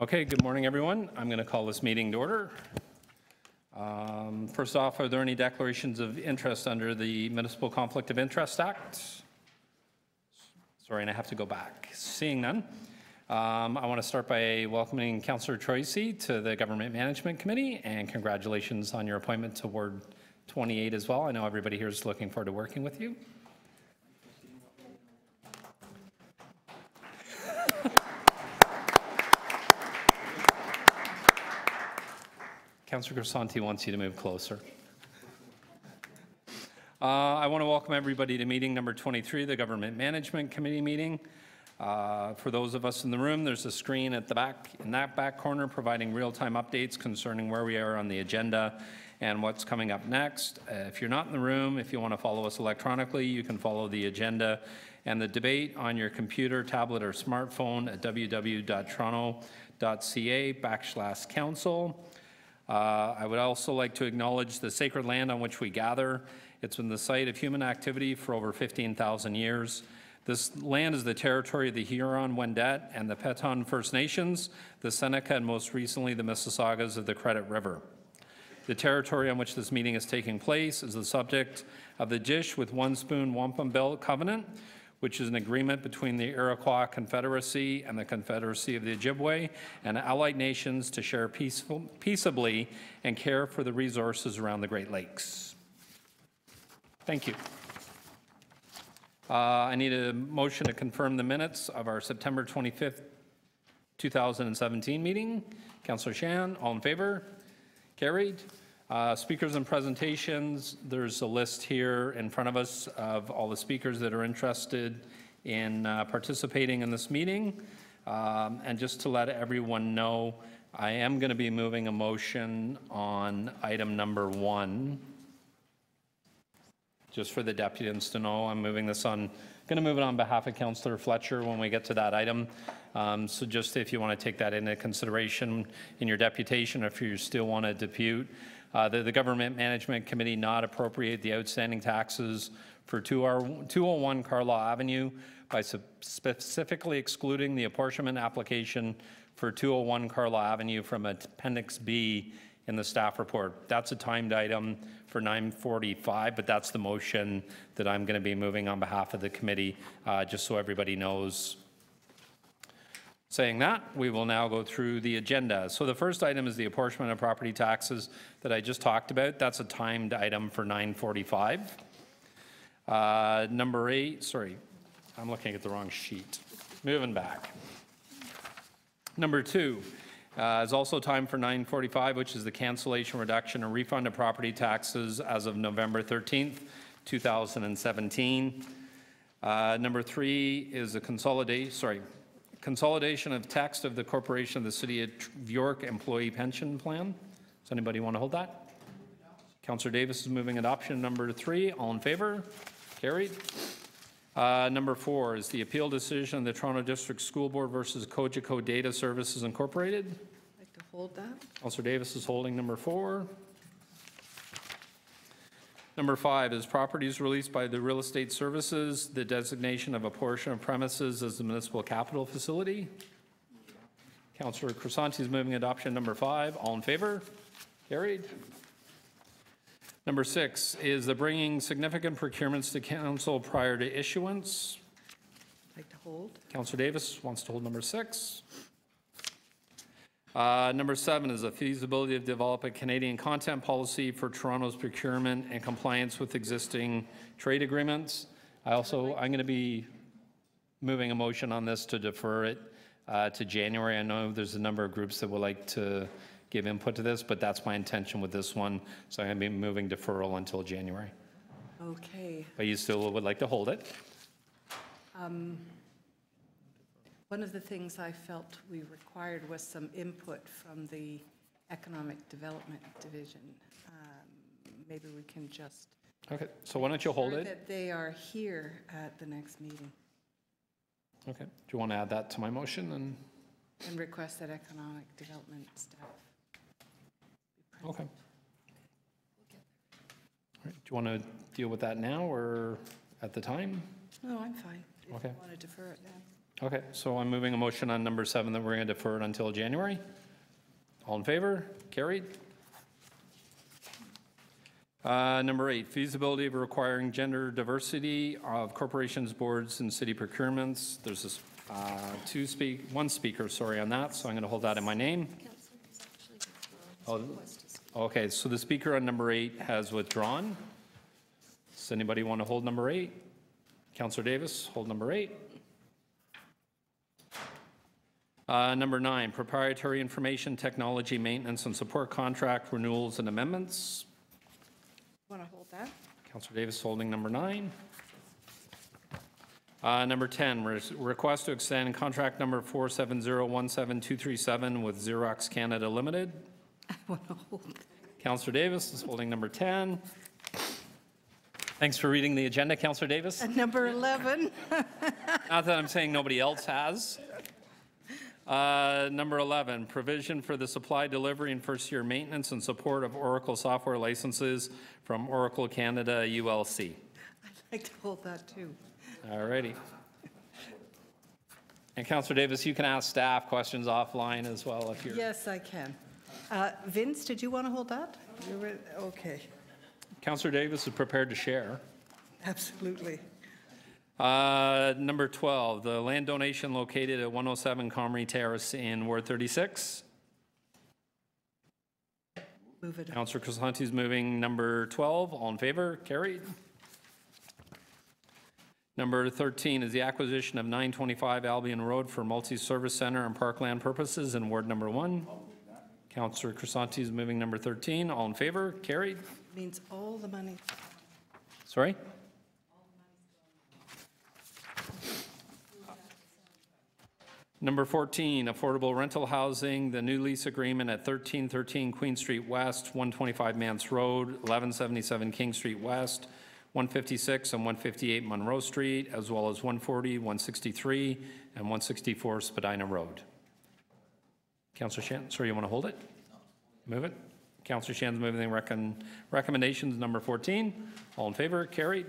Okay, good morning, everyone. I'm going to call this meeting to order. First off, are there any declarations of interest under the Municipal Conflict of Interest Act? Sorry, and I have to go back. Seeing none, I want to start by welcoming Councillor Tracy to the Government Management Committee, and congratulations on your appointment to Ward 28 as well. I know everybody here is looking forward to working with you. Councillor Grisanti wants you to move closer. I want to welcome everybody to meeting number 23, the Government Management Committee meeting. For those of us in the room, there's a screen at the back, in that back corner, providing real-time updates concerning where we are on the agenda and what's coming up next. If you're not in the room, if you want to follow us electronically, you can follow the agenda and the debate on your computer, tablet, or smartphone at www.toronto.ca/council. I would also like to acknowledge the sacred land on which we gather. It's been the site of human activity for over 15,000 years. This land is the territory of the Huron-Wendat and the Petun First Nations, the Seneca, and most recently the Mississaugas of the Credit River. The territory on which this meeting is taking place is the subject of the Dish with One Spoon Wampum Belt Covenant, which is an agreement between the Iroquois Confederacy and the Confederacy of the Ojibwe and allied nations to share peaceably and care for the resources around the Great Lakes. Thank you. I need a motion to confirm the minutes of our September 25th, 2017 meeting. Councillor Shan, all in favor? Carried. Speakers and presentations, there's a list here in front of us of all the speakers that are interested in participating in this meeting. And just to let everyone know, I am going to be moving a motion on item number 1. Just for the deputants to know, I'm moving this on, going to move it on behalf of Councillor Fletcher when we get to that item. So just if you want to take that into consideration in your deputation, if you still want to depute, the Government Management Committee not appropriate the outstanding taxes for 201 Carlaw Avenue by specifically excluding the apportionment application for 201 Carlaw Avenue from Appendix B in the staff report. That's a timed item for 9:45, but that's the motion that I'm going to be moving on behalf of the committee, just so everybody knows. Saying that, we will now go through the agenda. So the first item is the apportionment of property taxes that I just talked about. That's a timed item for 9:45. Number 8, sorry, I'm looking at the wrong sheet. Moving back. Number 2 is also time for 9:45, which is the cancellation, reduction, and refund of property taxes as of November 13th, 2017. Number 3 is a consolidation of text of the Corporation of the City of York Employee Pension Plan. Does anybody want to hold that? Councillor Davis is moving adoption. Number 3, all in favor? Carried. Number 4 is the appeal decision of the Toronto District School Board versus Cogeco Data Services Incorporated. I'd like to hold that. Councillor Davis is holding number 4. Number 5 is properties released by the Real Estate Services, the designation of a portion of premises as the municipal capital facility. Councillor Grisanti is moving adoption number 5. All in favor? Carried. Number 6 is the bringing significant procurements to council prior to issuance. I'd like to hold. Councillor Davis wants to hold number 6. Number 7 is a feasibility of develop a Canadian content policy for Toronto's procurement and compliance with existing trade agreements. I'm going to be moving a motion on this to defer it to January. I know there's a number of groups that would like to give input to this, but that's my intention with this one. So I'm going to be moving deferral until January. Okay. But you still would like to hold it? One of the things I felt we required was some input from the Economic Development Division. Maybe we can just... Okay, so why don't you hold it? That they are here at the next meeting. Okay, do you want to add that to my motion? And request that Economic Development staff. Okay. All right. Do you want to deal with that now or at the time? No, I'm fine. Okay. If you want to defer it now. Okay, so I'm moving a motion on number 7 that we're going to defer it until January. All in favor? Carried. Number 8, feasibility of requiring gender diversity of corporations, boards, and city procurements. There's this, one speaker, sorry, on that, so I'm going to hold that in my name. Oh, okay, so the speaker on number 8 has withdrawn. Does anybody want to hold number 8? Councillor Davis, hold number 8. Number 9, proprietary information technology maintenance and support contract renewals and amendments. Want to hold that? Councillor Davis holding number 9. Number 10, request to extend contract number 470-17237 with Xerox Canada Limited. I want to hold that. Councillor Davis is holding number 10. Thanks for reading the agenda, Councillor Davis. And number 11. Not that I'm saying nobody else has. Number 11, provision for the supply, delivery, and first-year maintenance and support of Oracle software licenses from Oracle Canada ULC. I'd like to hold that too. All righty. And Councillor Davis, you can ask staff questions offline as well if you're... Yes, I can. Vince, did you want to hold that? Okay. Councillor Davis is prepared to share. Absolutely. Number 12, the land donation located at 107 Comrie Terrace in Ward 36. Move it. Councillor Crisanti is moving number 12. All in favor? Carried. Number 13 is the acquisition of 925 Albion Road for multi-service center and parkland purposes in Ward number 1. Councillor Crisanti is moving number 13. All in favor? Carried. Means all the money. Sorry? Number 14, affordable rental housing, the new lease agreement at 1313 Queen Street West, 125 Manse Road, 1177 King Street West, 156 and 158 Munro Street, as well as 140, 163, and 164 Spadina Road. Councillor Shan, sorry, you want to hold it? Move it. Councillor Shan's moving the recommendations, number 14. All in favor? Carried.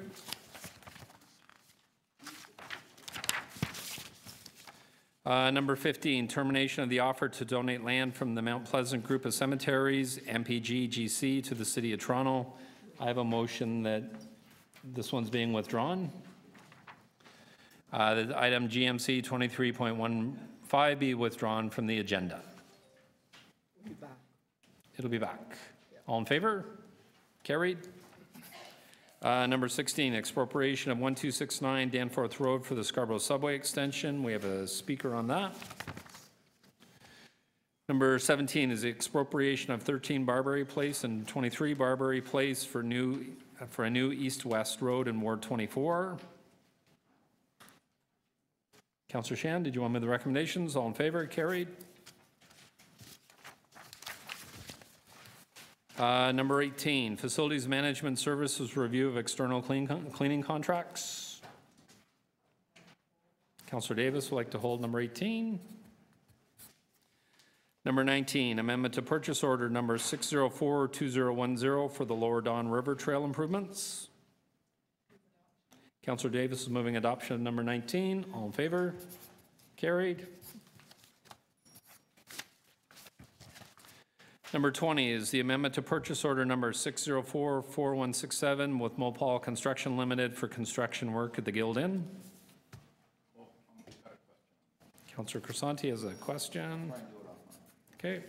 Number 15, termination of the offer to donate land from the Mount Pleasant Group of Cemeteries, MPGC, to the City of Toronto. I have a motion that this one's being withdrawn. The item GMC 23.15 be withdrawn from the agenda. It'll be back. All in favor? Carried. Number 16, expropriation of 1269 Danforth Road for the Scarborough Subway extension. We have a speaker on that. Number 17 is the expropriation of 13 Barberry Place and 23 Barberry Place for a new east-west road in Ward 24. Councillor Shan, did you want me to the recommendations? All in favor? Carried. Number 18, Facilities Management Services Review of External Cleaning Contracts. Councillor Davis would like to hold number 18. Number 19, Amendment to Purchase Order number 604-2010 for the Lower Don River Trail improvements. Councillor Davis is moving adoption of number 19. All in favor? Carried. Number 20 is the amendment to purchase order number 604-4167 with Mopal Construction Limited for construction work at the Guild Inn. Councillor Crisanti has a question. Okay.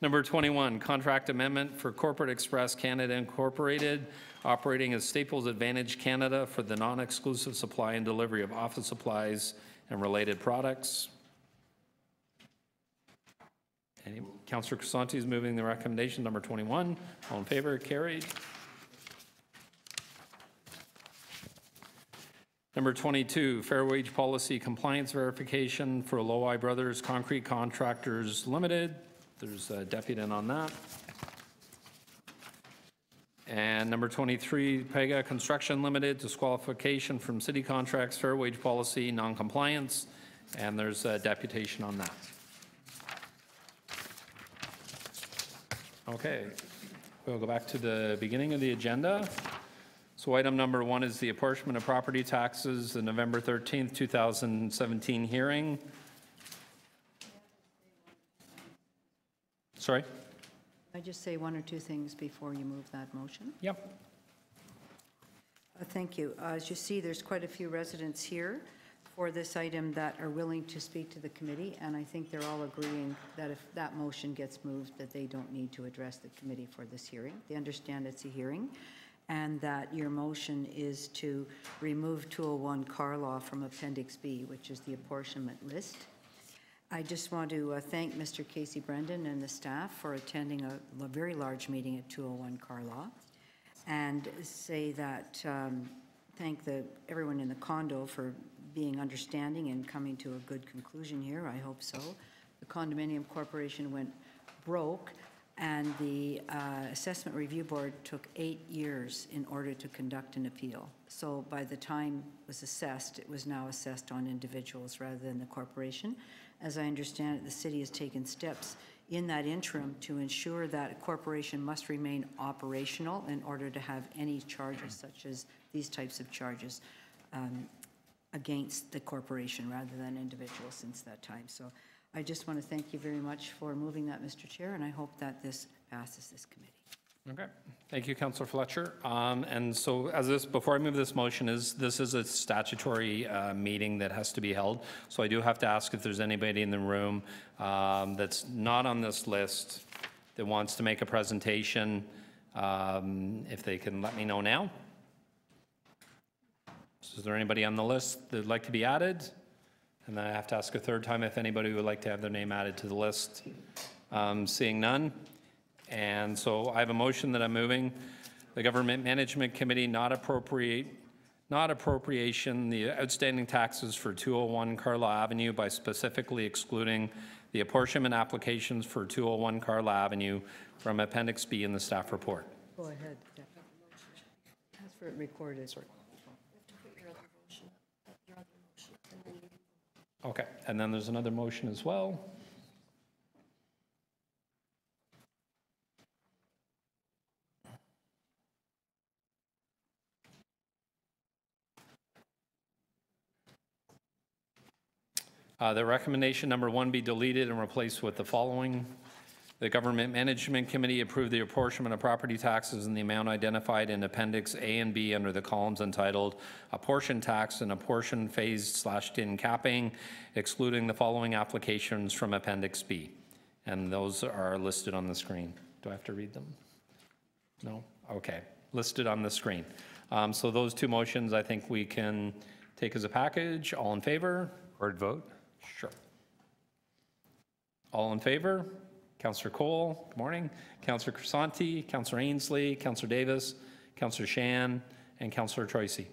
Number 21, contract amendment for Corporate Express Canada Incorporated, operating as Staples Advantage Canada for the non-exclusive supply and delivery of office supplies and related products. Councillor Crisanti is moving the recommendation, number 21. All in favor? Carried. Number 22, Fair Wage Policy Compliance Verification for Aloia Brothers Concrete Contractors Limited. There's a deputy on that. And number 23, Pegah Construction Limited, disqualification from city contracts, fair wage policy, non-compliance. And there's a deputation on that. Okay, we'll go back to the beginning of the agenda. So So item number 1 is the apportionment of property taxes, the November 13th, 2017 hearing. Sorry? I just say one or two things before you move that motion? Yep. Thank you. As you see, there's quite a few residents here for this item that are willing to speak to the committee, and I think they're all agreeing that if that motion gets moved, that they don't need to address the committee for this hearing. They understand it's a hearing, and that your motion is to remove 201 car law from Appendix B, which is the apportionment list. I just want to thank Mr. Casey Brendan and the staff for attending a very large meeting at 201 car law, and say that, thank everyone in the condo for being understanding and coming to a good conclusion here. I hope so. The condominium corporation went broke, and the Assessment Review Board took 8 years in order to conduct an appeal. So by the time it was assessed, it was now assessed on individuals rather than the corporation. As I understand it, the city has taken steps in that interim to ensure that a corporation must remain operational in order to have any charges such as these types of charges against the corporation rather than individuals since that time. So I just want to thank you very much for moving that, Mr. Chair, and I hope that this passes this committee. Okay. Thank you, Councillor Fletcher. And so before I move this motion, this is a statutory meeting that has to be held. So I do have to ask if there's anybody in the room that's not on this list that wants to make a presentation, if they can let me know now. So is there anybody on the list that would like to be added? And then I have to ask a third time if anybody would like to have their name added to the list. Seeing none. And so I have a motion that I'm moving. The Government Management Committee not appropriation the outstanding taxes for 201 Carlaw Avenue by specifically excluding the apportionment applications for 201 Carlaw Avenue from Appendix B in the staff report. Go ahead. Ask for it recorded. Sorry. Okay, and then there's another motion as well. The recommendation number 1 be deleted and replaced with the following. The Government Management Committee approved the apportionment of property taxes in the amount identified in Appendix A and B under the columns entitled Apportion Tax and Apportion Phased/tin Capping, excluding the following applications from Appendix B. And those are listed on the screen. Do I have to read them? No? Okay. Listed on the screen. So those two motions I think we can take as a package. All in favor? Recorded vote. Sure. All in favor? Councillor Cole, good morning. Councillor Crisanti, Councillor Ainsley, Councillor Davis, Councillor Shan, and Councillor Troisi.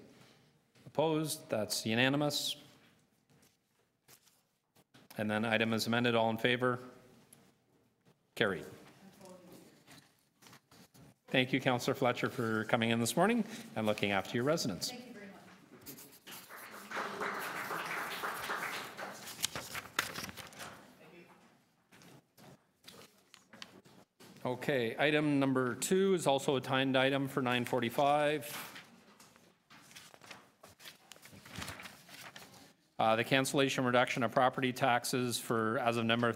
Opposed? That's unanimous. And then item is amended. All in favor? Carried. Thank you, Councillor Fletcher, for coming in this morning and looking after your residents. Thank you very much. Okay, item number 2 is also a timed item for 9:45. The cancellation reduction of property taxes for as of November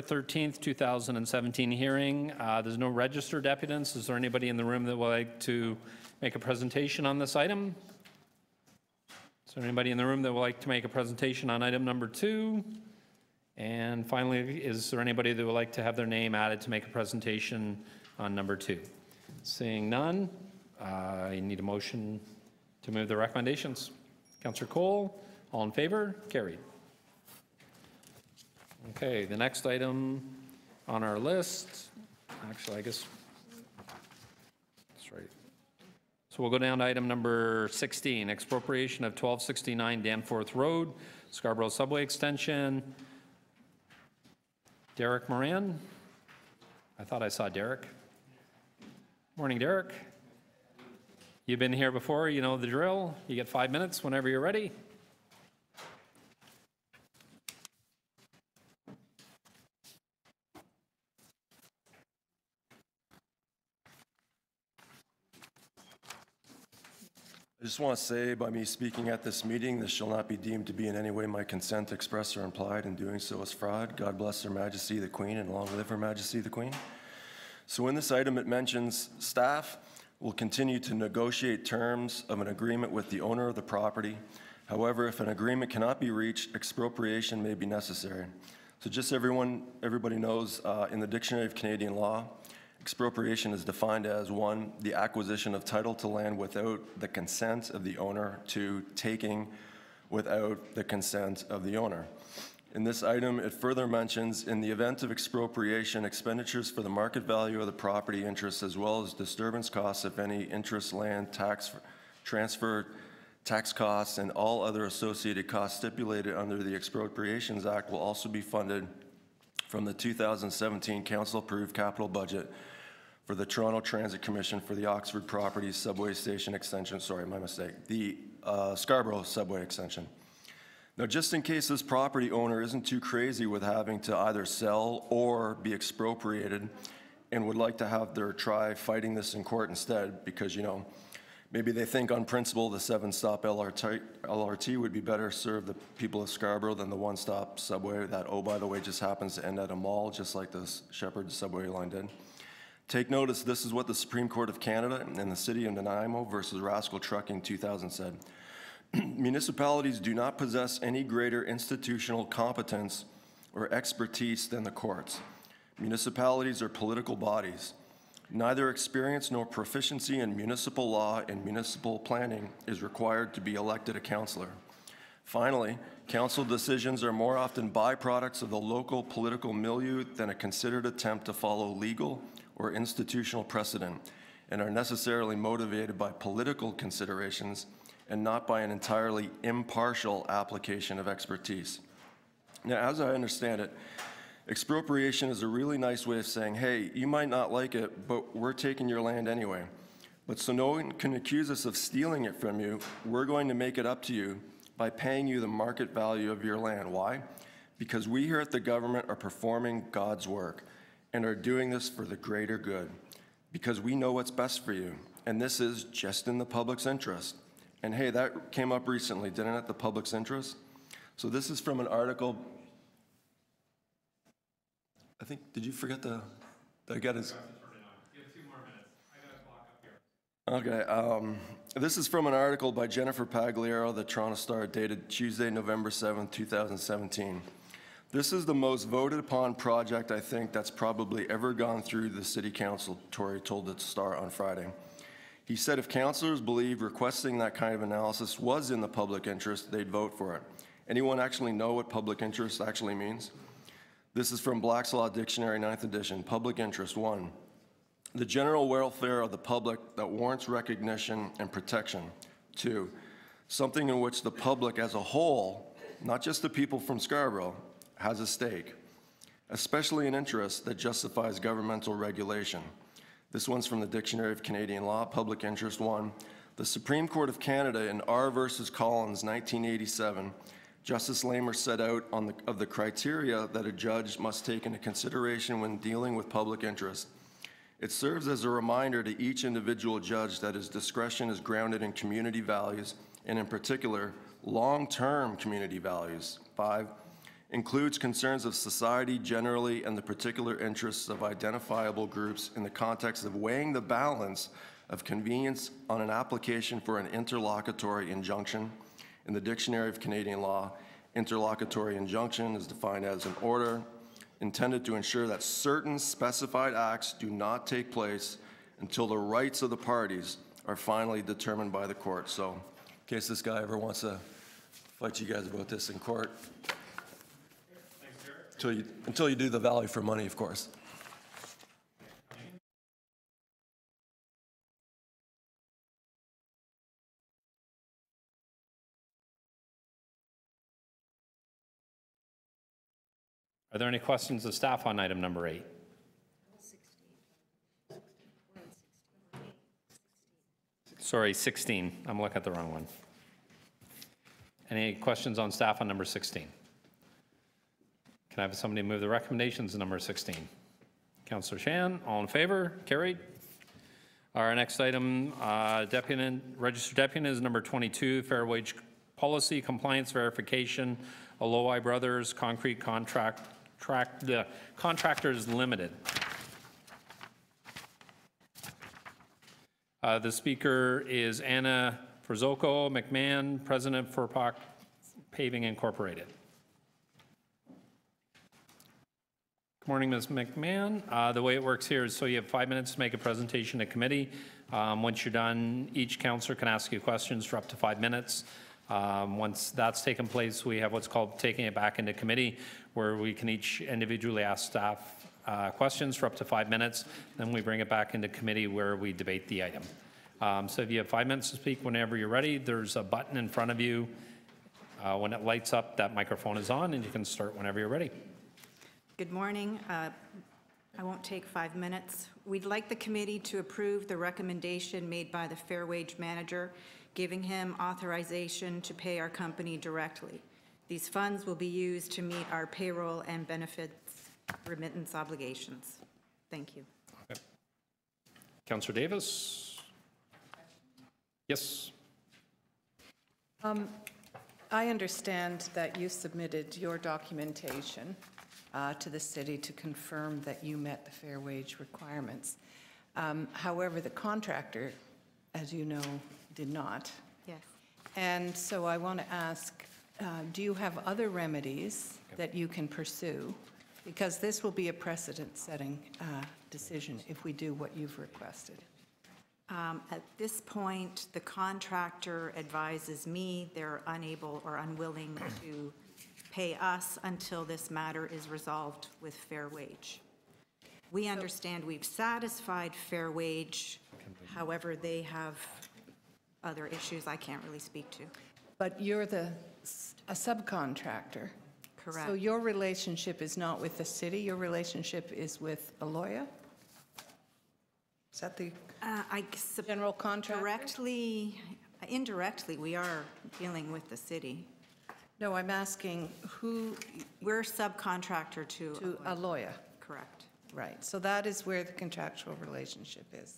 13th, 2017 hearing. There's no registered deputants. Is there anybody in the room that would like to make a presentation on this item? Is there anybody in the room that would like to make a presentation on item number 2? And finally, is there anybody that would like to have their name added to make a presentation on number 2? Seeing none, I need a motion to move the recommendations. Councillor Cole, all in favor? Carried. Okay, the next item on our list, actually, I guess, that's right. So we'll go down to item number 16, expropriation of 1269 Danforth Road, Scarborough Subway Extension. Derek Moran. I thought I saw Derek. Morning, Derek. You've been here before, you know the drill. You get 5 minutes whenever you're ready. I just want to say, by me speaking at this meeting, this shall not be deemed to be in any way my consent expressed or implied, and doing so is fraud. God bless Her Majesty the Queen, and long live Her Majesty the Queen. So in this item, it mentions staff will continue to negotiate terms of an agreement with the owner of the property. However, if an agreement cannot be reached, expropriation may be necessary. So just everybody knows, in the Dictionary of Canadian Law, expropriation is defined as 1, the acquisition of title to land without the consent of the owner, 2, taking without the consent of the owner. In this item, it further mentions, in the event of expropriation, expenditures for the market value of the property interest, as well as disturbance costs, if any, interest, land, tax, transfer, tax costs, and all other associated costs stipulated under the Expropriations Act will also be funded from the 2017 Council-approved capital budget for the Toronto Transit Commission for the Oxford Properties Subway Station Extension, sorry, my mistake, the Scarborough Subway Extension. Now, just in case this property owner isn't too crazy with having to either sell or be expropriated and would like to have their try fighting this in court instead, because, you know, maybe they think on principle the 7-stop LRT would be better serve the people of Scarborough than the 1-stop subway that, oh, by the way, just happens to end at a mall, just like the Shepherd subway line did. Take notice, this is what the Supreme Court of Canada and the City of Nanaimo versus Rascal Trucking 2000 said. Municipalities do not possess any greater institutional competence or expertise than the courts. Municipalities are political bodies. Neither experience nor proficiency in municipal law and municipal planning is required to be elected a councillor. Finally, council decisions are more often byproducts of the local political milieu than a considered attempt to follow legal or institutional precedent, and are necessarily motivated by political considerations and not by an entirely impartial application of expertise. Now, as I understand it, expropriation is a really nice way of saying, hey, you might not like it, but we're taking your land anyway. But so no one can accuse us of stealing it from you. We're going to make it up to you by paying you the market value of your land. Why? Because we here at the government are performing God's work and are doing this for the greater good, because we know what's best for you. And this is just in the public's interest. And hey, that came up recently, didn't it, the public's interest? So this is from an article. I think, did you forget the, did I get his? You have 2 more minutes. I got a clock up here. Okay, this is from an article by Jennifer Pagliaro, the Toronto Star, dated Tuesday, November 7th, 2017. This is the most voted upon project, I think, that's probably ever gone through the City Council, Tory told the Star on Friday. He said if councillors believed requesting that kind of analysis was in the public interest, they'd vote for it. Anyone actually know what public interest actually means? This is from Black's Law Dictionary, 9th edition. Public interest, 1, the general welfare of the public that warrants recognition and protection. 2, something in which the public as a whole, not just the people from Scarborough, has a stake, especially an interest that justifies governmental regulation. This one's from the Dictionary of Canadian Law, public interest. 1, the Supreme Court of Canada in R versus Collins, 1987, Justice Lamer set out of the criteria that a judge must take into consideration when dealing with public interest. It serves as a reminder to each individual judge that his discretion is grounded in community values, and in particular, long-term community values. 5, includes concerns of society generally and the particular interests of identifiable groups in the context of weighing the balance of convenience on an application for an interlocutory injunction. In the Dictionary of Canadian Law, interlocutory injunction is defined as an order intended to ensure that certain specified acts do not take place until the rights of the parties are finally determined by the court. So, in case this guy ever wants to fight you guys about this in court, until you do the value for money, of course. Are there any questions of staff on item number 8? Sorry, 16. I'm looking at the wrong one. Any questions on staff on number 16? Can I have somebody move the recommendations on number 16? Councillor Shan, all in favor? Carried. Our next item, registered deputy is number 22, Fair Wage Policy Compliance Verification, Aloia Brothers Concrete Contractors Limited. The speaker is Anna Frizoko McMahon, President for Paving Incorporated. Good morning, Ms. McMahon. The way it works here is so you have 5 minutes to make a presentation to committee. Once you're done, each councillor can ask you questions for up to 5 minutes. Once that's taken place, we have what's called taking it back into committee, where we can each individually ask staff questions for up to 5 minutes. Then we bring it back into committee where we debate the item. So if you have 5 minutes to speak whenever you're ready, there's a button in front of you. When it lights up, that microphone is on, and you can start whenever you're ready. Good morning. I won't take 5 minutes. We'd like the committee to approve the recommendation made by the Fair Wage Manager, giving him authorization to pay our company directly. These funds will be used to meet our payroll and benefits remittance obligations. Thank you. Okay. Councillor Davis? Yes. I understand that you submitted your documentation to the city to confirm that you met the fair wage requirements. However, the contractor, as you know, did not. Yes. And so I want to ask, do you have other remedies that you can pursue? Because this will be a precedent-setting decision if we do what you've requested. At this point, the contractor advises me they're unable or unwilling to pay us until this matter is resolved with fair wage. We understand we've satisfied fair wage. However, they have other issues I can't really speak to. But you're a subcontractor. Correct. So your relationship is not with the city, your relationship is with Aloia? Is that the general contractor? Indirectly, we are dealing with the city. No, I'm asking who, We're subcontractor to Aloia. Correct. Right, so that is where the contractual relationship is.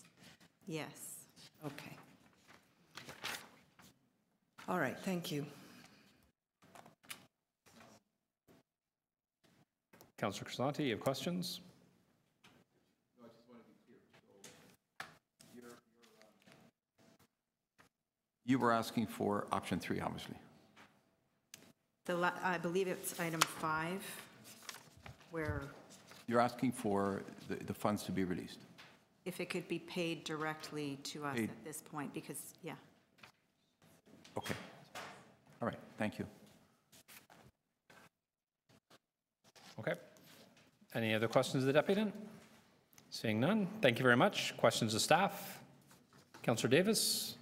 Yes. Okay. All right, thank you. Councillor Crisanti, you have questions? No, I just want to be clear. So you were asking for option 3, obviously. I believe it's item 5, where You're asking for the funds to be released. if it could be paid directly to us Paid. at this point, because, yeah. Okay. All right, thank you. Okay. Any other questions of the deputant? Seeing none, thank you very much. Questions of staff? Councillor Davis?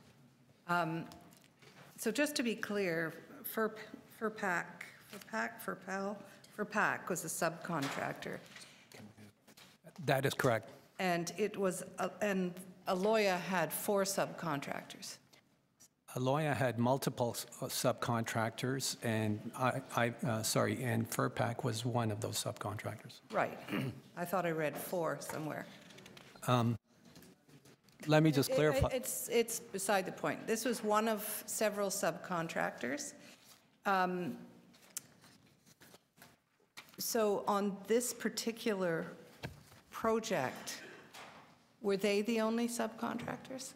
So just to be clear, FERPAC was a subcontractor, That is correct. and it was, and Aloia had 4 subcontractors. Aloia had multiple subcontractors, and and FERPAC was one of those subcontractors. Right. I thought I read 4 somewhere. Let me just clarify. It's beside the point. This was one of several subcontractors. So on this particular project, were they the only subcontractors?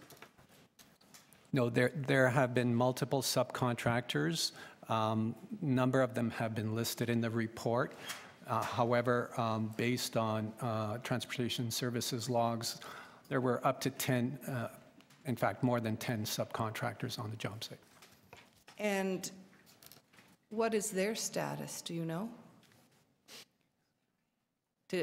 No, there have been multiple subcontractors. Number of them have been listed in the report. However, based on transportation services logs, there were up to 10, in fact, more than 10 subcontractors on the job site. And what is their status, do you know?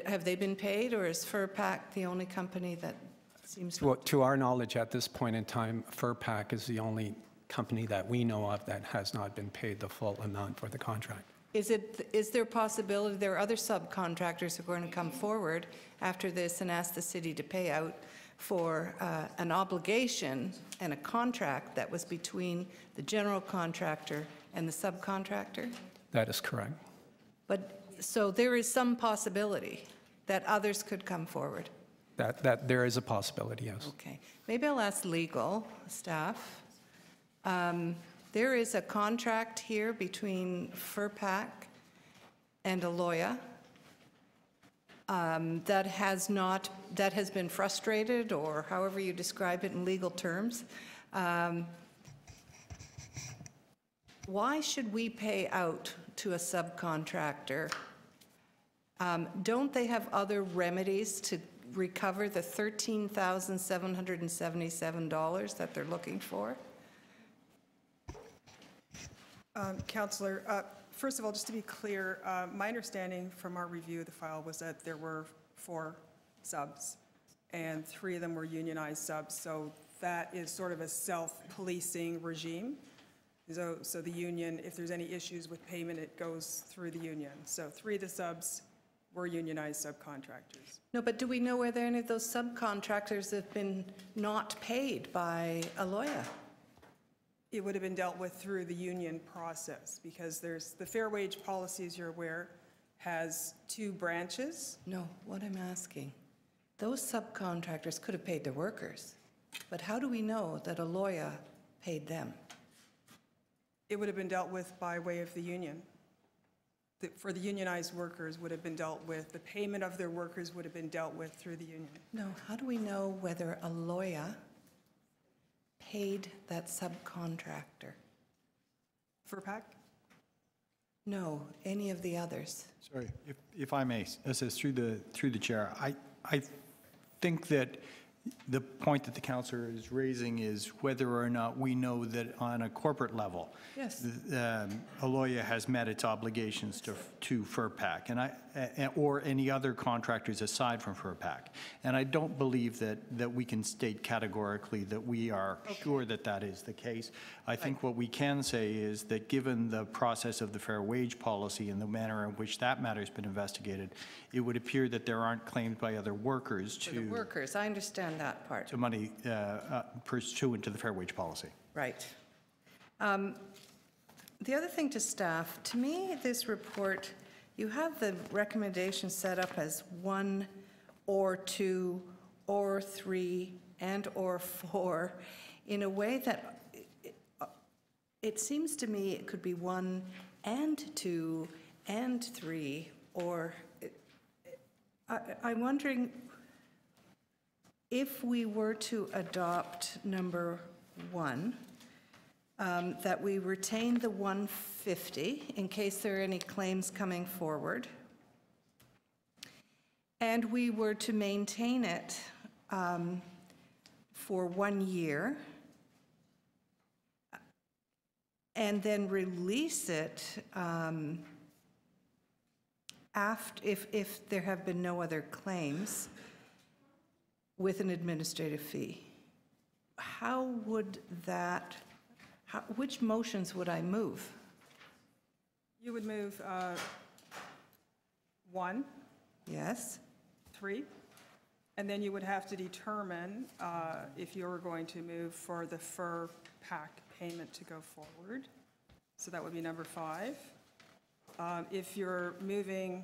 Have they been paid, or is FERPAC the only company that seems to? To our knowledge, at this point in time, FERPAC is the only company that we know of that has not been paid the full amount for the contract. Is there a possibility there are other subcontractors who are going to come forward after this and ask the city to pay out for an obligation and a contract that was between the general contractor and the subcontractor? That is correct. But, so there is some possibility that others could come forward? That there is a possibility, yes. Okay. Maybe I'll ask legal staff. There is a contract here between FERPAC and Aloia that has been frustrated, or however you describe it in legal terms. Why should we pay out to a subcontractor? Don't they have other remedies to recover the $13,777 that they're looking for? Councillor, first of all, just to be clear, my understanding from our review of the file was that there were 4 subs, and 3 of them were unionized subs, so that is sort of a self-policing regime. So the union, if there's any issues with payment, it goes through the union. So 3 of the subs were unionized subcontractors. No, but do we know whether any of those subcontractors have been not paid by Aloia? It would have been dealt with through the union process, because there's the fair wage policy, as you're aware, has 2 branches. No, what I'm asking, those subcontractors could have paid their workers, but how do we know that Aloia paid them? It would have been dealt with by way of the union. For the unionized workers would have been dealt with, the payment of their workers would have been dealt with through the union. No, how do we know whether Aloia paid that subcontractor? FERPAC? No, any of the others. Sorry, if I may, this is through the chair. I think that the point that the councillor is raising is whether or not we know that on a corporate level, Yes. Aloia has met its obligations to FERPAC or any other contractors aside from FERPAC. And I don't believe that we can state categorically that we are sure that that is the case. I think what we can say is that given the process of the fair wage policy and the manner in which that matter has been investigated, it would appear that there aren't claims by other workers For the workers, I understand that part. to money pursuant to the fair wage policy. Right. The other thing to staff, to me, this report, you have the recommendation set up as 1 or 2 or 3 and or 4 in a way that it seems to me it could be 1 and 2 and 3, or I'm wondering if we were to adopt number 1, that we retain the 150 in case there are any claims coming forward, and we were to maintain it for 1 year, and then release it if there have been no other claims with an administrative fee. How would that, which motions would I move? You would move 1, Yes? 3, and then you would have to determine if you were going to move for the FERPAC payment to go forward. So that would be number 5. If you're moving,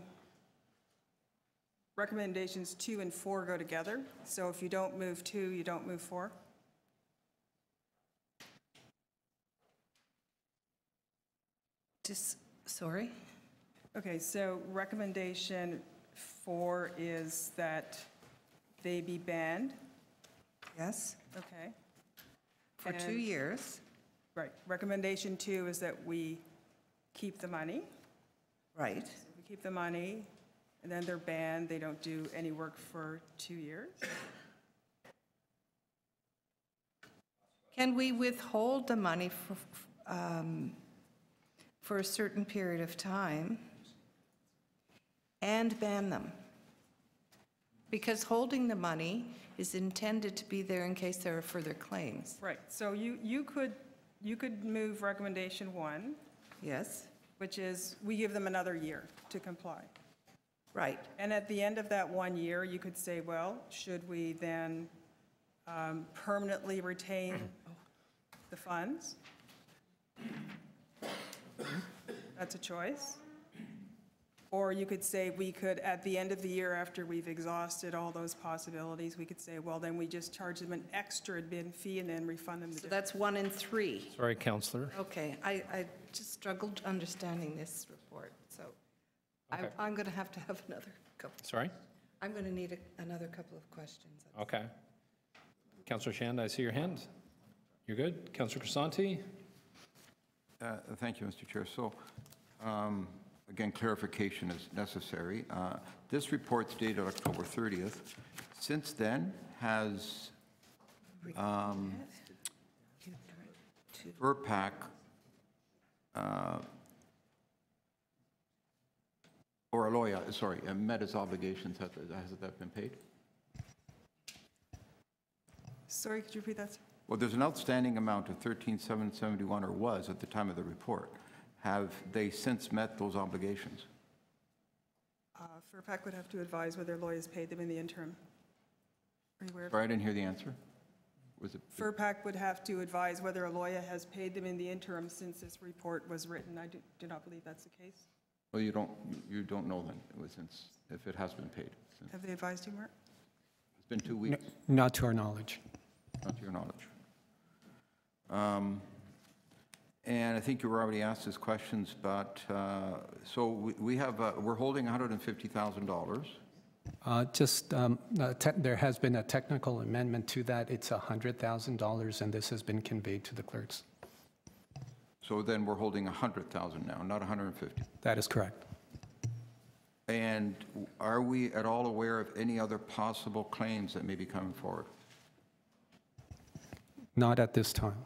recommendations 2 and 4 go together. So if you don't move 2, you don't move 4. Sorry? Okay, so recommendation 4 is that they be banned. Yes? Okay. For 2 And- years? Right. Recommendation 2 is that we keep the money. Right. We keep the money, and then they're banned. They don't do any work for 2 years. Can we withhold the money for a certain period of time and ban them? Because holding the money is intended to be there in case there are further claims. Right. So you could move recommendation 1, Yes? which is we give them another year to comply. Right. And at the end of that 1 year, you could say, well, should we then permanently retain the funds? That's a choice. Or you could say we could, at the end of the year, after we've exhausted all those possibilities, we could say, well, then we just charge them an extra admin fee and then refund them the So difference. that's 1 and 3. Sorry, Councillor. Okay, I just struggled understanding this report, so Okay. I'm going to have another couple. Sorry? I'm going to need another couple of questions. Okay. Councillor Shand, I see your hand. You're good. Councillor Crisanti? Thank you, Mr. Chair. So, again, clarification is necessary. This report's dated October 30th. Since then, has FERPAC or Aloia, sorry, met its obligations. Has that been paid? Sorry, could you repeat that, sir? Well, there's an outstanding amount of 13,771, or was at the time of the report. Have they since met those obligations? FERPAC would have to advise whether lawyers paid them in the interim. Are you aware of Sorry, I didn't hear the answer. Was it? FERPAC would have to advise whether Aloia has paid them in the interim since this report was written. I do not believe that's the case. Well, you don't know then, since if it has been paid. Have they advised you, Mark? It's been 2 weeks, Not to our knowledge. not to your knowledge. And I think you were already asked these questions, but so we have we're holding $150,000. There has been a technical amendment to that. It's $100,000, and this has been conveyed to the clerks. So then we're holding 100,000 now, not 150. That is correct. And are we at all aware of any other possible claims that may be coming forward? Not at this time.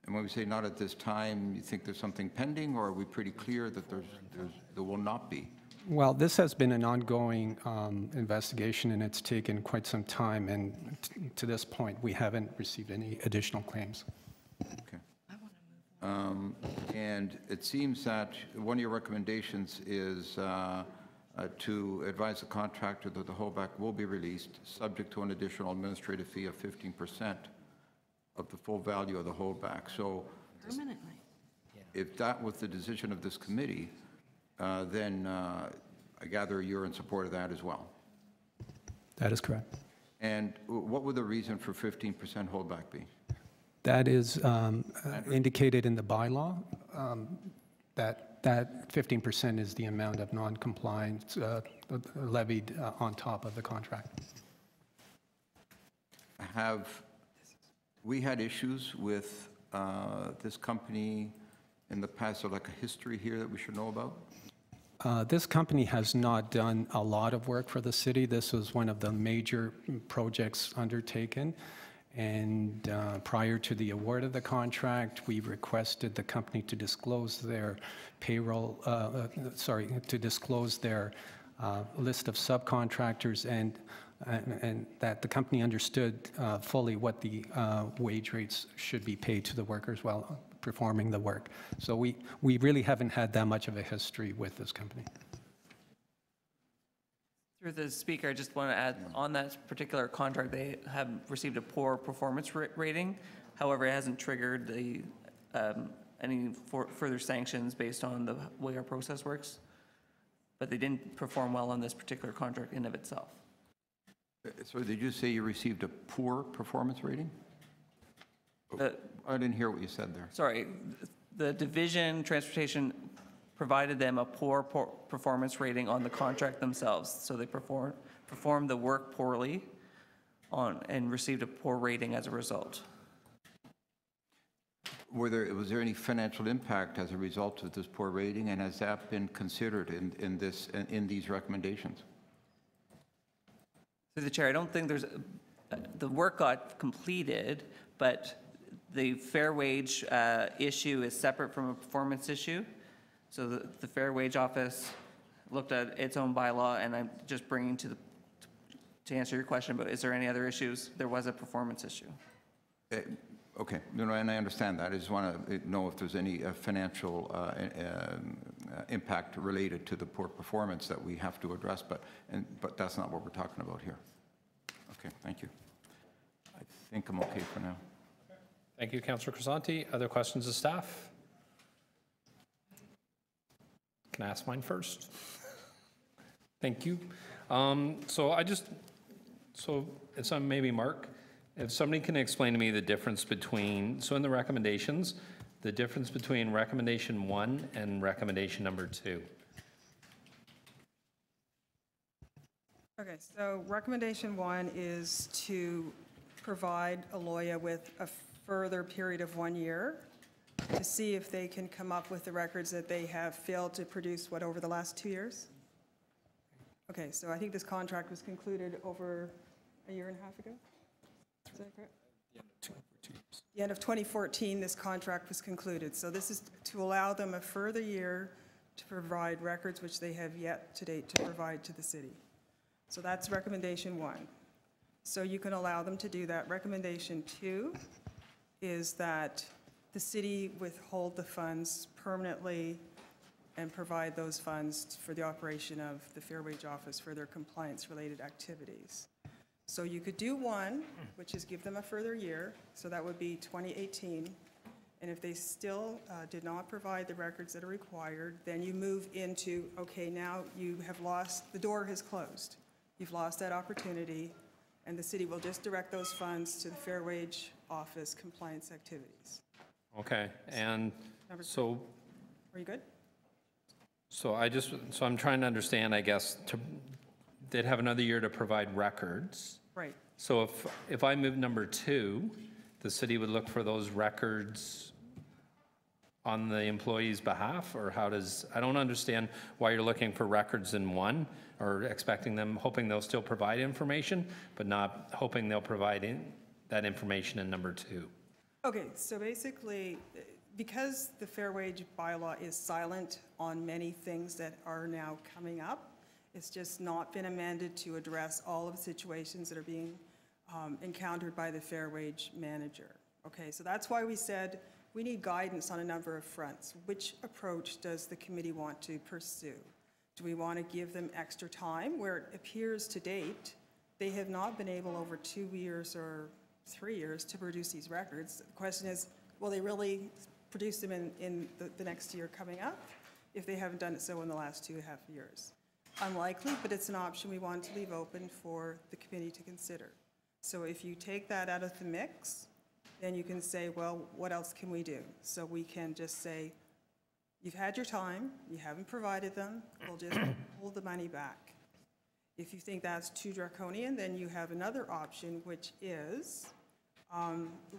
And when we say not at this time, you think there's something pending, or are we pretty clear that there will not be? Well, this has been an ongoing investigation, and it's taken quite some time, and to this point, we haven't received any additional claims. Okay. And it seems that one of your recommendations is to advise the contractor that the holdback will be released, subject to an additional administrative fee of 15% of the full value of the holdback. So Permanently. if that was the decision of this committee, then I gather you're in support of that as well. That is correct. And what would the reason for 15% holdback be? That is indicated in the bylaw, that 15% is the amount of non-compliance levied on top of the contract. Have we had issues with this company in the past, or like a history here that we should know about? This company has not done a lot of work for the city. This was one of the major projects undertaken. And prior to the award of the contract, we requested the company to disclose their payroll, to disclose their list of subcontractors, and that the company understood fully what the wage rates should be paid to the workers while performing the work. So we really haven't had that much of a history with this company. Through the speaker, I just want to add, on that particular contract, they have received a poor performance rating. However, it hasn't triggered the, any further sanctions based on the way our process works. But they didn't perform well on this particular contract in of itself. So did you say you received a poor performance rating? I didn't hear what you said there. Sorry, the division transportation provided them a poor performance rating on the contract themselves. So they performed the work poorly and received a poor rating as a result. Was there any financial impact as a result of this poor rating, and has that been considered in these recommendations? Through the chair, I don't think there's, the work got completed, but the fair wage issue is separate from a performance issue. So the Fair Wage Office looked at its own bylaw, and I'm just bringing to answer your question about is there any other issues, there was a performance issue. Okay, and I understand that. I just want to know if there's any financial impact related to the poor performance that we have to address, but that's not what we're talking about here. Okay, thank you. I think I'm okay for now. Thank you, Councillor Crisanti. Other questions of staff? Can I ask mine first? Thank you. So it's on maybe Mark, if somebody can explain to me the difference between, so in the recommendations, the difference between recommendation 1 and recommendation number 2. Okay, so recommendation 1 is to provide Aloia with a further period of 1 year to see if they can come up with the records that they have failed to produce, over the last 2 years? Okay, so I think this contract was concluded over a year and a half ago? Is that correct? The end of 2014, this contract was concluded. So this is to allow them a further year to provide records which they have yet to date to provide to the city. So that's recommendation 1. So you can allow them to do that. Recommendation 2 is that the city withhold the funds permanently and provide those funds for the operation of the Fair Wage Office for their compliance-related activities. So you could do 1, which is give them a further year, so that would be 2018. And if they still did not provide the records that are required, then you move into, okay, now you have lost, the door has closed. You've lost that opportunity, and the city will just direct those funds to the Fair Wage Office compliance activities. Okay, and so... Are you good? So I'm trying to understand, I guess, they'd have another year to provide records. Right. So if I move number 2, the city would look for those records on the employee's behalf, or how does, I don't understand why you're looking for records in 1, or expecting them, hoping they'll still provide information, but not hoping they'll provide that information in number 2. Okay, so basically, because the Fair Wage bylaw is silent on many things that are now coming up, it's just not been amended to address all of the situations that are being encountered by the Fair Wage manager. Okay, so that's why we said we need guidance on a number of fronts. Which approach does the committee want to pursue? Do we want to give them extra time, where it appears to date they have not been able over 2 years or 3 years to produce these records? The question is, will they really produce them in the next year coming up if they haven't done it so in the last 2.5 years? Unlikely, but it's an option we want to leave open for the committee to consider. So if you take that out of the mix, then you can say, well, what else can we do? So we can just say, you've had your time, you haven't provided them, we'll just hold the money back. If you think that's too draconian, then you have another option, which is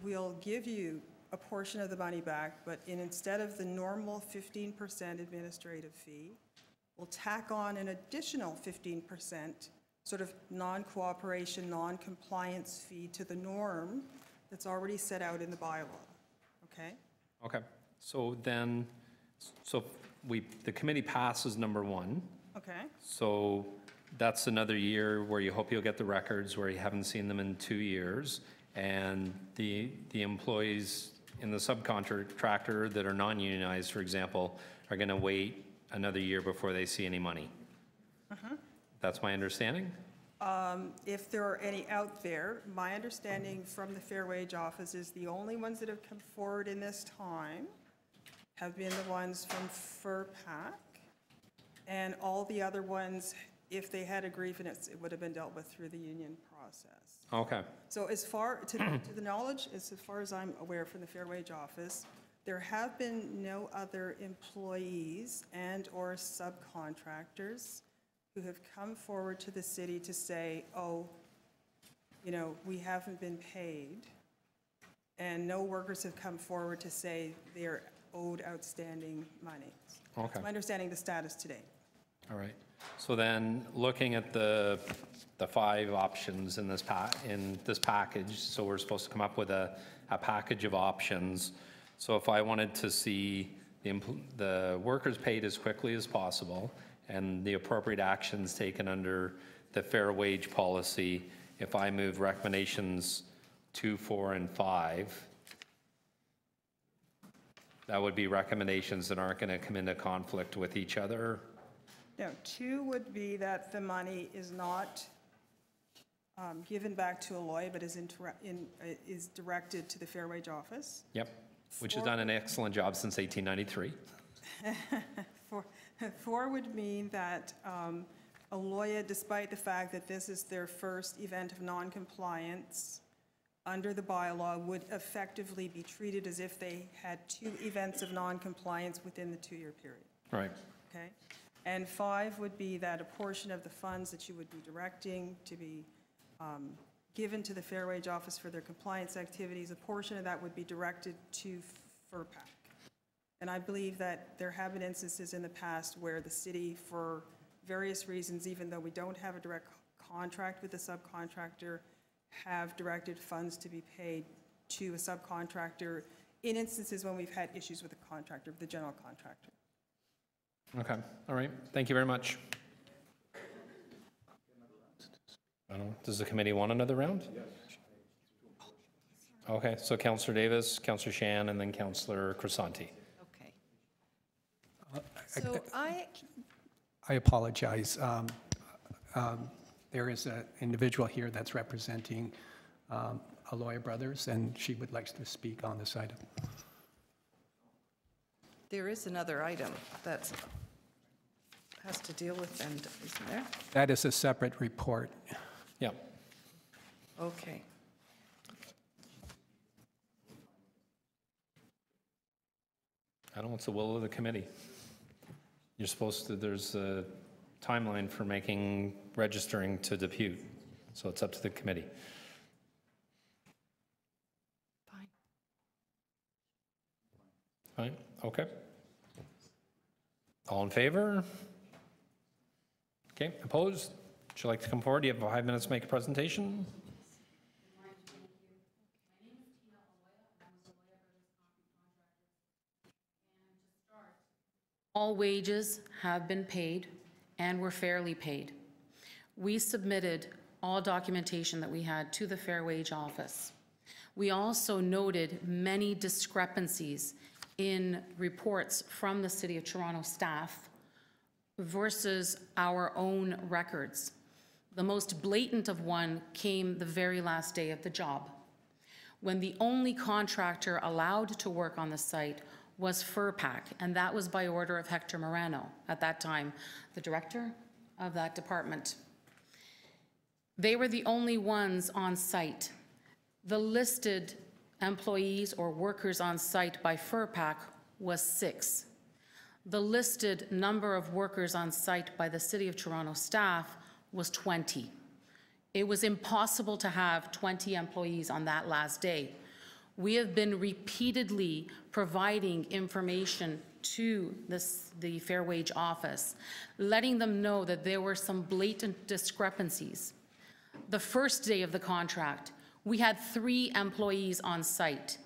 we'll give you a portion of the money back, but instead of the normal 15% administrative fee, we'll tack on an additional 15% sort of non-cooperation, non-compliance fee to the norm that's already set out in the bylaw, okay? Okay, so then, the committee passes number 1. Okay. So that's another year where you hope you'll get the records where you haven't seen them in 2 years, and the employees in the subcontractor that are non-unionized, for example, are going to wait another year before they see any money. That's my understanding? If there are any out there, my understanding from the Fair Wage Office is the only ones that have come forward in this time have been the ones from FERPAC, and all the other ones, if they had a grievance, it would have been dealt with through the union process. Okay. So as far, to the knowledge, as far as I'm aware from the Fair Wage Office, there have been no other employees and or subcontractors who have come forward to the city to say, oh, you know, we haven't been paid. And no workers have come forward to say they're owed outstanding money. Okay. That's my understanding the status today. All right. So then, looking at the 5 options in this package, so we're supposed to come up with a package of options. So if I wanted to see the workers paid as quickly as possible and the appropriate actions taken under the fair wage policy, if I move recommendations 2, 4, and 5, that would be recommendations that aren't going to come into conflict with each other. No, 2 would be that the money is not given back to Aloia, but is directed to the Fair Wage Office. Yep, which has done an excellent job since 1893. 4 would mean that Aloia, despite the fact that this is their first event of noncompliance under the bylaw, would effectively be treated as if they had 2 events of noncompliance within the 2-year period. Right. Okay? And 5 would be that a portion of the funds that you would be directing to be given to the Fair Wage Office for their compliance activities, a portion of that would be directed to FERPAC. And I believe that there have been instances in the past where the city, for various reasons, even though we don't have a direct contract with the subcontractor, have directed funds to be paid to a subcontractor in instances when we've had issues with the contractor, the general contractor. Okay, all right, thank you very much. I don't know, does the committee want another round? Yes. Okay, so Councillor Davis, Councillor Shan, and then Councillor Crisanti. Okay. So I apologize. There is an individual here that's representing Aloia Brothers, and she would like to speak on this item. there is another item that has to deal with them, isn't there? That is a separate report. Yeah. Okay. I don't know, it's the will of the committee. You're supposed to, there's a timeline for registering to depute, so it's up to the committee. Fine. Fine, okay. All in favor? Okay, opposed? Would you like to come forward? You have 5 minutes to make a presentation. All wages have been paid and were fairly paid. We submitted all documentation that we had to the Fair Wage Office. We also noted many discrepancies in reports from the City of Toronto staff versus our own records. The most blatant of one came the very last day of the job, when the only contractor allowed to work on the site was FERPAC, and that was by order of Hector Morano, at that time the director of that department. They were the only ones on site. The listed employees or workers on site by FERPAC was 6. The listed number of workers on site by the City of Toronto staff was 20. It was impossible to have 20 employees on that last day. We have been repeatedly providing information to the Fair Wage Office, letting them know that there were some blatant discrepancies. The first day of the contract, we had 3 employees on site,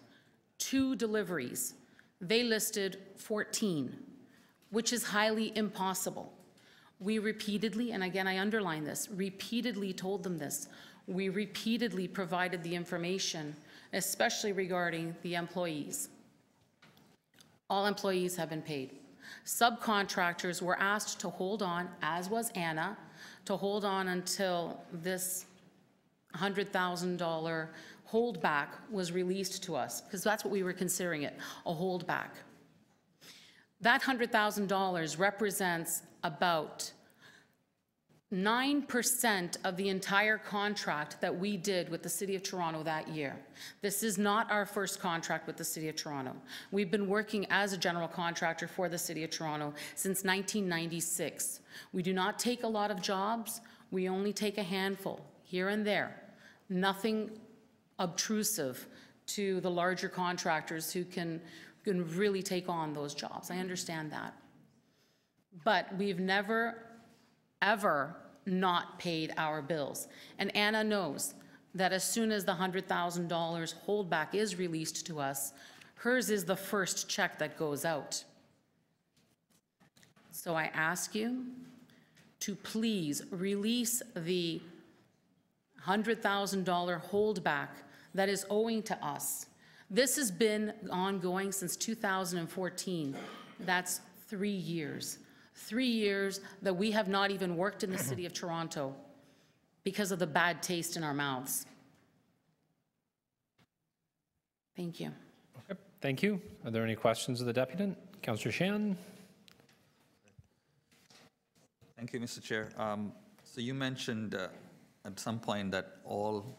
2 deliveries. They listed 14, which is highly impossible. We repeatedly, and again I underline this, repeatedly told them this. We repeatedly provided the information, especially regarding the employees. All employees have been paid. Subcontractors were asked to hold on, as was Anna, to hold on until this $100,000 holdback was released to us, because that's what we were considering it, a holdback. That $100,000 represents about 9% of the entire contract that we did with the City of Toronto that year. This is not our first contract with the City of Toronto. We've been working as a general contractor for the City of Toronto since 1996. We do not take a lot of jobs. We only take a handful here and there. Nothing obtrusive to the larger contractors who can really take on those jobs. I understand that. But we've never ever not paid our bills. And Anna knows that as soon as the $100,000 holdback is released to us, hers is the first check that goes out. So I ask you to please release the $100,000 holdback that is owing to us. This has been ongoing since 2014. That's 3 years. 3 years that we have not even worked in the City of Toronto because of the bad taste in our mouths. Thank you. Okay, thank you. Are there any questions of the deputant? Councillor Shan? Thank you, Mr. Chair. So you mentioned at some point that all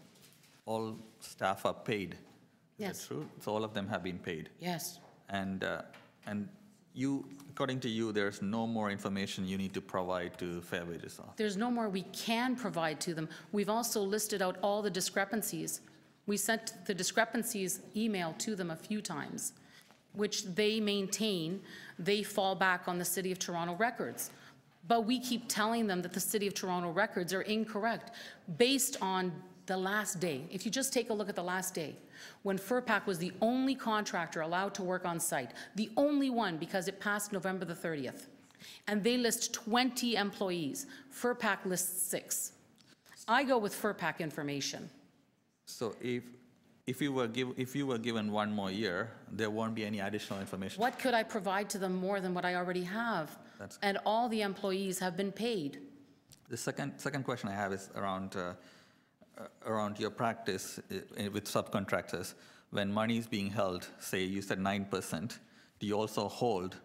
staff are paid. Is Yes. that true? So all of them have been paid? Yes. And you, according to you, there's no more information you need to provide to Fair Wages Office? There's no more we can provide to them. We've also listed out all the discrepancies. We sent the discrepancies email to them a few times, which they maintain. They fall back on the City of Toronto records. But we keep telling them that the City of Toronto records are incorrect based on the last day. If you just take a look at the last day, when FERPAC was the only contractor allowed to work on site, the only one because it passed November the 30th, and they list 20 employees. FERPAC lists 6. I go with FERPAC information. So if you were given one more year, there won't be any additional information? What could I provide to them more than what I already have? And all the employees have been paid. The second question I have is around your practice with subcontractors. When money is being held, say you said 9%, do you also hold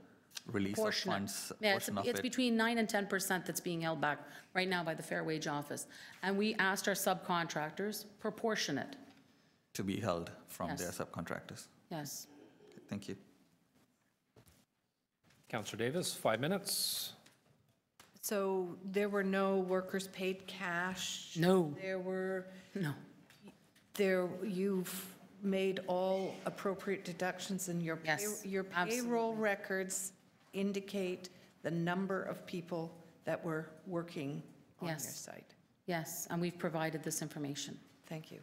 release of funds? Yeah, it's between 9 and 10% that's being held back right now by the Fair Wage Office. And we asked our subcontractors, proportionate. To be held from Yes. their subcontractors? Yes. Thank you. Councillor Davis, 5 minutes. So there were no workers paid cash? No. There were, No. you've made all appropriate deductions and your Yes, your payroll records indicate the number of people that were working on your Yes. site? Yes, and we've provided this information. Thank you.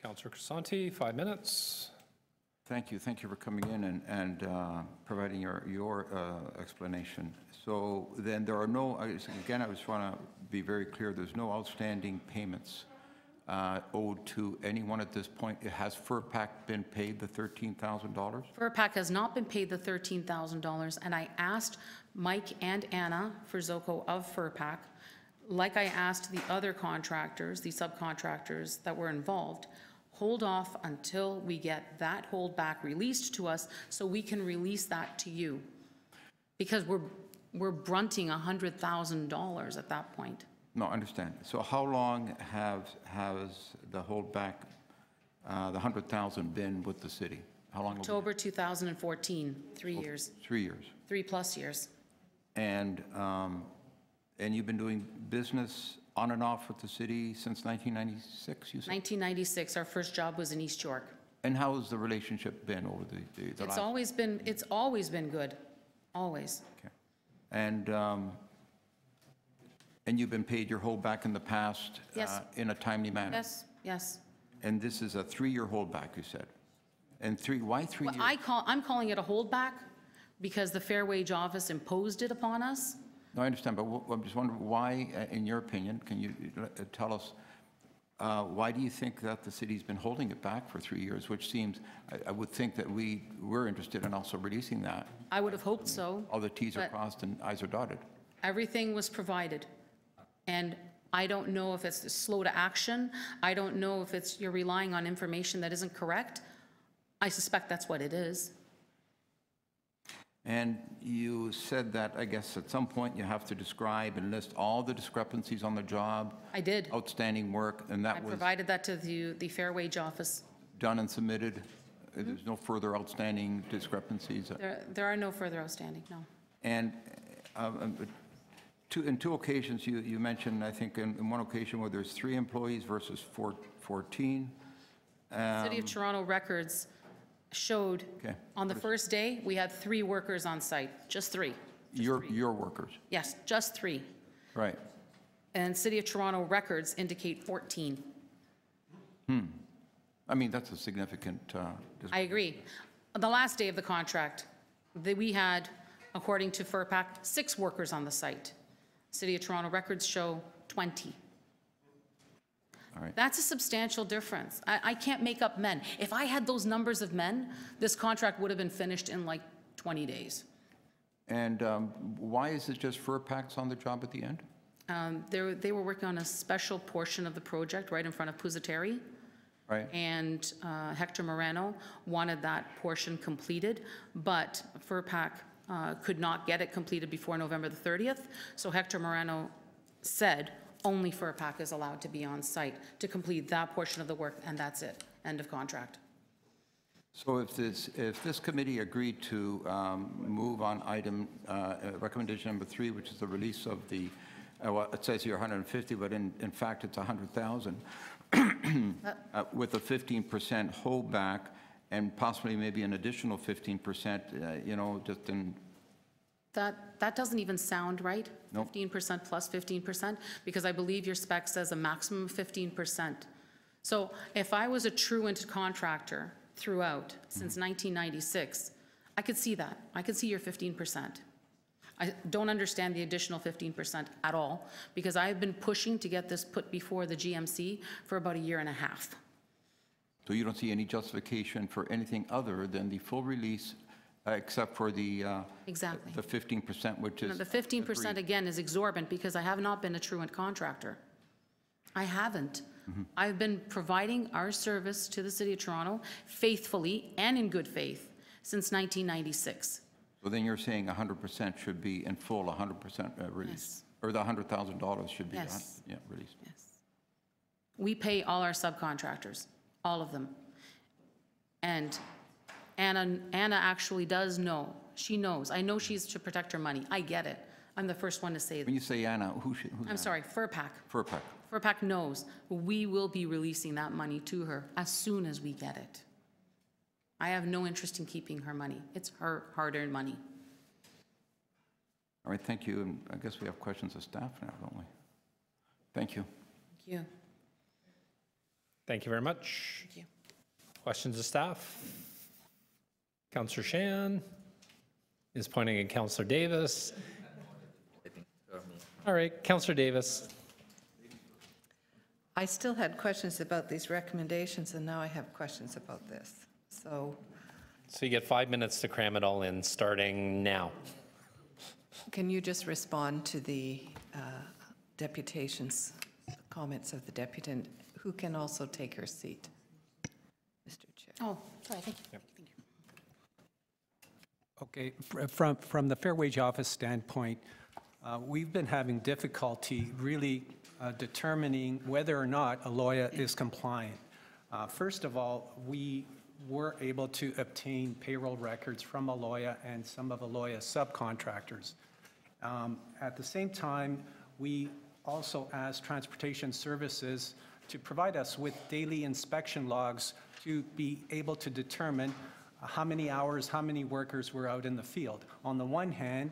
Councillor Crisanti, 5 minutes. Thank you. Thank you for coming in and providing your explanation. So then there are no, again, I just want to be very clear, there's no outstanding payments owed to anyone at this point. Has FERPAC been paid the $13,000? FERPAC has not been paid the $13,000, and I asked Mike and Anna Furzoco of FERPAC, like I asked the other contractors, the subcontractors that were involved, hold off until we get that holdback released to us so we can release that to you. Because we're brunting $100,000 at that point. No, I understand. So how long has the holdback, the $100,000 been with the city? How long? October 2014, 3 years. 3 years. 3+ years. And you've been doing business on and off with the city since 1996, you said? 1996, our first job was in East York. And how has the relationship been over the It's last? always been good, always. Okay. And you've been paid your holdback in the past? Yes. In a timely manner? Yes, yes. And this is a 3-year holdback, you said? And why 3 years? I'm calling it a holdback because the Fair Wage Office imposed it upon us. No, I understand, but I'm just wondering why, in your opinion, can you tell us, why do you think that the city's been holding it back for 3 years, which seems, I would think that we're interested in also releasing that. I would have hoped so. All the Ts are but crossed and Is are dotted. Everything was provided. And I don't know if it's slow to action. I don't know if it's you're relying on information that isn't correct. I suspect that's what it is. And you said that, I guess, at some point you have to describe and list all the discrepancies on the job. I did. Outstanding work, and I that was provided that to the Fair Wage Office. done and submitted. There's no further outstanding discrepancies. There are no further outstanding, no. And in 2 occasions, you mentioned, I think, in one occasion where there's 3 employees versus 14. City of Toronto records showed Okay. on the first day, we had 3 workers on site, just 3. Your workers, Yes, just 3. right? And City of Toronto records indicate 14. I mean, that's a significant. I agree. The last day of the contract, we had, according to FERPAC, 6 workers on the site. City of Toronto records show 20. All right. That's a substantial difference. I can't make up men. If I had those numbers of men, this contract would have been finished in like 20 days. And why is it just FERPAC's on the job at the end? They were working on a special portion of the project right in front of Proprietary. Right. And Hector Moreno wanted that portion completed, but FERPAC could not get it completed before November the 30th. So Hector Moreno said only FERPAC is allowed to be on site to complete that portion of the work, and that's it. End of contract. So if this committee agreed to move on item, recommendation number 3, which is the release of the, well, it says here 150, but in fact it's 100,000, with a 15% holdback and possibly maybe an additional 15%, you know, just in... That doesn't even sound right, Nope. 15% plus 15%, because I believe your spec says a maximum of 15%. So if I was a truant contractor throughout since 1996, I could see that. I could see your 15%. I don't understand the additional 15% at all, because I've been pushing to get this put before the GMC for about a year and a half. So you don't see any justification for anything other than the full release, except for the Exactly. the 15%, which is The 15% agreed. again is exorbitant, because I have not been a truant contractor. I haven't. I've been providing our service to the City of Toronto faithfully and in good faith since 1996. So then you're saying 100% should be in full, 100% release, Yes. or the $100,000 should be Yes. released. Yes. We pay all our subcontractors, all of them. And Anna actually does know. She knows. I know she's to protect her money. I get it. I'm the first one to say that. When you say Anna, who's I'm Anna? sorry, FERPAC. FERPAC. FERPAC knows. We will be releasing that money to her as soon as we get it. I have no interest in keeping her money. It's her hard-earned money. All right, thank you. And I guess we have questions of staff now, don't we? Thank you. Thank you. Thank you very much. Thank you. Questions of staff? Councillor Shan is pointing at Councillor Davis. All right, Councillor Davis. I still had questions about these recommendations, and now I have questions about this. So So you get 5 minutes to cram it all in, starting now. can you just respond to the deputation's comments of the deputant, who can also take her seat, Mr. Chair? Oh, sorry, thank you. Thank you. Okay, from the Fair Wage Office standpoint, we've been having difficulty really determining whether or not Aloia is compliant. First of all, we were able to obtain payroll records from Aloia and some of Aloia's subcontractors. At the same time, we also asked Transportation Services to provide us with daily inspection logs to be able to determine how many hours, how many workers were out in the field. On the one hand,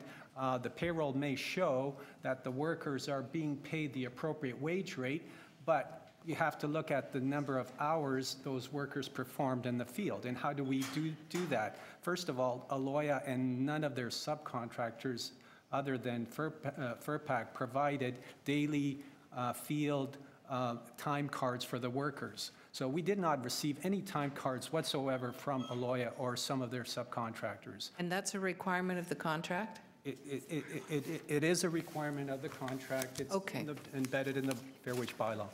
the payroll may show that the workers are being paid the appropriate wage rate, but you have to look at the number of hours those workers performed in the field. And how do we do that? First of all, Aloia and none of their subcontractors other than FERPAC provided daily field time cards for the workers. So we did not receive any time cards whatsoever from Aloia or some of their subcontractors. And that's a requirement of the contract? It is a requirement of the contract. It's Okay. embedded in the Fair Wage bylaw.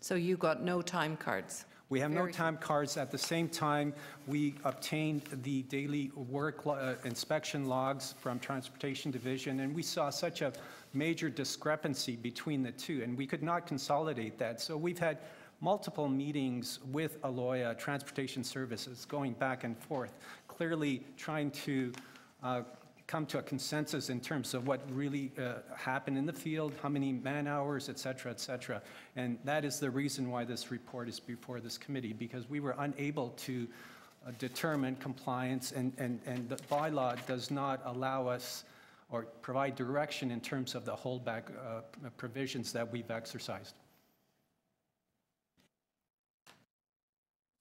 So you got no time cards? We have no Very time cards. At the same time, we obtained the daily work inspection logs from Transportation Division, and we saw such a major discrepancy between the two, and we could not consolidate that. So we've had multiple meetings with Aloia Transportation Services going back and forth, clearly trying to come to a consensus in terms of what really happened in the field, how many man hours, et cetera, et cetera. And that is the reason why this report is before this committee, because we were unable to determine compliance, and the bylaw does not allow us or provide direction in terms of the holdback provisions that we've exercised.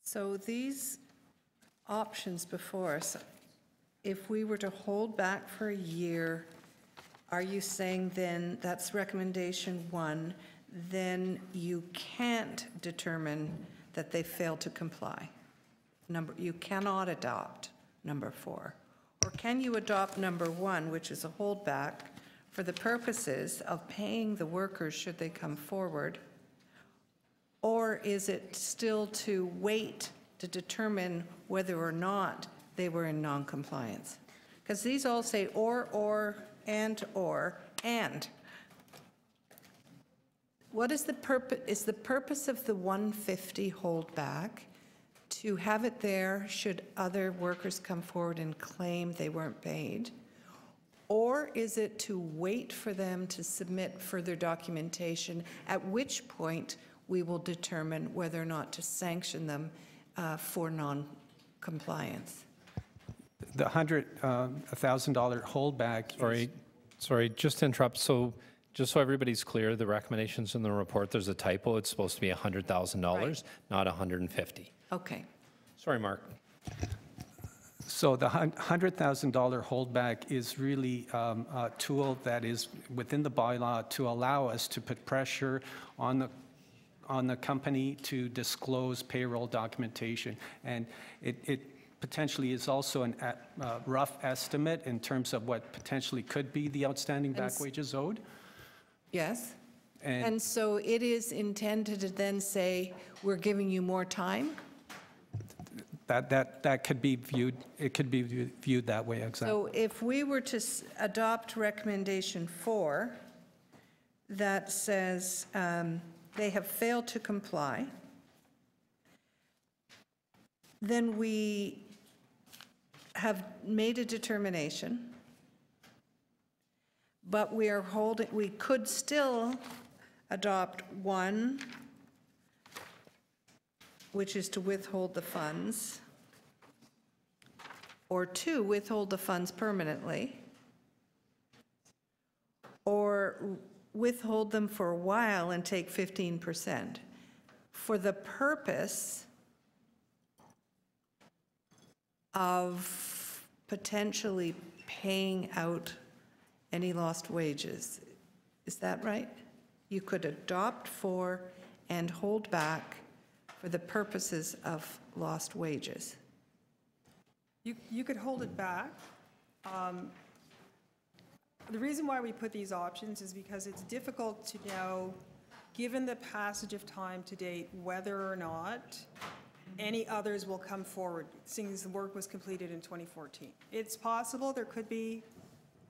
So these options before us, if we were to hold back for a year, are you saying then that's recommendation 1, then you can't determine that they failed to comply? You cannot adopt number 4. Or can you adopt number 1, which is a holdback, for the purposes of paying the workers should they come forward? Or is it still to wait to determine whether or not they were in non-compliance? Because these all say or, and. What is the purpose, is the purpose of the 150 holdback to have it there should other workers come forward and claim they weren't paid? Or is it to wait for them to submit further documentation, at which point we will determine whether or not to sanction them for non-compliance? The $100,000 holdback. Sorry, just to interrupt. So just so everybody's clear, the recommendations in the report, there's a typo. It's supposed to be $100,000, Right. not 150. Okay. Sorry, Mark. So the $100,000 holdback is really a tool that is within the bylaw to allow us to put pressure on the company to disclose payroll documentation. And it potentially is also a rough estimate in terms of what potentially could be the outstanding back wages owed. Yes. And so it is intended to then say, we're giving you more time? That could be viewed, it could be viewed that way, exactly. So if we were to adopt recommendation 4, that says they have failed to comply, then we have made a determination, but we could still adopt 1, which is to withhold the funds, or 2, withhold the funds permanently, or withhold them for a while and take 15% for the purpose of potentially paying out any lost wages. Is that right? You could adopt 4 and hold back for the purposes of lost wages. You could hold it back. The reason why we put these options is because it's difficult to know, given the passage of time to date, whether or not any others will come forward, seeing as the work was completed in 2014. It's possible there could be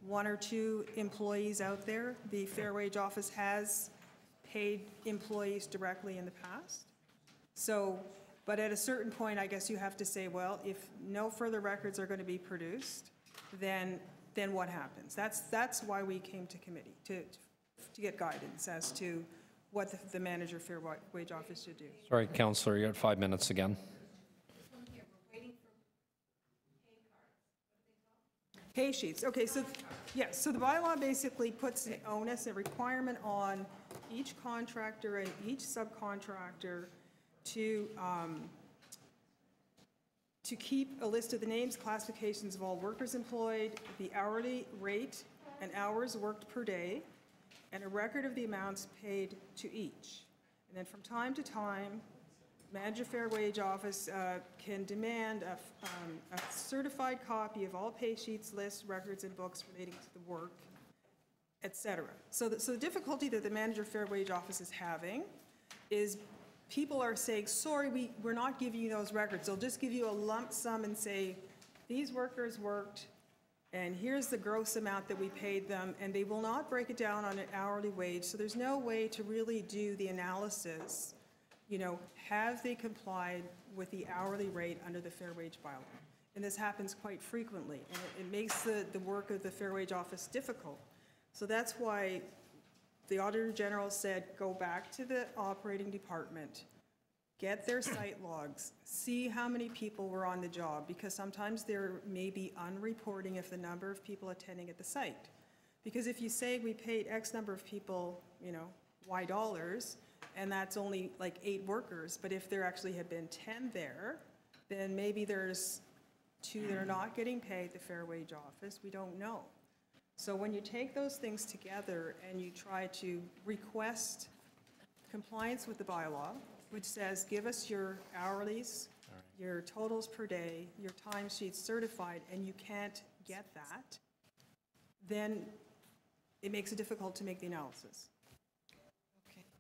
1 or 2 employees out there. The Fair Wage Office has paid employees directly in the past. So, but at a certain point, I guess you have to say, well, if no further records are going to be produced, then what happens? That's why we came to committee, to get guidance as to what the manager Fair Wage Office should do. Sorry, Councillor, you got 5 minutes again. Pay sheets. Okay, so yes, so the bylaw basically puts an onus, a requirement on each contractor and each subcontractor to keep a list of the names, classifications of all workers employed, the hourly rate and hours worked per day, and a record of the amounts paid to each. And then from time to time, Manager Fair Wage Office can demand a certified copy of all pay sheets, lists, records, and books relating to the work, et cetera. So the difficulty that the Manager Fair Wage Office is having is people are saying, sorry, we're not giving you those records. They'll just give you a lump sum and say, these workers worked, and here's the gross amount that we paid them, and they will not break it down on an hourly wage. So there's no way to really do the analysis, you know, have they complied with the hourly rate under the Fair Wage Bylaw? And this happens quite frequently, and it makes the work of the Fair Wage Office difficult. So that's why the Auditor General said, go back to the operating department, get their site logs, see how many people were on the job, because sometimes there may be unreporting of the number of people attending at the site. Because if you say we paid X number of people, you know, Y dollars, and that's only like 8 workers, but if there actually had been 10 there, then maybe there's 2 that are not getting paid the Fair Wage Office. We don't know. So when you take those things together and you try to request compliance with the bylaw, which says give us your hourlies, your totals per day, your timesheets certified, and you can't get that, then it makes it difficult to make the analysis.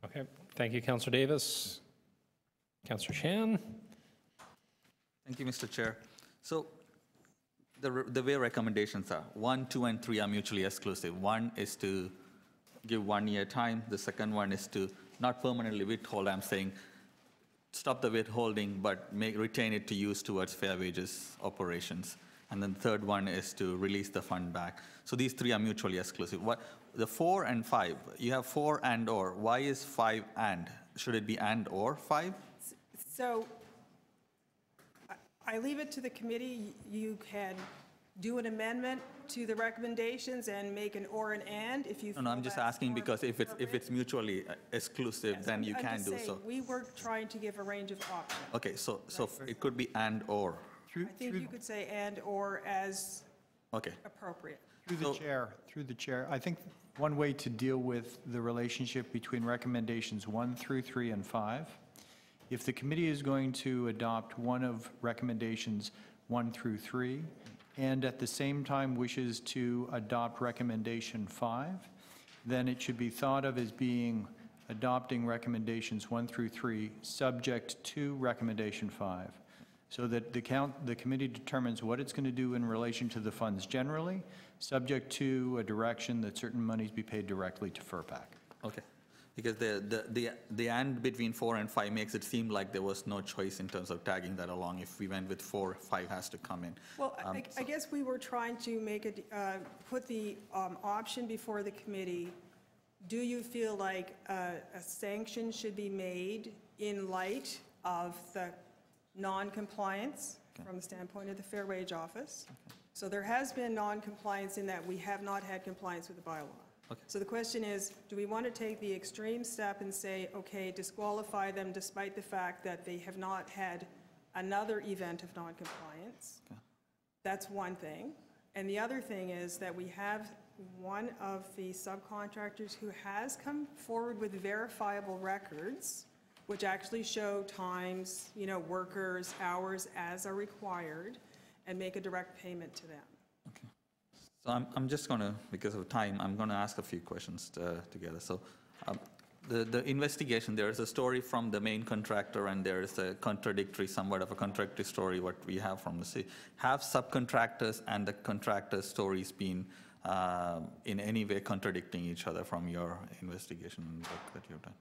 Okay, thank you, Councillor Davis. Councillor Shan. Thank you, Mr. Chair. So the way recommendations are, 1, 2, and 3 are mutually exclusive. One is to give 1 year time. The second one is to not permanently withhold. I'm saying stop the withholding, but retain it to use towards fair wages operations. And then the third one is to release the fund back. So these 3 are mutually exclusive. The 4 and 5, you have 4 and or. Why is 5 and? Should it be and or 5? So I leave it to the committee. You can do an amendment to the recommendations and make an or an and if you feel No, I'm just that's asking more because if appropriate. it's mutually exclusive, Yes, then you I'm can just do saying, so. we were trying to give a range of options. Okay, so it could be and or. I think you could say and or as Okay. appropriate. Through the chair, I think one way to deal with the relationship between recommendations 1 through 3 and 5, if the committee is going to adopt one of recommendations 1 through 3, and at the same time wishes to adopt recommendation 5, then it should be thought of as being adopting recommendations 1 through 3, subject to recommendation 5. So that the committee determines what it's going to do in relation to the funds generally, subject to a direction that certain monies be paid directly to FERPAC. Okay. Because the and between 4 and 5 makes it seem like there was no choice in terms of tagging that along. If we went with 4, 5 has to come in. Well, I guess we were trying to make it, put the option before the committee. Do you feel like a sanction should be made in light of the non-compliance from the standpoint of the Fair Wage Office? So there has been non-compliance in that we have not had compliance with the bylaw. Okay. So the question is, do we want to take the extreme step and say, okay, disqualify them despite the fact that they have not had another event of non-compliance? Okay. That's one thing. And the other thing is that we have one of the subcontractors who has come forward with verifiable records, which actually show times, workers, hours as are required, and make a direct payment to them. Okay. So I'm just going to, because of time, I'm going to ask a few questions together. So the investigation, there is a story from the main contractor and there is a somewhat of a contradictory story what we have from the city. Have subcontractors and the contractors' stories been in any way contradicting each other from your investigation and work that you've done?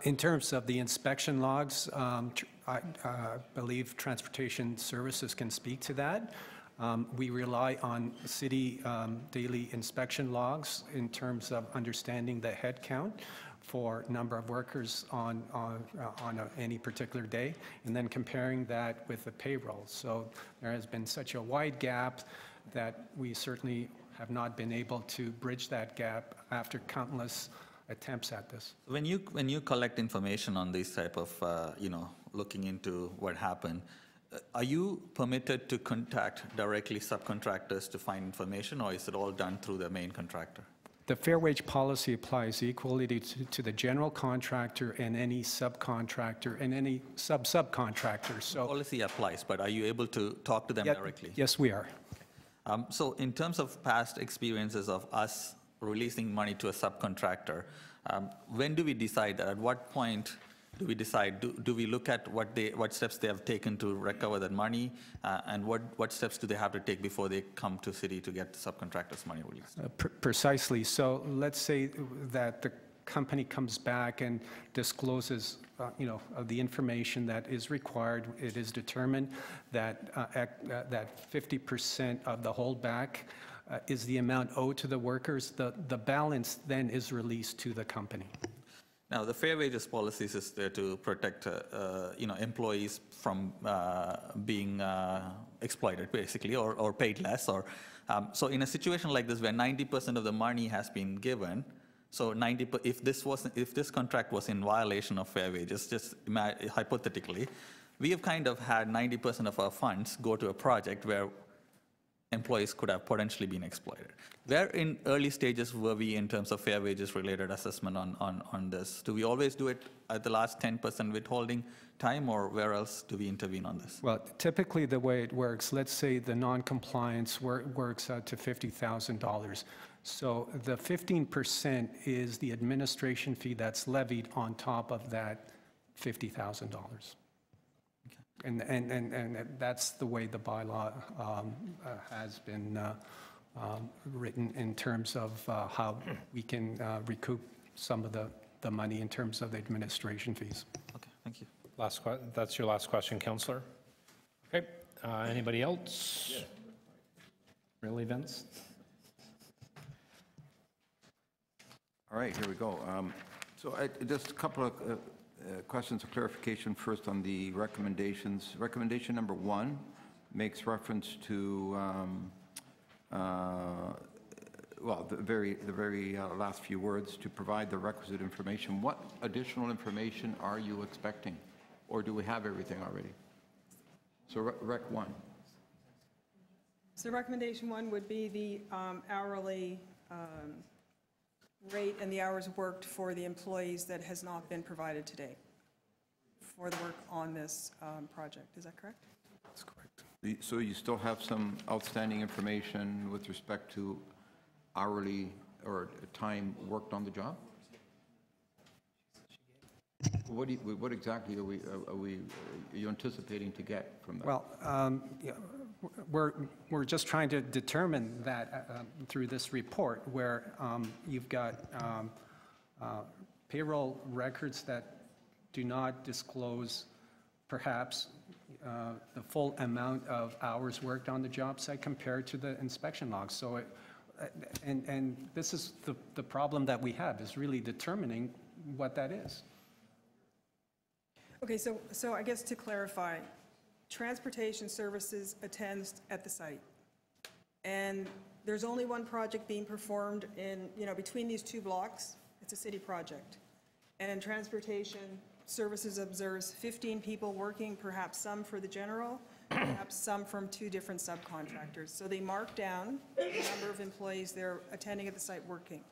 In terms of the inspection logs, I believe Transportation Services can speak to that. We rely on city daily inspection logs in terms of understanding the head count for number of workers on any particular day, and then comparing that with the payroll. So there has been such a wide gap that we certainly have not been able to bridge that gap after countless attempts at this. When you collect information on this type of, looking into what happened, are you permitted to contact directly subcontractors to find information, or is it all done through the main contractor? The fair wage policy applies equally to the general contractor and any subcontractor and any subcontractor. So Policy applies, but are you able to talk to them directly? Yes, we are. So in terms of past experiences of us releasing money to a subcontractor, when do we decide that? At what point do we decide? Do we look at what steps they have taken to recover that money, and what steps do they have to take before they come to city to get the subcontractors' money released? Precisely. So let's say that the company comes back and discloses, of the information that is required. It is determined that that 50% of the holdback is the amount owed to the workers. The balance then is released to the company. Now, the fair wages policies is there to protect, employees from being exploited, basically, or paid less. So in a situation like this, where 90% of the money has been given, so if this contract was in violation of fair wages, just hypothetically, we have kind of had 90% of our funds go to a project where employees could have potentially been exploited. Where in early stages were we in terms of fair wages related assessment on this? Do we always do it at the last 10% withholding time, or where else do we intervene on this? Well, typically the way it works, let's say the non-compliance works out to $50,000. So the 15% is the administration fee that's levied on top of that $50,000. And that's the way the bylaw has been written in terms of how we can recoup some of the money in terms of the administration fees. Okay, thank you. That's your last question, Councillor. Okay, anybody else? Yeah. Really, Vince? All right, here we go. So just a couple of questions of clarification first on the recommendations. Recommendation number 1 makes reference to, well, the very last few words, to provide the requisite information. What additional information are you expecting? Or do we have everything already? So Rec 1. So recommendation 1 would be the hourly rate and the hours worked for the employees that has not been provided today for the work on this project. Is that correct? That's correct. So you still have some outstanding information with respect to hourly or time worked on the job? What exactly are you anticipating to get from that? Well, yeah, we're just trying to determine that through this report, where you've got payroll records that do not disclose perhaps the full amount of hours worked on the job site compared to the inspection logs. So, and this is the problem that we have, is really determining what that is. Okay, so I guess to clarify, transportation services attends at the site. And there's only one project being performed in, between these 2 blocks. It's a city project. And in transportation services observes 15 people working, perhaps some for the general, perhaps some from 2 different subcontractors. So they mark down the number of employees they're attending at the site working.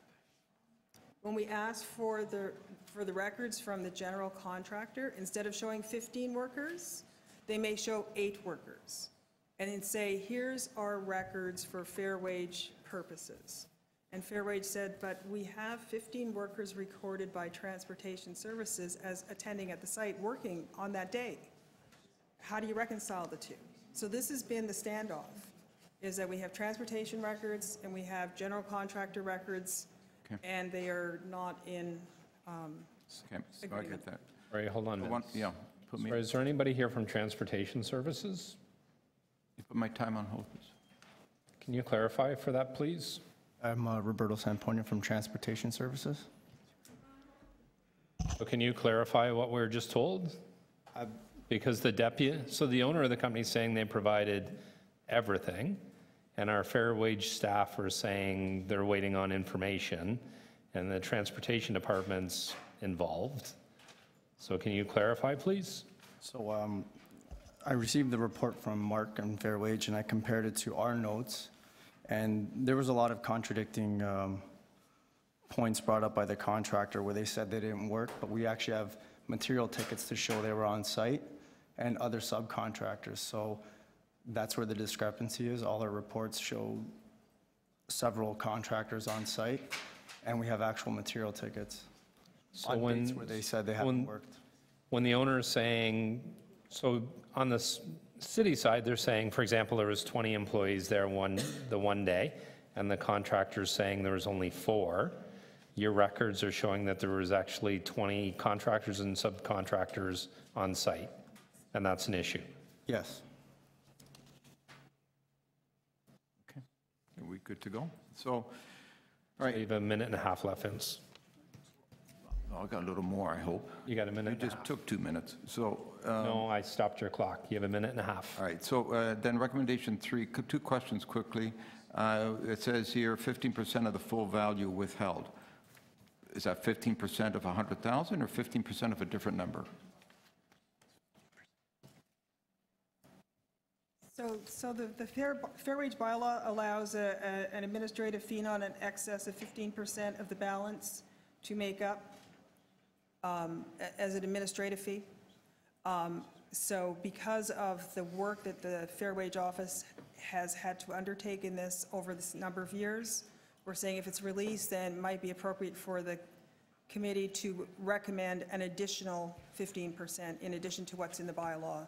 When we ask for the records from the general contractor, instead of showing 15 workers, they may show 8 workers, and then say, here's our records for fair wage purposes. And Fair Wage said, but we have 15 workers recorded by Transportation Services as attending at the site working on that day. How do you reconcile the 2? So this has been the standoff, is that we have transportation records and we have general contractor records, okay, and they are not in okay, so I get that. All right, hold on. Yeah. Sorry, is there anybody here from Transportation Services? You put my time on hold, please. Can you clarify for that, please? I'm Roberto Samponia from Transportation Services. So can you clarify what we were just told? Because the owner of the company is saying they provided everything, and our fair wage staff are saying they're waiting on information, and the transportation department's involved. So can you clarify, please? So I received the report from Mark and Fair Wage, and I compared it to our notes, and there was a lot of contradicting points brought up by the contractor where they said they didn't work, but we actually have material tickets to show they were on site and other subcontractors. So that's where the discrepancy is. All our reports show several contractors on site, and we have actual material tickets. So on dates where they said they haven't worked. When the owner is saying, so on the city side, they're saying, for example, there was 20 employees there the one day, and the contractor's saying there was only 4. Your records are showing that there was actually 20 contractors and subcontractors on site, and that's an issue. Yes. Okay, are we good to go? So, all right. So you have a minute and a half left, Vince. Oh, I got a little more, I hope. You got a minute. You just took 2 minutes. So no, I stopped your clock. You have a minute and a half. All right. So then recommendation 3, 2 questions quickly. It says here 15% of the full value withheld. Is that 15% of 100,000 or 15% of a different number? So the fair wage bylaw allows an administrative fee on an excess of 15% of the balance to make up as an administrative fee. So because of the work that the Fair Wage Office has had to undertake in this over this number of years, we're saying if it's released, then it might be appropriate for the committee to recommend an additional 15% in addition to what's in the bylaw.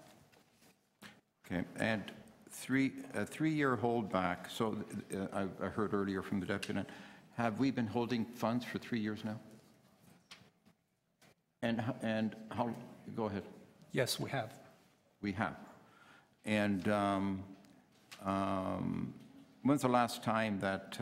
Okay, and a three-year holdback, so I heard earlier from the deputy, have we been holding funds for 3 years now? And how, go ahead. Yes, we have. We have. And when's the last time that,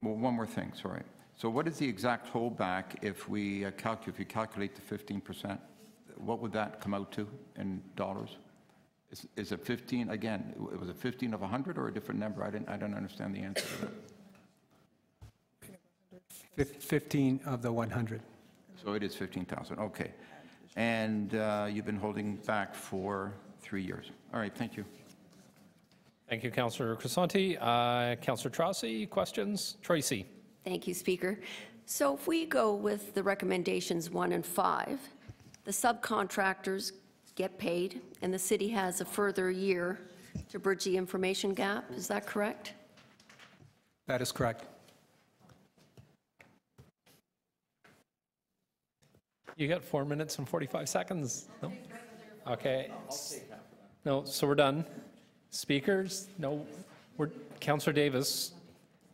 well, one more thing, sorry. So what is the exact holdback if we calculate the 15%? What would that come out to in dollars? Is it 15, again, was it 15 of 100 or a different number? I don't understand the answer to that. 15 of the 100. So it is 15,000, okay. And you've been holding back for 3 years. All right, thank you. Thank you, Councillor Crisanti. Councillor Tracy, questions? Tracy. Thank you, Speaker. So if we go with the recommendations 1 and 5, the subcontractors get paid, and the city has a further year to bridge the information gap. Is that correct? That is correct. You got 4 minutes and 45 seconds? No? Okay. No, so we're done. Speakers? No. Councillor Davis,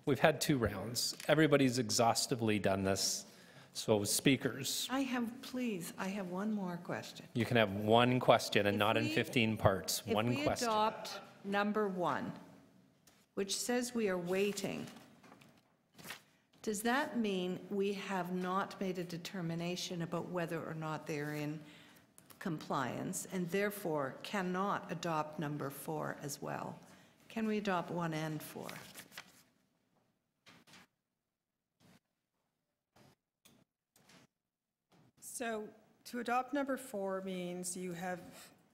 we've had 2 rounds. Everybody's exhaustively done this. So speakers. I have one more question. You can have one question and not in 15 parts. One question. If we adopt number 1, which says we are waiting, does that mean we have not made a determination about whether or not they're in compliance and therefore cannot adopt number 4 as well? Can we adopt 1 and 4? So to adopt number 4 means you have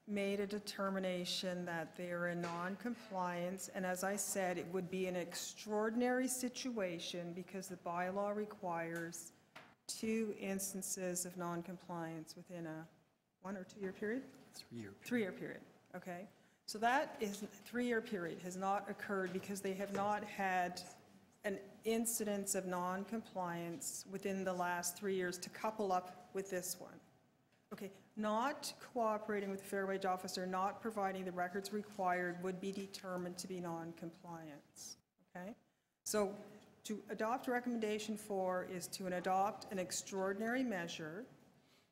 made a determination that they are in non-compliance, and as I said, it would be an extraordinary situation because the bylaw requires 2 instances of non-compliance within a 1 or 2 year period? 3-year period, okay. So that is 3-year period has not occurred because they have not had an incidence of non-compliance within the last 3 years to couple up with this one. Okay, not cooperating with the fair wage officer, not providing the records required would be determined to be non-compliance, okay? So to adopt recommendation 4 is to adopt an extraordinary measure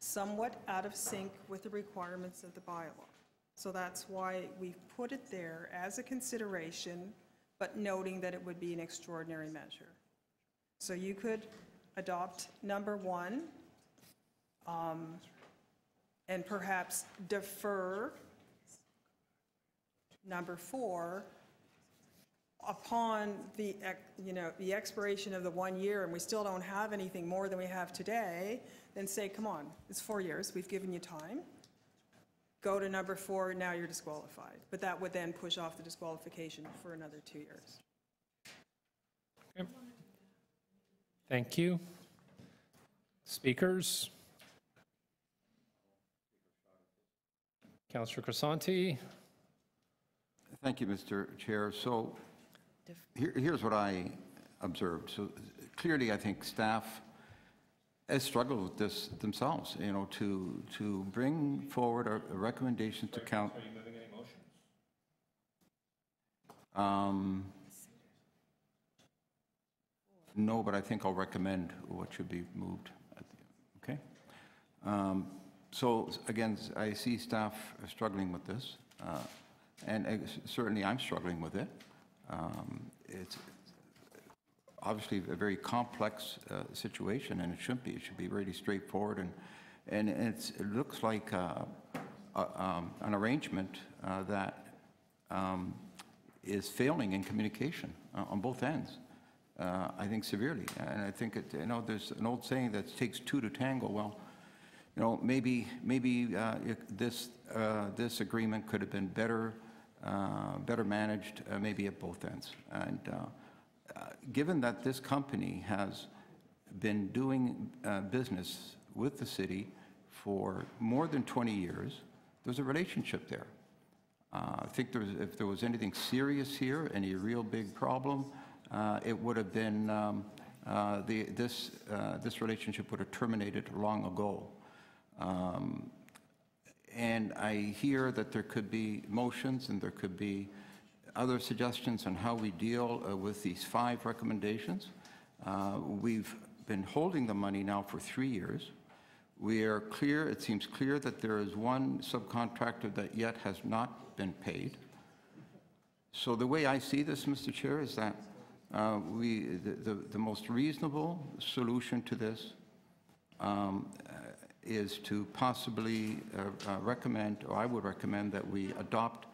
somewhat out of sync with the requirements of the bylaw. So that's why we've put it there as a consideration, but noting that it would be an extraordinary measure. So you could adopt number 1 and perhaps defer number 4 upon the, the expiration of the 1 year and we still don't have anything more than we have today, then say, come on, it's 4 years, we've given you time. Go to number 4, now you're disqualified. But that would then push off the disqualification for another 2 years. Okay. Thank you. Speakers? Councillor Crisanti. Thank you, Mr. Chair. So here's what I observed. So clearly, I think staff has struggled with this themselves, to bring forward a recommendation to count. Are you moving any motions? No, but I think I'll recommend what should be moved. Okay. So again, I see staff struggling with this, and certainly I'm struggling with it. It's obviously a very complex situation, and it should be. It should be really straightforward, and it looks like an arrangement that is failing in communication on both ends. I think severely, and I think there's an old saying that it takes 2 to tango. Well, maybe this agreement could have been better managed, maybe at both ends. And given that this company has been doing business with the city for more than 20 years, there's a relationship there. I think if there was anything serious here, any real big problem, it would have been this relationship would have terminated long ago. And I hear that there could be motions and there could be other suggestions on how we deal with these 5 recommendations. We've been holding the money now for 3 years. We are clear, it seems clear that there is one subcontractor that yet has not been paid. So the way I see this, Mr. Chair, is that the most reasonable solution to this is to possibly recommend, or I would recommend that we adopt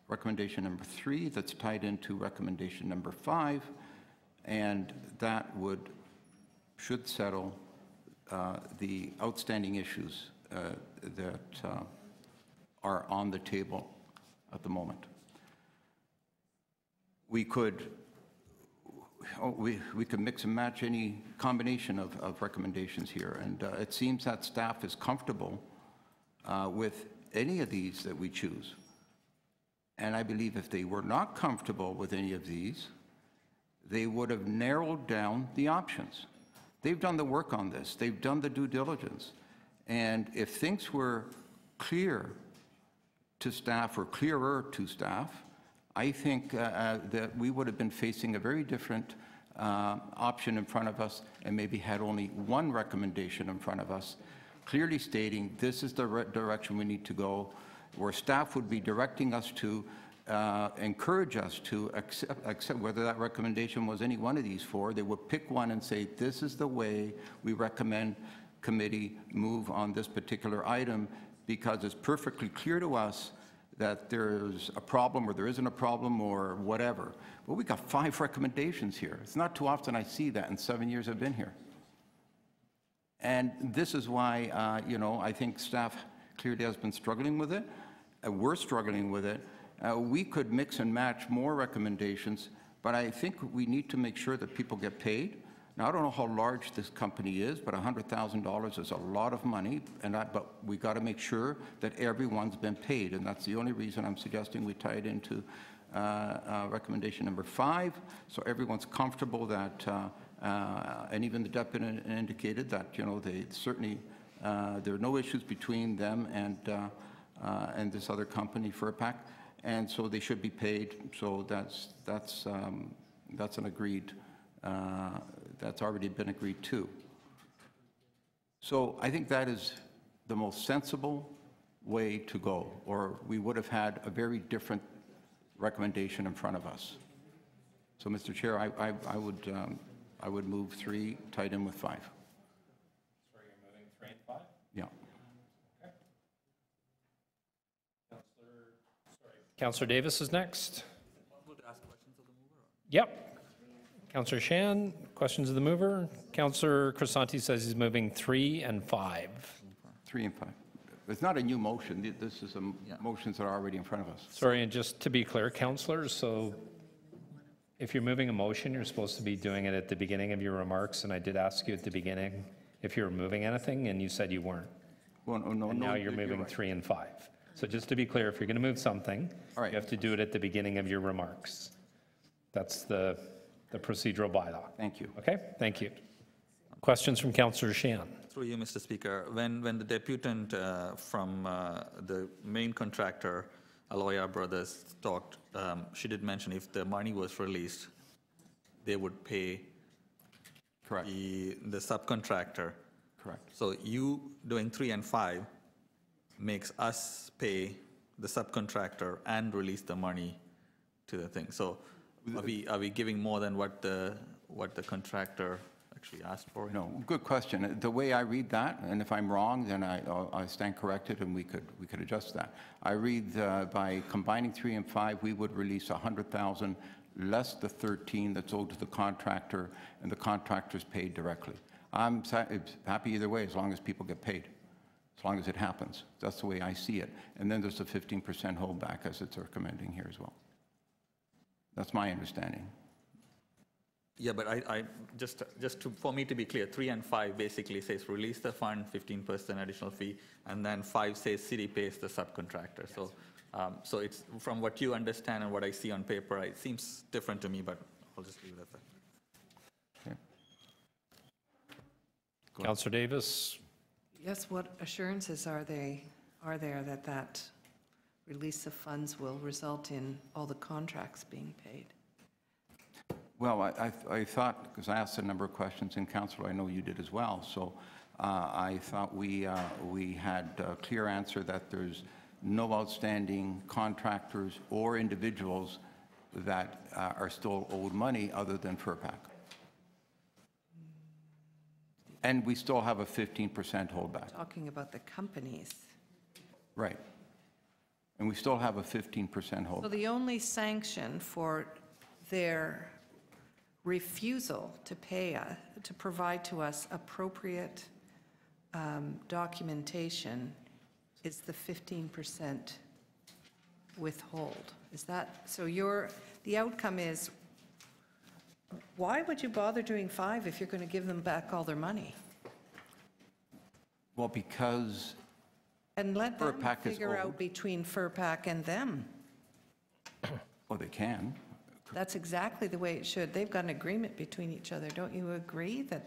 recommendation number 3 that's tied into recommendation number 5, and that should settle the outstanding issues that are on the table at the moment. We could mix and match any combination of recommendations here, and it seems that staff is comfortable with any of these that we choose. And I believe if they were not comfortable with any of these, they would have narrowed down the options. They've done the work on this. They've done the due diligence. And if things were clear to staff or clearer to staff, I think that we would have been facing a very different option in front of us and maybe had only one recommendation in front of us, clearly stating this is the direction we need to go, where staff would be directing us to encourage us to accept whether that recommendation was any one of these 4. They would pick one and say, this is the way we recommend committee move on this particular item, because it's perfectly clear to us that there's a problem or there isn't a problem or whatever. Well, we got 5 recommendations here. It's not too often I see that in 7 years I've been here. And this is why, I think staff clearly has been struggling with it. We're struggling with it. We could mix and match more recommendations, but I think we need to make sure that people get paid. Now, I don't know how large this company is, but $100,000 is a lot of money, but we got to make sure that everyone's been paid, and that's the only reason I'm suggesting we tie it into recommendation number 5, so everyone's comfortable that, and even the deputy indicated that, they certainly, there are no issues between them and this other company, FERPAC, and so they should be paid. So that's an agreed. That's already been agreed to. So I think that is the most sensible way to go, or we would have had a very different recommendation in front of us. So, Mr. Chair, I would move 3 tied in with 5. Sorry, you're moving 3 and 5? Yeah. Okay. Councillor Davis is next. Yep. Councillor Shan, questions of the mover. Councillor Crisanti says he's moving 3 and 5. 3 and 5. It's not a new motion. This is motions that are already in front of us. Sorry, and just to be clear, councillors, so if you're moving a motion, you're supposed to be doing it at the beginning of your remarks, and I did ask you at the beginning if you were moving anything, and you said you weren't. Well, no, and now you're moving right. 3 and 5. So just to be clear, if you're going to move something, right, you have to do it at the beginning of your remarks. That's the procedural bylaw. Thank you. Okay, thank you. Questions from Councillor Shan. Through you, Mr. Speaker. When the deputant from the main contractor, Aloia Brothers, talked, she did mention if the money was released, they would pay Correct. the subcontractor. Correct. So you doing 3 and 5 makes us pay the subcontractor and release the money to the thing. So are we giving more than what the contractor actually asked for? No, good question. The way I read that, and if I'm wrong, then I stand corrected, and we could adjust that. I read by combining 3 and 5, we would release 100,000 less the 13 that's owed to the contractor, and the contractor's paid directly. I'm happy either way, as long as people get paid, as long as it happens. That's the way I see it. And then there's a 15% holdback, as it's recommending here as well. That's my understanding. Yeah, but I for me to be clear, 3 and 5 basically says release the fund, 15% additional fee, and then 5 says city pays the subcontractor. Yes. So, so it's from what you understand and what I see on paper, it seems different to me, but I'll just leave it at that. Councillor Davis? Yes, what assurances are there that that release of funds will result in all the contracts being paid? Well, I thought, because I asked a number of questions in council, I know you did as well, so I thought we had a clear answer that there's no outstanding contractors or individuals that are still owed money other than FERPAC. And we still have a 15% holdback. Talking about the companies. Right. And we still have a 15% holdback. So the only sanction for their refusal to pay, to provide to us appropriate documentation is the 15% withhold. Is that, so the outcome is, why would you bother doing 5 if you're going to give them back all their money? Well, because And let them FERPAC is figure out owed. between FERPAC and them. Well, they can. That's exactly the way it should. They've got an agreement between each other. Don't you agree that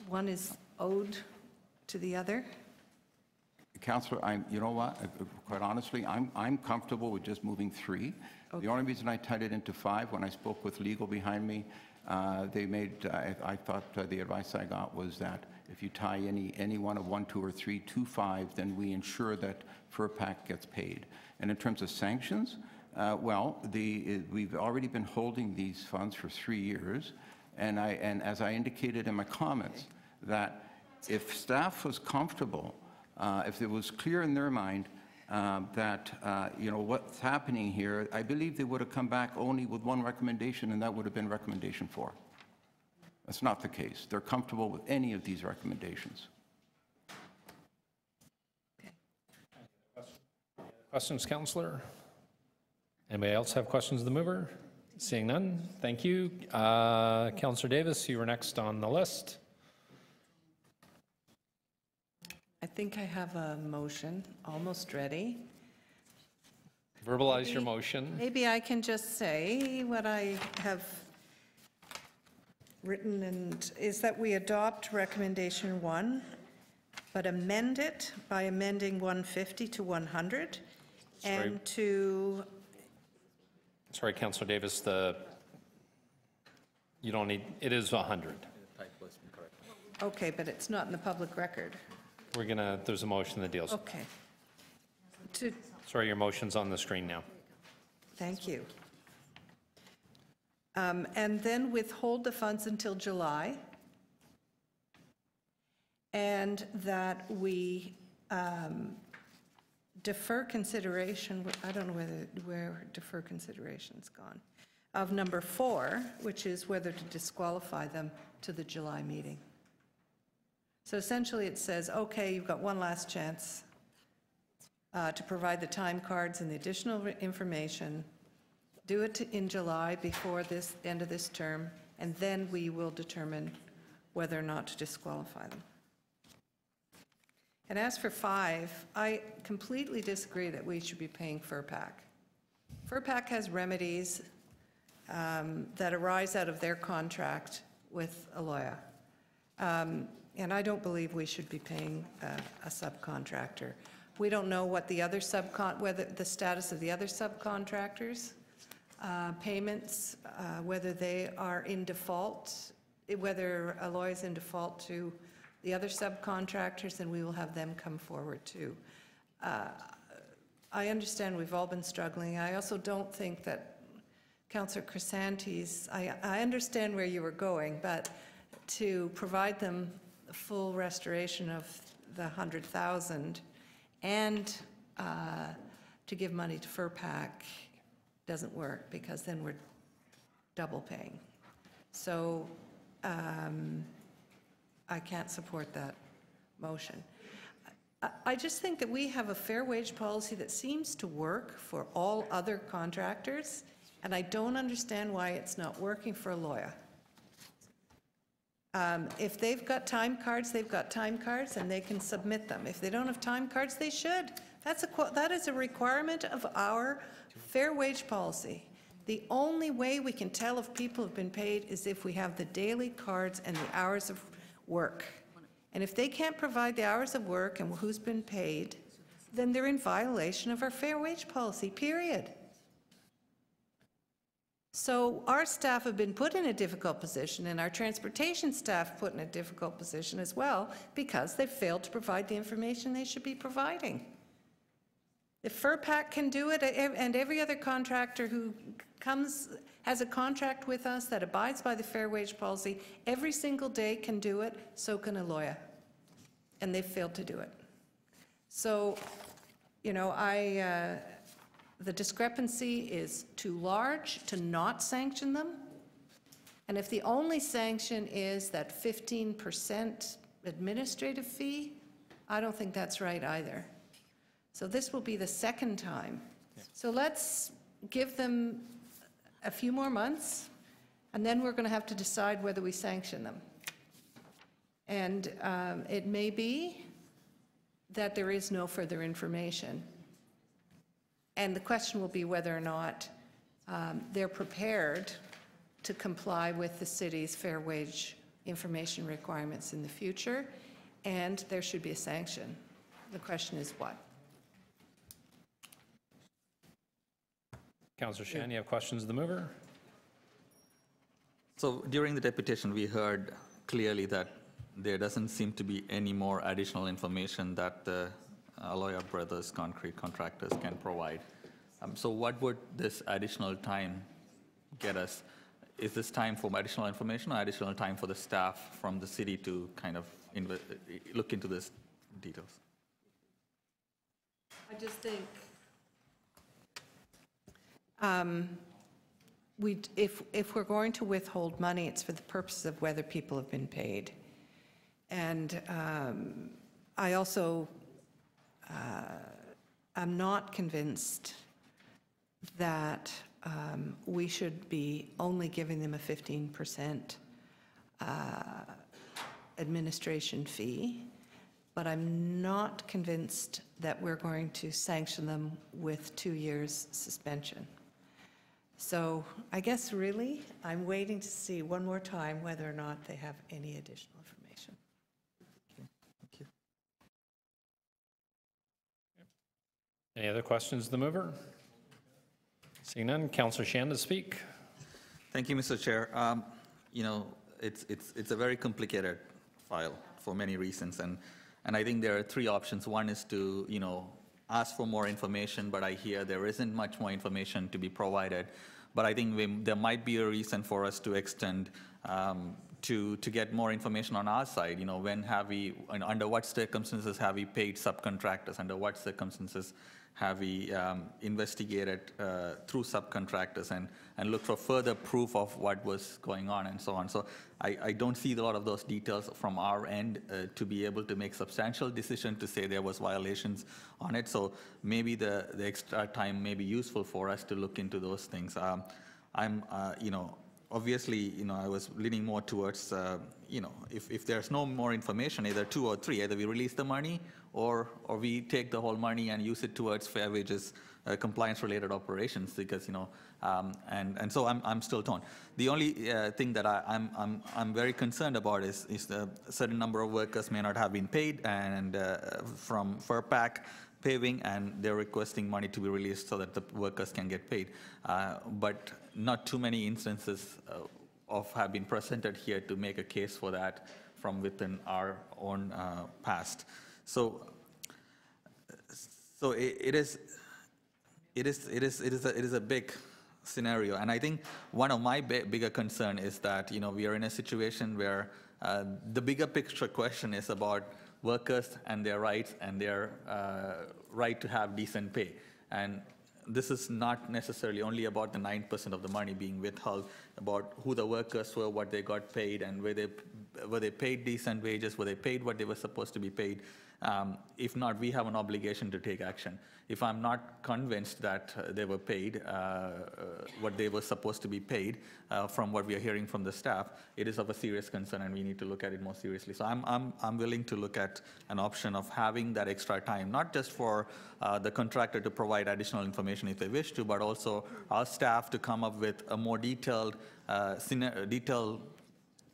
one is owed to the other? Councillor, you know what, quite honestly, I'm comfortable with just moving 3. Okay. The only reason I tied it into 5, when I spoke with legal behind me, they made, I thought the advice I got was that if you tie any one of 1, 2, or 3 to 5, then we ensure that FERPAC gets paid. And in terms of sanctions, well, we've already been holding these funds for 3 years, and as I indicated in my comments, that if staff was comfortable, if it was clear in their mind that, you know, what's happening here, I believe they would have come back only with one recommendation, and that would have been recommendation 4. That's not the case. They're comfortable with any of these recommendations. Questions, Councillor? Anybody else have questions of the mover? Seeing none, thank you. Councillor Davis, you were next on the list. I think I have a motion almost ready. Verbalize your motion. Maybe I can just say what I have written, and is that we adopt recommendation 1, but amend it by amending 150 to 100, and to... Sorry, Councillor Davis, you don't need, it is 100. Okay, but it's not in the public record. There's a motion that deals. Okay. Sorry, your motion's on the screen now. Thank you. And then withhold the funds until July, and that we defer consideration, I don't know where defer consideration's gone, of number 4, which is whether to disqualify them to the July meeting. So essentially it says, okay, you've got one last chance to provide the time cards and the additional information. Do it in July before this end of this term, and then we will determine whether or not to disqualify them. And as for 5, I completely disagree that we should be paying FERPAC. FERPAC has remedies that arise out of their contract with Aloia. And I don't believe we should be paying a subcontractor. We don't know what the other whether the status of the other subcontractors' payments, whether they are in default, whether Aloia is in default to the other subcontractors, and we will have them come forward too. I understand we've all been struggling. I also don't think that Councillor Chrysantes, I understand where you were going, but to provide them a full restoration of the 100,000 and to give money to FERPAC doesn't work, because then we're double paying. So I can't support that motion. I just think that we have a fair wage policy that seems to work for all other contractors, and I don't understand why it's not working for Aloia. If they've got time cards, they've got time cards, and they can submit them. If they don't have time cards, they should. That is a requirement of our fair wage policy. The only way we can tell if people have been paid is if we have the daily cards and the hours of work. And if they can't provide the hours of work and who's been paid, then they're in violation of our fair wage policy, period. So our staff have been put in a difficult position, and our transportation staff put in a difficult position as well, because they've failed to provide the information they should be providing. If FERPAC can do it, and every other contractor who has a contract with us that abides by the fair wage policy every single day can do it, so can Aloia. And they've failed to do it. So, you know, the discrepancy is too large to not sanction them. And if the only sanction is that 15% administrative fee, I don't think that's right either. So this will be the second time. So let's give them a few more months, and then we're going to have to decide whether we sanction them. And it may be that there is no further information. And the question will be whether or not they're prepared to comply with the city's fair wage information requirements in the future, and there should be a sanction. The question is what? Councillor Shan, you have questions of the mover? So during the deputation, we heard clearly that there doesn't seem to be any more additional information that the Aloia Brothers Concrete Contractors can provide. So what would this additional time get us? Is this time for additional information or additional time for the staff from the city to kind of look into this details? I just think if we're going to withhold money, it's for the purpose of whether people have been paid. And I also am not convinced that we should be only giving them a 15% administration fee, but I'm not convinced that we're going to sanction them with 2 years suspension. So I guess really I'm waiting to see one more time whether or not they have any additional information. Okay, thank you. Any other questions of the mover? Seeing none, Councillor Shan to speak. Thank you, Mr. Chair. You know, it's a very complicated file for many reasons, and I think there are three options. One is to, you know, ask for more information, but I hear there isn't much more information to be provided. But I think there might be a reason for us to extend to get more information on our side. You know, when have we, and under what circumstances have we paid subcontractors? Under what circumstances have we investigated through subcontractors and looked for further proof of what was going on and so on. So I don't see a lot of those details from our end to be able to make substantial decision to say there was violations on it. So maybe the extra time may be useful for us to look into those things. You know, obviously, you know, I was leaning more towards, you know, if there's no more information, either 2 or 3, either we release the money or we take the whole money and use it towards fair wages compliance-related operations, because, you know, and so I'm still torn. The only thing that I'm very concerned about is the certain number of workers may not have been paid, and from FERPAC paving, and they're requesting money to be released so that the workers can get paid. But not too many instances have been presented here to make a case for that from within our own past. So it is a big scenario, and I think one of my bigger concern is that, you know, we are in a situation where the bigger picture question is about workers and their rights and their right to have decent pay. And this is not necessarily only about the 9% of the money being withheld, about who the workers were, what they got paid, and were they paid decent wages, were they paid what they were supposed to be paid. If not, we have an obligation to take action. If I'm not convinced that they were paid what they were supposed to be paid from what we are hearing from the staff, it is of a serious concern, and we need to look at it more seriously. So I'm willing to look at an option of having that extra time, not just for the contractor to provide additional information if they wish to, but also our staff to come up with a more detailed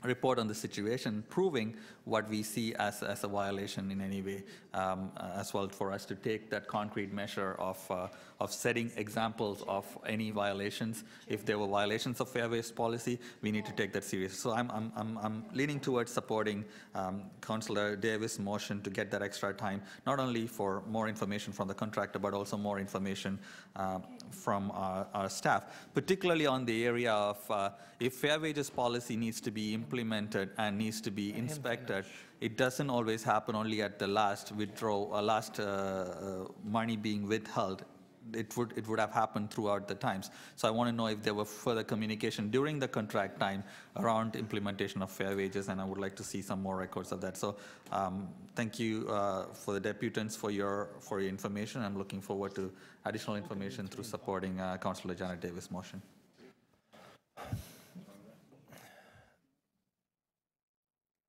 report on the situation, proving what we see as a violation in any way, as well, for us to take that concrete measure of setting examples of any violations. If there were violations of fair wage policy, we need to take that serious. So I'm leaning towards supporting Councillor Davis' motion to get that extra time, not only for more information from the contractor, but also more information from our staff, particularly on the area of if fair wages policy needs to be implemented and needs to be inspected, it doesn't always happen only at the last money being withheld. It would have happened throughout the times. So I want to know if there were further communication during the contract time around implementation of fair wages, and I would like to see some more records of that. So thank you for the deputants for your information. I'm looking forward to additional information through supporting Councillor Janet Davis' motion.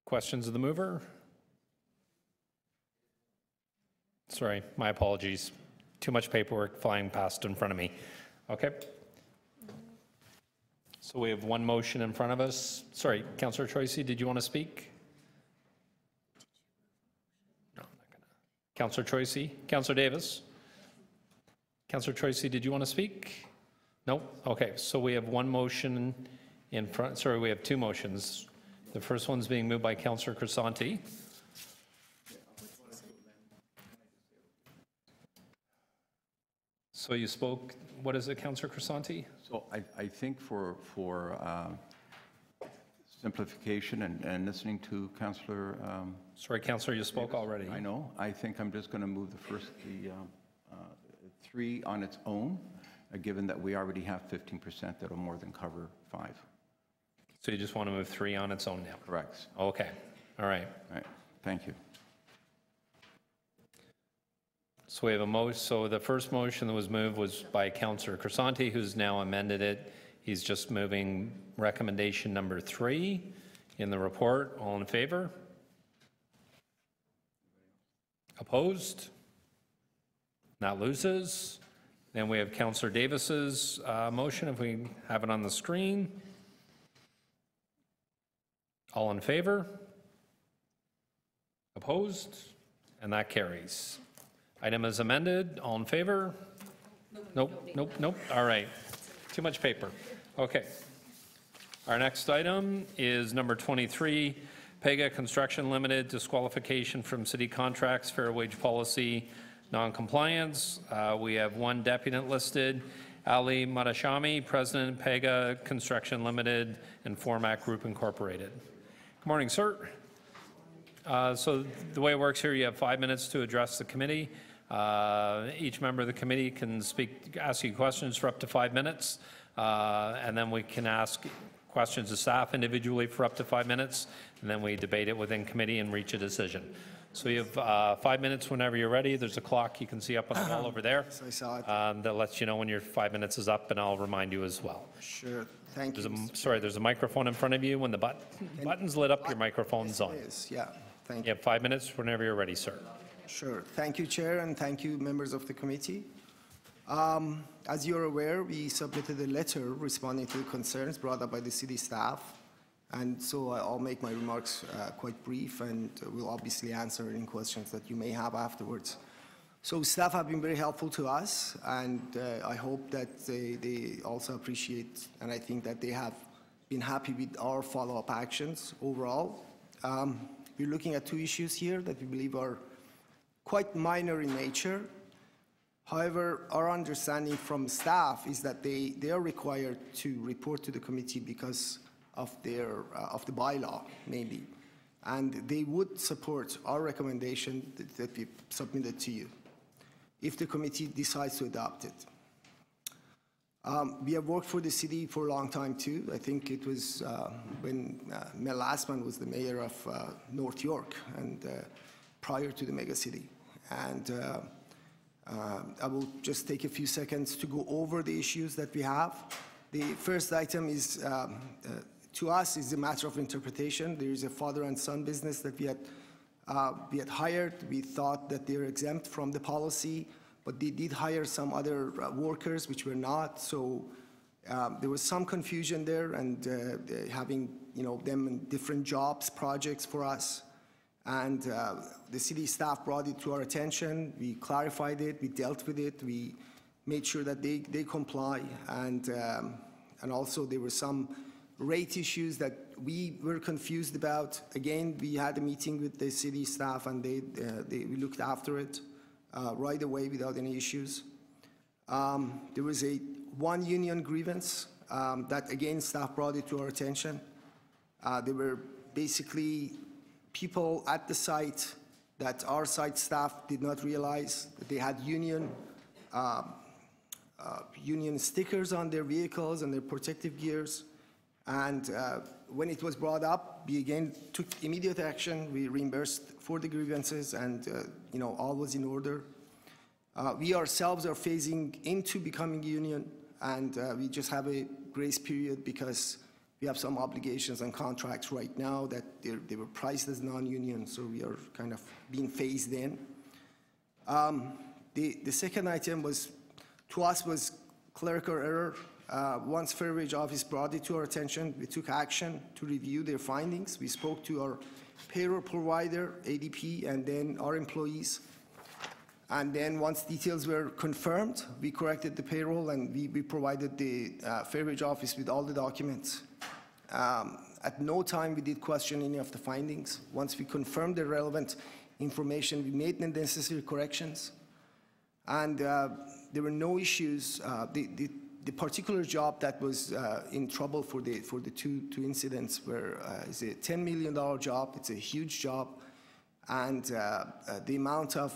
Questions of the mover? Sorry, my apologies. Too much paperwork flying past in front of me. Okay. So we have one motion in front of us. Sorry, Councillor Troisi, did you want to speak? No, I'm not gonna. Councillor Troisi? Councillor Davis? Councillor Troisi, did you want to speak? No? Okay, so we have one motion in front. Sorry, we have two motions. The first one's being moved by Councillor Crisanti. So you spoke, what is it, Councillor Crisanti? So I think for simplification and listening to Councillor... Sorry, Councillor, you spoke already. I know. I think I'm just going to move the 3 on its own, given that we already have 15% that will more than cover 5. So you just want to move 3 on its own now? Correct. Okay. All right. All right. Thank you. So we have a motion. So the first motion that was moved was by Councillor Crisanti, who's now amended it. He's just moving recommendation number 3 in the report. All in favor? Opposed? That loses. Then we have Councillor Davis's motion, if we have it on the screen. All in favor? Opposed? And that carries. Item is amended. All in favor? Nope. All right. Too much paper. Okay. Our next item is number 23, Pegah Construction Limited, disqualification from city contracts, fair wage policy, non-compliance. We have one deputant listed, Ali Madashami, President, Pegah Construction Limited and Formac Group Incorporated. Good morning, sir. So the way it works here, you have 5 minutes to address the committee. Each member of the committee can ask you questions for up to 5 minutes, and then we can ask questions of staff individually for up to 5 minutes, and then we debate it within committee and reach a decision. So you have 5 minutes whenever you're ready. There's a clock you can see up on the wall over there. So I saw it. That lets you know when your 5 minutes is up, and I'll remind you as well. Sure. Thank you. Sorry, there's a microphone in front of you. When the button's lit up, your microphone's on. Yes, yeah. Thank you. You have 5 minutes whenever you're ready, sir. Sure. Thank you, Chair, and thank you, members of the committee. As you're aware, we submitted a letter responding to the concerns brought up by the city staff, and so I'll make my remarks quite brief, and we'll obviously answer any questions that you may have afterwards. So staff have been very helpful to us, and I hope that they also appreciate, and I think that they have been happy with our follow-up actions overall. We're looking at 2 issues here that we believe are quite minor in nature. However, our understanding from staff is that they are required to report to the committee because of their of the bylaw, maybe, and they would support our recommendation that we submitted to you if the committee decides to adopt it. We have worked for the city for a long time too. I think it was when Mel Lastman was the mayor of North York, and prior to the mega city. And I will just take a few seconds to go over the issues that we have. The first item is, to us, is a matter of interpretation. There is a father and son business that we had hired. We thought that they're exempt from the policy, but they did hire some other workers which were not. So There was some confusion there, and having them in different jobs, projects for us. And the city staff brought it to our attention. We clarified it, we dealt with it, we made sure that they comply. And also there were some rate issues that we were confused about. Again, we had a meeting with the city staff, and we looked after it right away without any issues. There was one union grievance that, again, staff brought it to our attention. There were basically people at the site that our site staff did not realize that they had union stickers on their vehicles and their protective gears. And when it was brought up, we again took immediate action. We reimbursed for the grievances, and all was in order. We ourselves are phasing into becoming union, and we just have a grace period because we have some obligations and contracts right now that they were priced as non-union, so we are kind of being phased in. The second item was, to us, was clerical error. Once Fair Wage Office brought it to our attention, we took action to review their findings. We spoke to our payroll provider, ADP, and then our employees. And then once details were confirmed, we corrected the payroll, and we provided the Fair Wage Office with all the documents. At no time we did question any of the findings. Once we confirmed the relevant information, we made the necessary corrections. And there were no issues. The particular job that was in trouble for the two incidents is a $10 million job. It's a huge job, and the amount of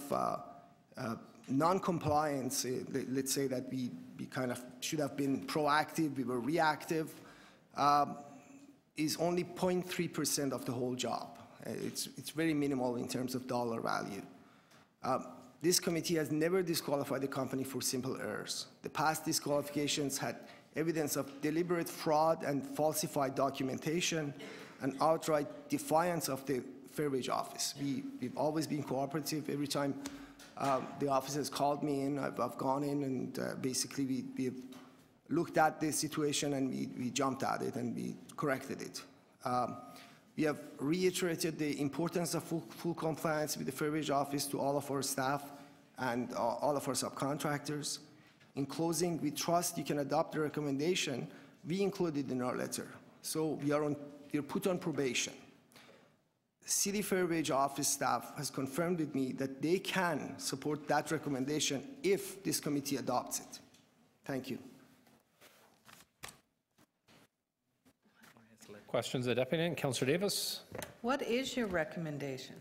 non-compliance, let's say that we kind of should have been proactive, we were reactive, is only 0.3% of the whole job. It's very minimal in terms of dollar value. This committee has never disqualified the company for simple errors. The past disqualifications had evidence of deliberate fraud and falsified documentation and outright defiance of the Fair Wage Office. We've always been cooperative. Every time the office has called me in, I've gone in, and basically we have looked at the situation, and we jumped at it and we corrected it. We have reiterated the importance of full compliance with the Fair Wage Office to all of our staff and all of our subcontractors. In closing, we trust you can adopt the recommendation we included in our letter. So we are put on probation. City Fair Wage Office staff has confirmed with me that they can support that recommendation if this committee adopts it. Thank you. Questions of the Deputy? Councillor Davis? What is your recommendation?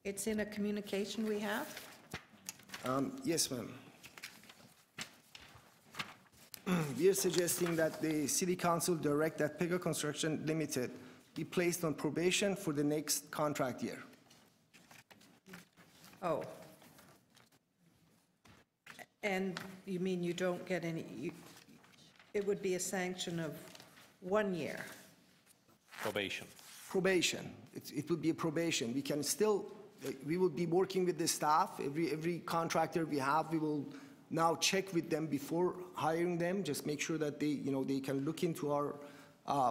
It's in a communication we have? Yes, ma'am. We are suggesting that the City Council direct that Pegah Construction Limited be placed on probation for the next contract year. Oh. And you mean you don't get any, it would be a sanction of 1 year? Probation. Probation. It would be a probation. We can still, we will be working with the staff. Every contractor we have, we will now check with them before hiring them, just make sure that they, they can look into our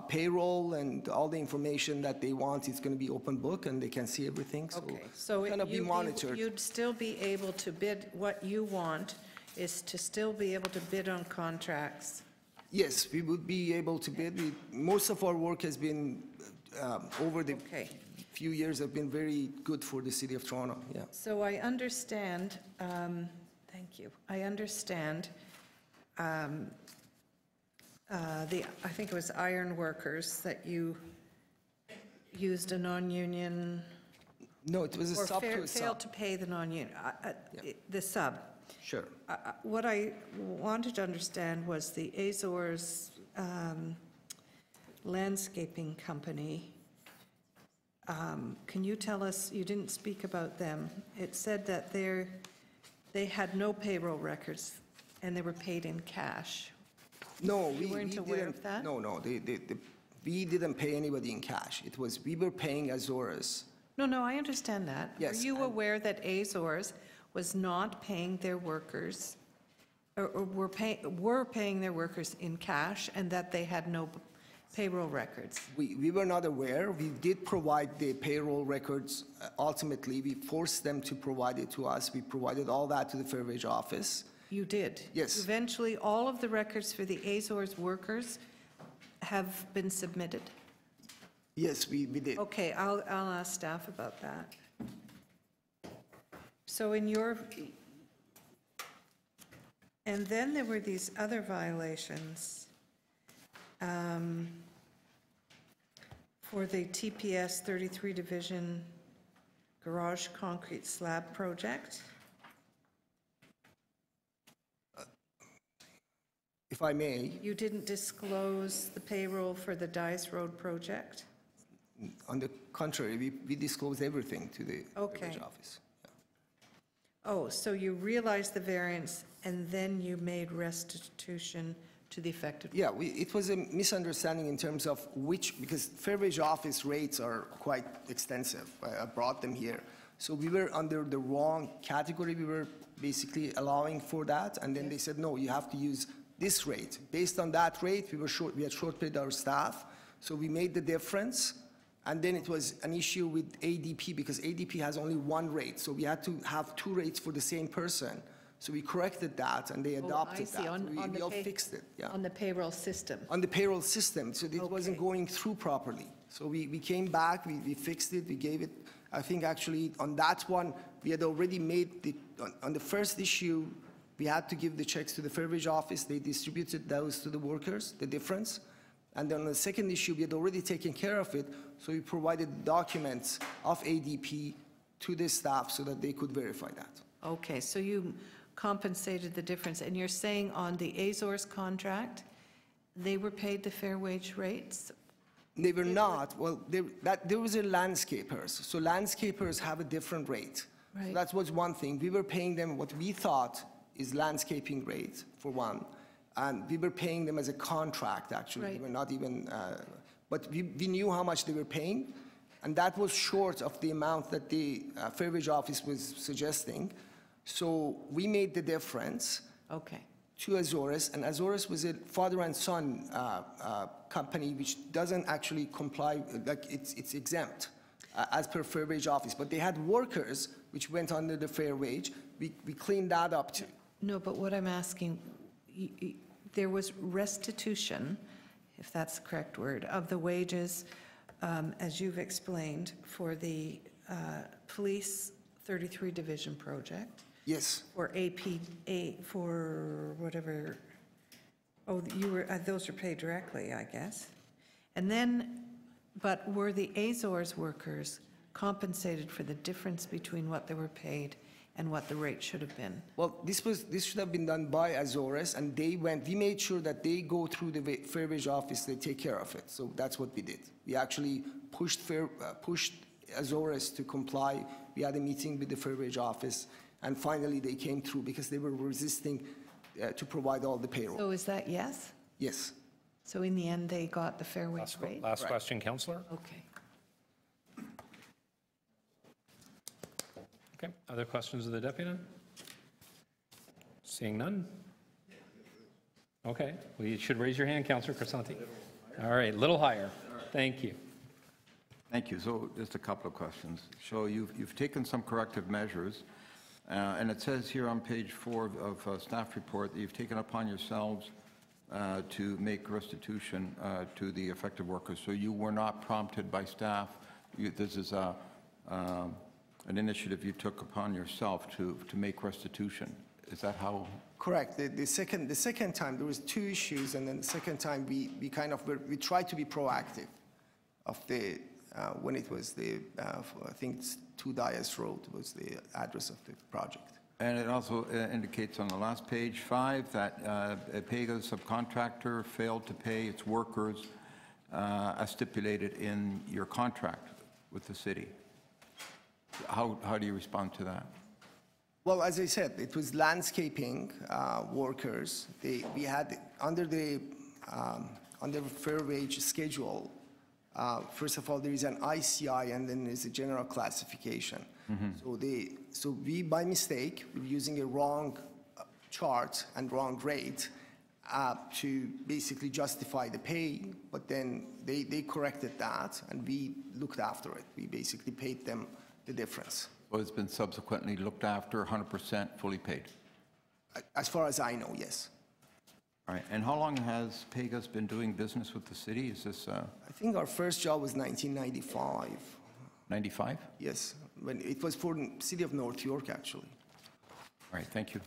payroll, and all the information that they want is going to be open book, and they can see everything. Okay, so it's going to be monitored. You'd still be able to bid. What you want is to still be able to bid on contracts. Yes, we would be able to bid. Most of our work has been over the few years have been very good for the City of Toronto. Yeah. So I understand. Thank you. I understand. I think it was iron workers that you used a non-union. No, it was a sub to a sub. Failed to pay the non-union, the sub. Sure. What I wanted to understand was the Azores landscaping company. Can you tell us, you didn't speak about them. It said that they had no payroll records and they were paid in cash. No, we weren't aware of that? No, we didn't pay anybody in cash. It was, we were paying Azores. No, I understand that. Yes. Are you aware that Azores was not paying their workers, or were paying their workers in cash and that they had no payroll records? We were not aware. We did provide the payroll records. Ultimately, we forced them to provide it to us. We provided all that to the Fair Wage Office. You did? Yes. Eventually, all of the records for the Azores workers have been submitted? Yes, we did. Okay, I'll ask staff about that. So in your, and then there were these other violations for the TPS 33 Division Garage Concrete Slab Project. If I may. You didn't disclose the payroll for the Dice Road project? On the contrary, we disclosed everything to the Okay. Village Office. Oh, so you realized the variance and then you made restitution to the affected? Yeah, it was a misunderstanding in terms of because Fair Wage Office rates are quite extensive. I brought them here. So we were under the wrong category. We were basically allowing for that, and then they said, no, you have to use this rate. Based on that rate, we had short-paid our staff, so we made the difference. And then it was an issue with ADP because ADP has only one rate, so we had to have two rates for the same person. So we corrected that, and they adopted that. We all fixed it. Yeah. On the payroll system? On the payroll system, so it wasn't going through properly. So we came back, we fixed it, we gave it. I think actually on that one, we had already made on the first issue, we had to give the checks to the Fair Wage Office. They distributed those to the workers, the difference. And then on the second issue, we had already taken care of it, so we provided documents of ADP to the staff so that they could verify that. Okay, so you compensated the difference. And you're saying on the Azores contract, they were paid the fair wage rates? They were not. Well, there was a landscapers. So landscapers have a different rate. Right. So that was one thing. We were paying them what we thought is landscaping rate, for one. And we were paying them as a contract, actually. Right. We were not even, but we knew how much they were paying, and that was short of the amount that the Fair Wage Office was suggesting. So we made the difference to Azores, and Azores was a father and son company which doesn't actually comply, like it's exempt as per Fair Wage Office. But they had workers which went under the fair wage. We cleaned that up too. No, but what I'm asking, there was restitution, if that's the correct word, of the wages, as you've explained, for the Police 33 Division project. Yes. For for whatever, those were paid directly, I guess. And then, but were the Azores workers compensated for the difference between what they were paid and what the rate should have been? Well, this should have been done by Azores, and we made sure that they go through the Fair Wage Office, they take care of it. So that's what we did. We actually pushed Azores to comply. We had a meeting with the Fair Wage Office, and finally they came through because they were resisting to provide all the payroll. So is that yes? Yes. So in the end, they got the fair wage rate? Last question, Councillor. Okay. Okay, other questions of the deputy? Seeing none? Okay, well, you should raise your hand, Councillor Crisanti. All right, a little higher. Thank you. Thank you. So just a couple of questions. So you've taken some corrective measures, and it says here on page 4 of staff report that you've taken upon yourselves to make restitution to the affected workers. So you were not prompted by staff. This is an initiative you took upon yourself to make restitution. Is that how? Correct. The second time there was 2 issues, and then the second time we tried to be proactive. When it was I think it's 2 Dias Road was the address of the project. And it also indicates on the last page 5 that Pegah subcontractor failed to pay its workers as stipulated in your contract with the city. How do you respond to that? Well, as I said, it was landscaping workers. We had under the fair wage schedule. First of all, there is an ICI, and then there's a general classification. So we, by mistake, we're using a wrong chart and wrong rate to basically justify the pay, but then they corrected that and we looked after it. We basically paid them the difference. Well, it's been subsequently looked after, 100% fully paid? As far as I know, yes. All right, and how long has Pegah's been doing business with the city? Is this I think our first job was 1995. 95? Yes, when it was for the city of North York, actually. All right, thank you.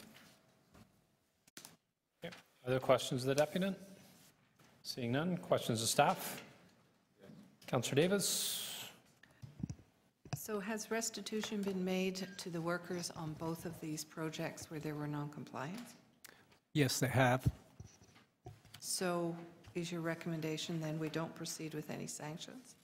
Okay. Other questions of the deputant? Seeing none, questions of staff? Councillor Davis? So has restitution been made to the workers on both of these projects where there were non-compliance? Yes, they have. So is your recommendation then we don't proceed with any sanctions?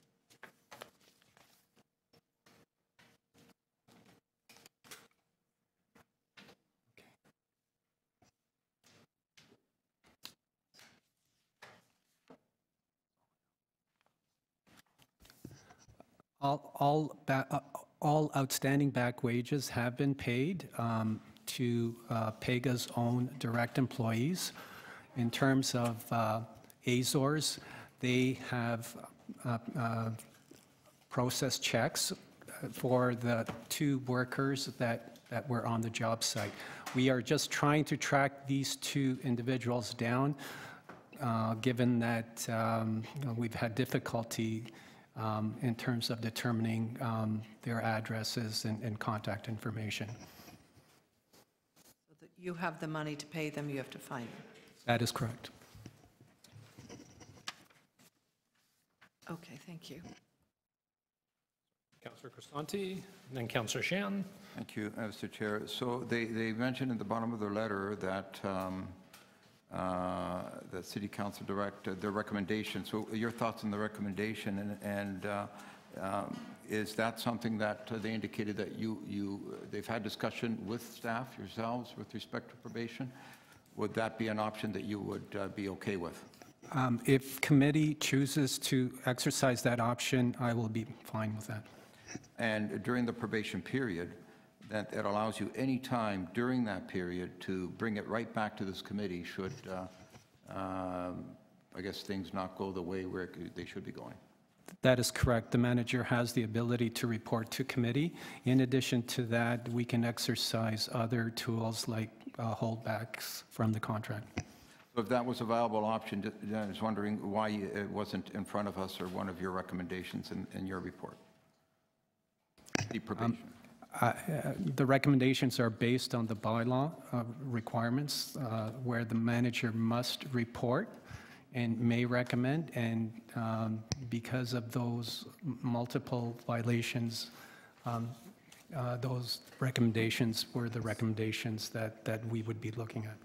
All outstanding back wages have been paid to Pegah's own direct employees. In terms of Azores, they have processed checks for the 2 workers that were on the job site. We are just trying to track these 2 individuals down, given that we've had difficulty in terms of determining their addresses and contact information. So that you have the money to pay them, you have to find them. That is correct. Okay, thank you. Councillor Crisanti, and then Councillor Shan. Thank you, Mr. Chair. So they mentioned in the bottom of their letter that the City Council directed their recommendation. So your thoughts on the recommendation, and is that something that they indicated that they've had discussion with staff yourselves with respect to probation? Would that be an option that you would be okay with? If committee chooses to exercise that option, I will be fine with that. And during the probation period, that it allows you any time during that period to bring it right back to this committee should, I guess, things not go the way where they should be going. That is correct. The manager has the ability to report to committee. In addition to that, we can exercise other tools like holdbacks from the contract. If that was a viable option, I was wondering why it wasn't in front of us or one of your recommendations in your report. The probation. The recommendations are based on the bylaw requirements where the manager must report and may recommend, and because of those multiple violations, those recommendations were the recommendations that we would be looking at.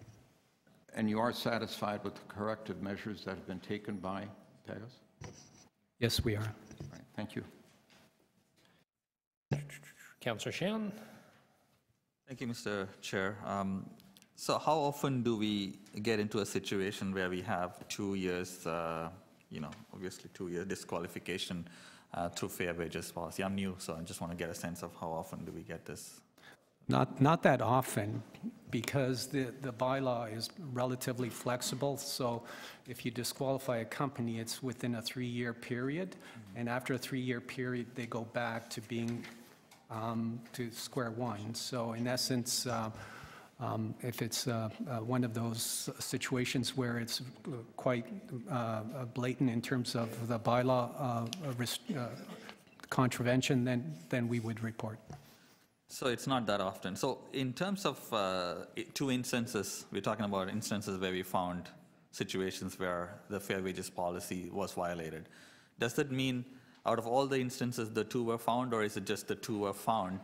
And you are satisfied with the corrective measures that have been taken by Pegah's? Yes, we are. All right, thank you. Councillor Shan. Thank you, Mr. Chair. So how often do we get into a situation where we have 2 years, obviously 2-year disqualification through fair wages policy? I'm new, so I just want to get a sense of how often do we get this? Not that often, because the bylaw is relatively flexible. So if you disqualify a company, it's within a 3-year period. And after a 3-year period, they go back to being to square one. So in essence, if it's one of those situations where it's quite blatant in terms of the bylaw contravention, then we would report. So it's not that often. So in terms of 2 instances, we're talking about instances where we found situations where the fair wages policy was violated. Does that mean out of all the instances, the 2 were found, or is it just the 2 were found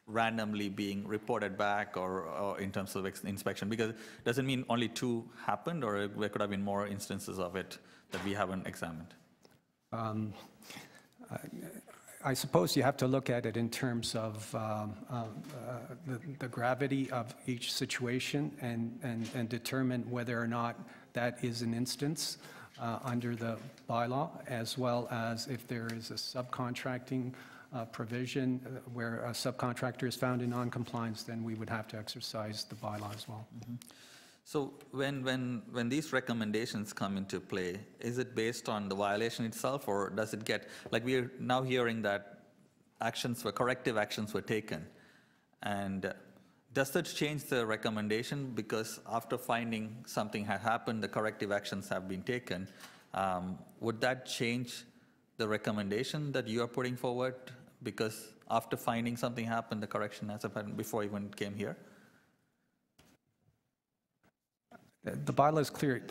randomly being reported back, or in terms of inspection? Because does it mean only 2 happened, or there could have been more instances of it that we haven't examined? I suppose you have to look at it in terms of the gravity of each situation and determine whether or not that is an instance under the bylaw, as well as if there is a subcontracting provision where a subcontractor is found in non-compliance, then we would have to exercise the bylaw as well. So when these recommendations come into play, is it based on the violation itself, or does it get, like we're now hearing that corrective actions were taken, and does that change the recommendation because after finding something had happened, the corrective actions have been taken? Would that change the recommendation that you are putting forward because after finding something happened, the correction has happened before even it came here? The bylaw is clear.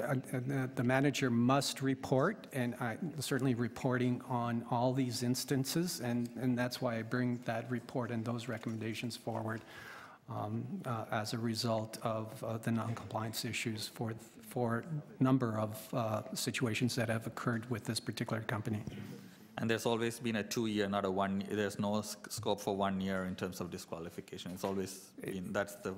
The manager must report, and certainly reporting on all these instances, and that's why I bring that report and those recommendations forward as a result of the non-compliance issues for a number of situations that have occurred with this particular company. And there's always been a 2-year, not a 1 year. There's no scope for 1 year in terms of disqualification. It's always been, that's the...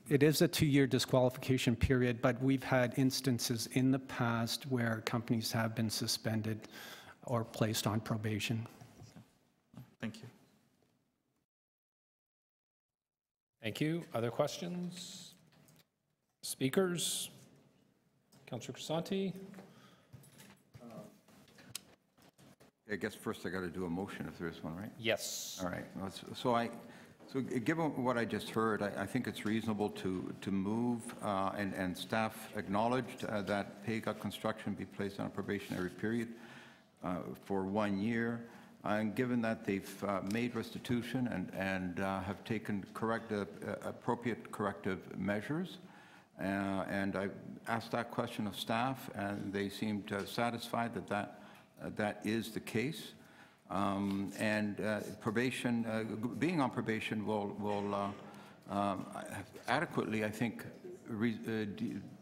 It is a 2-year disqualification period, but we've had instances in the past where companies have been suspended or placed on probation. Thank you. Thank you. Other questions? Speakers? Councillor Crisanti? I guess first I got to do a motion if there is one, right? Yes. All right. So given what I just heard, I think it's reasonable to move, and staff acknowledged that Pegah Construction be placed on a probationary period for 1 year. And given that they've made restitution and have taken appropriate corrective measures, and I asked that question of staff, and they seemed satisfied that is the case. And probation, being on probation will adequately, I think,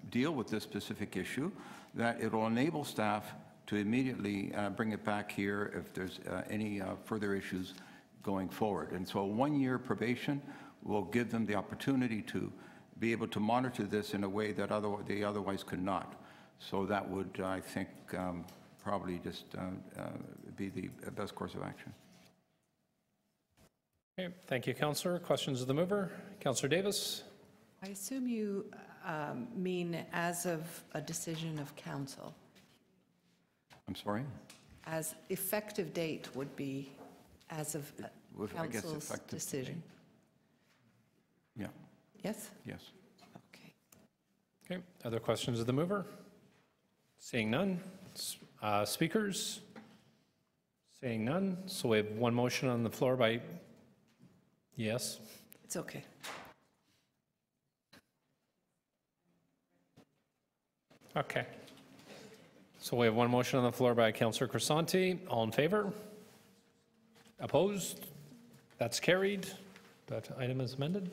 deal with this specific issue, that it will enable staff to immediately bring it back here if there's any further issues going forward. And so a 1-year probation will give them the opportunity to be able to monitor this in a way that they otherwise could not. So that would, I think, probably just be the best course of action. Okay, thank you, Councillor. Questions of the mover? Councillor Davis? I assume you mean as of a decision of council. I'm sorry? As effective date would be as of council's decision. Yeah. Yes? Yes. Okay. Okay, other questions of the mover? Seeing none. Speakers? Seeing none. So we have one motion on the floor by, yes? It's okay. Okay. So we have one motion on the floor by Councillor Crisanti. All in favor? Opposed? That's carried. That item is amended?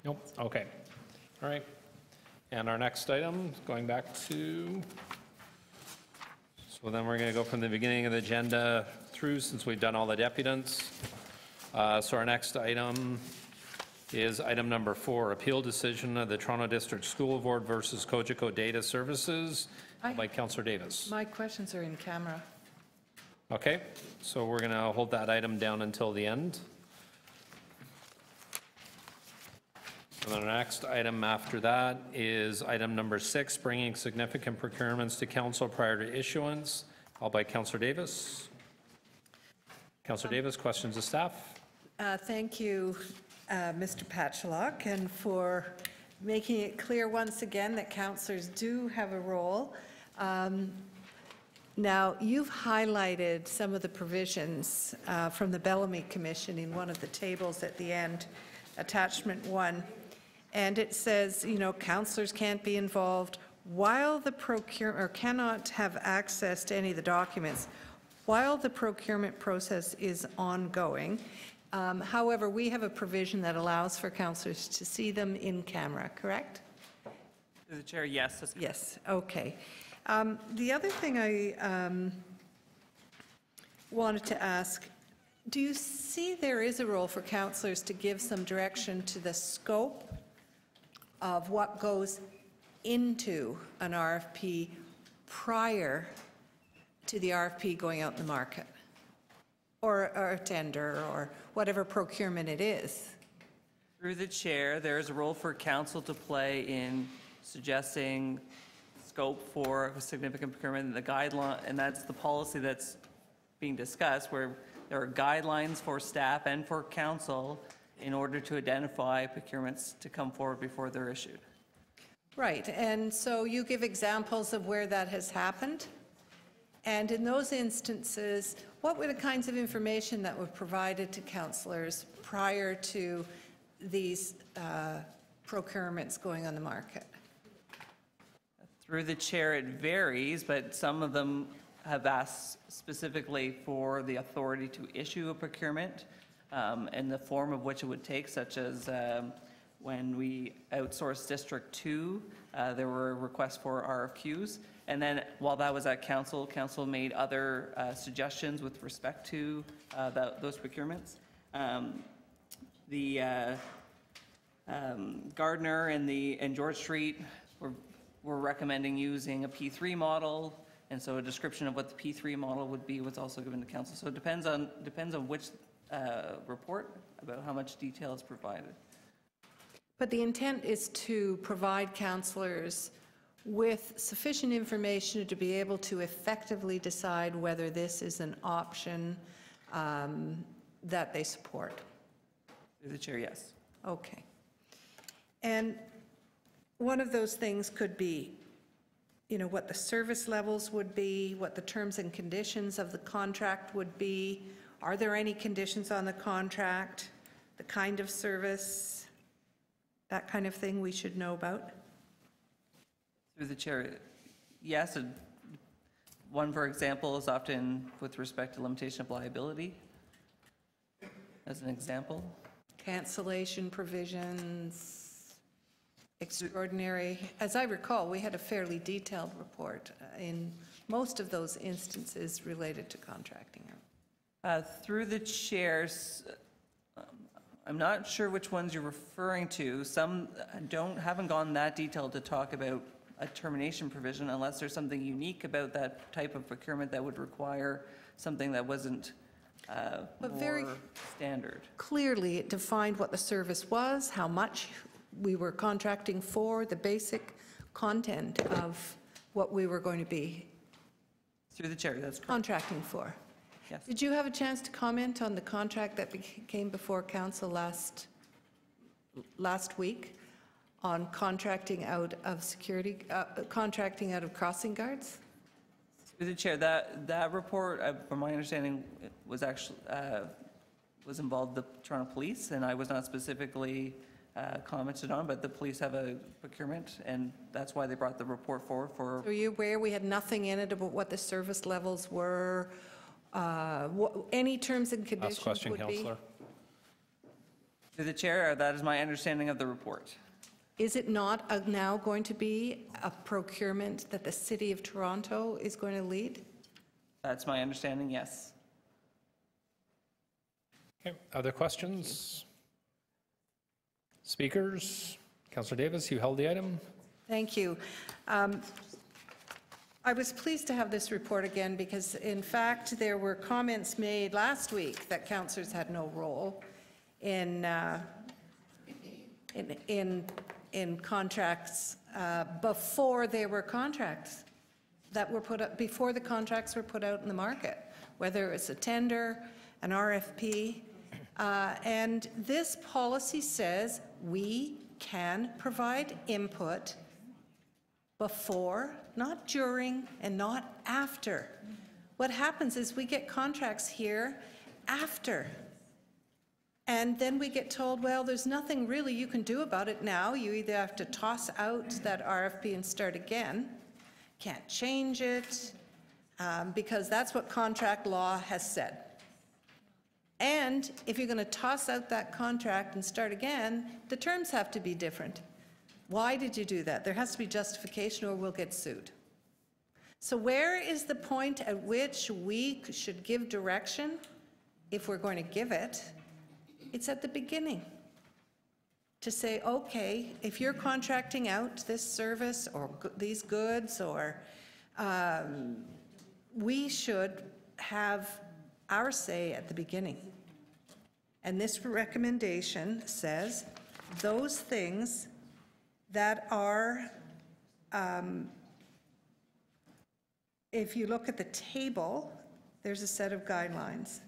Nope. Okay. All right. And our next item, going back to, so then we're going to go from the beginning of the agenda through, since we've done all the deputants. So our next item is item number 4, appeal decision of the Toronto District School Board versus Cogeco Data Services by Councillor Davis. My questions are in camera. Okay, so we're going to hold that item down until the end. And then the next item after that is item number 6, bringing significant procurements to council prior to issuance, all by Councillor Davis. Councillor Davis, questions of staff? Thank you, Mr. Patchlock, and for making it clear once again that councillors do have a role. Now, you've highlighted some of the provisions from the Bellamy Commission in one of the tables at the end, attachment 1. And it says, you know, councillors can't be involved while the procurement, or cannot have access to any of the documents while the procurement process is ongoing. However, we have a provision that allows for councillors to see them in camera, correct? Through the chair, yes. Yes, okay. The other thing I wanted to ask, do you see there is a role for councillors to give some direction to the scope of what goes into an RFP prior to the RFP going out in the market? or a tender, or whatever procurement it is. Through the chair, there is a role for council to play in suggesting scope for a significant procurement and the guideline, and that's the policy that's being discussed, where there are guidelines for staff and for council in order to identify procurements to come forward before they're issued. Right, and so you give examples of where that has happened. And in those instances, what were the kinds of information that were provided to councillors prior to these procurements going on the market? Through the chair, it varies, but some of them have asked specifically for the authority to issue a procurement and the form of which it would take, such as when we outsourced District 2, there were requests for RFQs. And then while that was at council, council made other suggestions with respect to those procurements. The Gardner and George Street were recommending using a P3 model, and so a description of what the P3 model would be was also given to council. So it depends on which report about how much detail is provided. But the intent is to provide councillors with sufficient information to be able to effectively decide whether this is an option that they support. Through the chair, yes. Okay. And one of those things could be, you know, what the service levels would be, what the terms and conditions of the contract would be. Are there any conditions on the contract? The kind of service, that kind of thing we should know about? Through the chair, yes. One, for example, is often with respect to limitation of liability, as an example. Cancellation provisions, extraordinary. As I recall, we had a fairly detailed report in most of those instances related to contracting. Through the chairs, I'm not sure which ones you're referring to. Some haven't gone that detailed to talk about a termination provision unless there's something unique about that type of procurement that would require something that wasn't very standard. Clearly, it defined what the service was, how much we were contracting for, the basic content of what we were going to be Through the chair, that's correct. contracting for. Yes. Did you have a chance to comment on the contract that came before council last week on contracting out of security, contracting out of crossing guards? Through the chair, that report, from my understanding, was actually was involved the Toronto Police, and I was not specifically commented on, but the police have a procurement, and that's why they brought the report forward for. Are you aware we had nothing in it about what the service levels were, any terms and conditions Last question, would be? Councillor. Through the chair, that is my understanding of the report. Is it not now going to be a procurement that the City of Toronto is going to lead? That's my understanding, yes. Okay, other questions? Speakers? Councillor Davis, you held the item. Thank you. I was pleased to have this report again because, in fact, there were comments made last week that councillors had no role in contracts before there were contracts that were put up, before the contracts were put out in the market, whether it's a tender, an RFP. And this policy says we can provide input before, not during, and not after. What happens is we get contracts here after. And then we get told, well, there's nothing really you can do about it now. You either have to toss out that RFP and start again, can't change it, because that's what contract law has said. And if you're going to toss out that contract and start again, the terms have to be different. Why did you do that? There has to be justification or we'll get sued. So where is the point at which we should give direction, if we're going to give it? It's at the beginning. To say, okay, if you're contracting out this service or these goods, or we should have our say at the beginning. And this recommendation says those things that are, if you look at the table, there's a set of guidelines.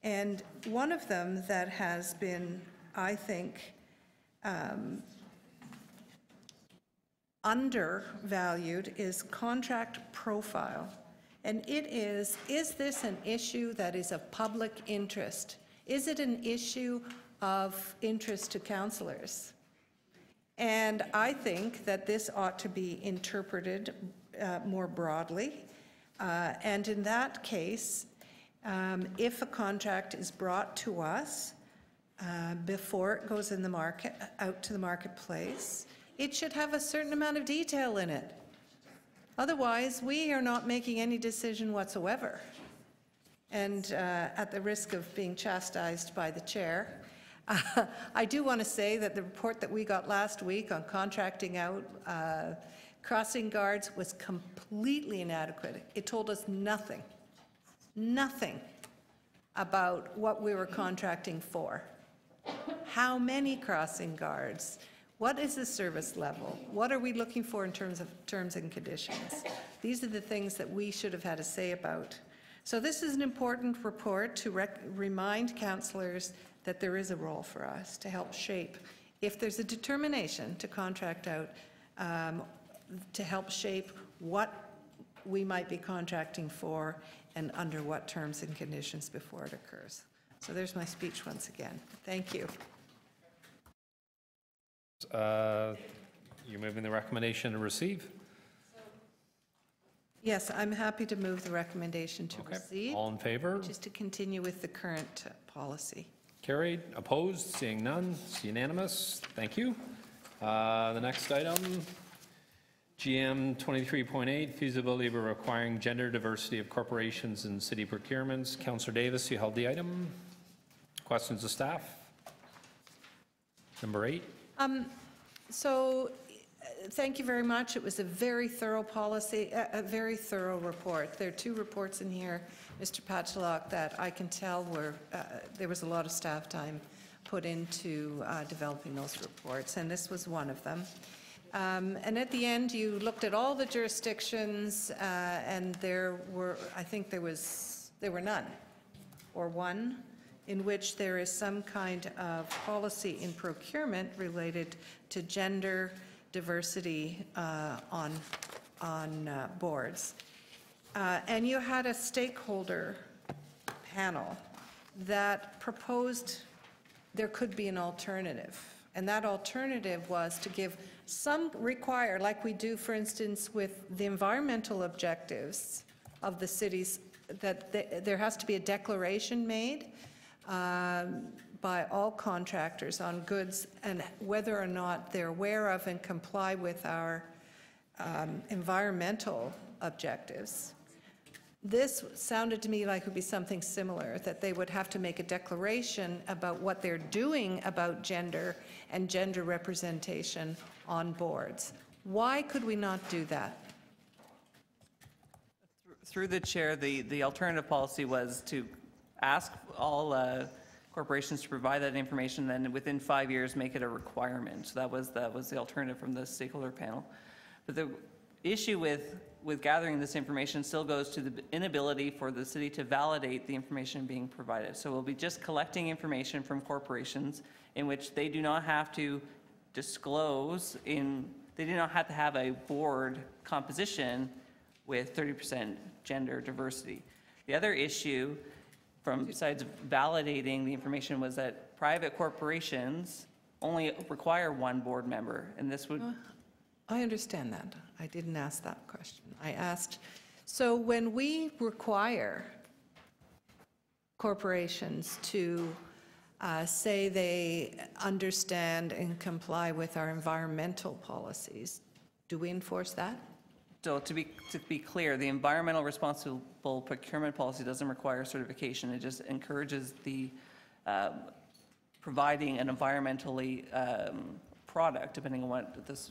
And one of them that has been, I think, undervalued is contract profile. And it is this an issue that is of public interest? Is it an issue of interest to councillors? And I think that this ought to be interpreted more broadly. And in that case, if a contract is brought to us before it goes in the market, out to the marketplace, it should have a certain amount of detail in it. Otherwise, we are not making any decision whatsoever. And at the risk of being chastised by the chair, I do want to say that the report that we got last week on contracting out crossing guards was completely inadequate. It told us nothing about what we were contracting for. How many crossing guards? What is the service level? What are we looking for in terms of terms and conditions? These are the things that we should have had a say about. So this is an important report to remind councillors that there is a role for us to help shape, if there's a determination to contract out, to help shape what we might be contracting for and under what terms and conditions before it occurs. So there's my speech once again. Thank you. You're moving the recommendation to receive? Yes, I'm happy to move the recommendation to receive. All in favor? Just to continue with the current policy. Carried. Opposed? Seeing none. It's unanimous. Thank you. The next item, GM 23.8, feasibility of requiring gender diversity of corporations in city procurements. Councillor Davis, you held the item. Questions of staff? Number 8. Thank you very much. It was a very thorough policy, a very thorough report. There are 2 reports in here, Mr. Patchlock, that I can tell were, there was a lot of staff time put into developing those reports, and this was one of them. And at the end, you looked at all the jurisdictions, and there were, I think there were none, or one, in which there is some kind of policy in procurement related to gender diversity on boards. And you had a stakeholder panel that proposed there could be an alternative. And that alternative was to give some require, like we do, for instance, with the environmental objectives of the cities, that there has to be a declaration made by all contractors on goods and whether or not they're aware of and comply with our environmental objectives. This sounded to me like it would be something similar, that they would have to make a declaration about what they're doing about gender and gender representation on boards. Why could we not do that? Through the chair, the alternative policy was to ask all corporations to provide that information, then within 5 years make it a requirement. So that was the alternative from the stakeholder panel. But the issue with gathering this information still goes to the inability for the city to validate the information being provided. So we'll be just collecting information from corporations in which they do not have to disclose they do not have to have a board composition with 30% gender diversity. The other issue, besides validating the information, was that private corporations only require 1 board member, and this would... I understand that. I didn't ask that question. I asked, so when we require corporations to say they understand and comply with our environmental policies, do we enforce that? So to be clear, the environmental responsible procurement policy doesn't require certification. It just encourages the providing an environmentally product, depending on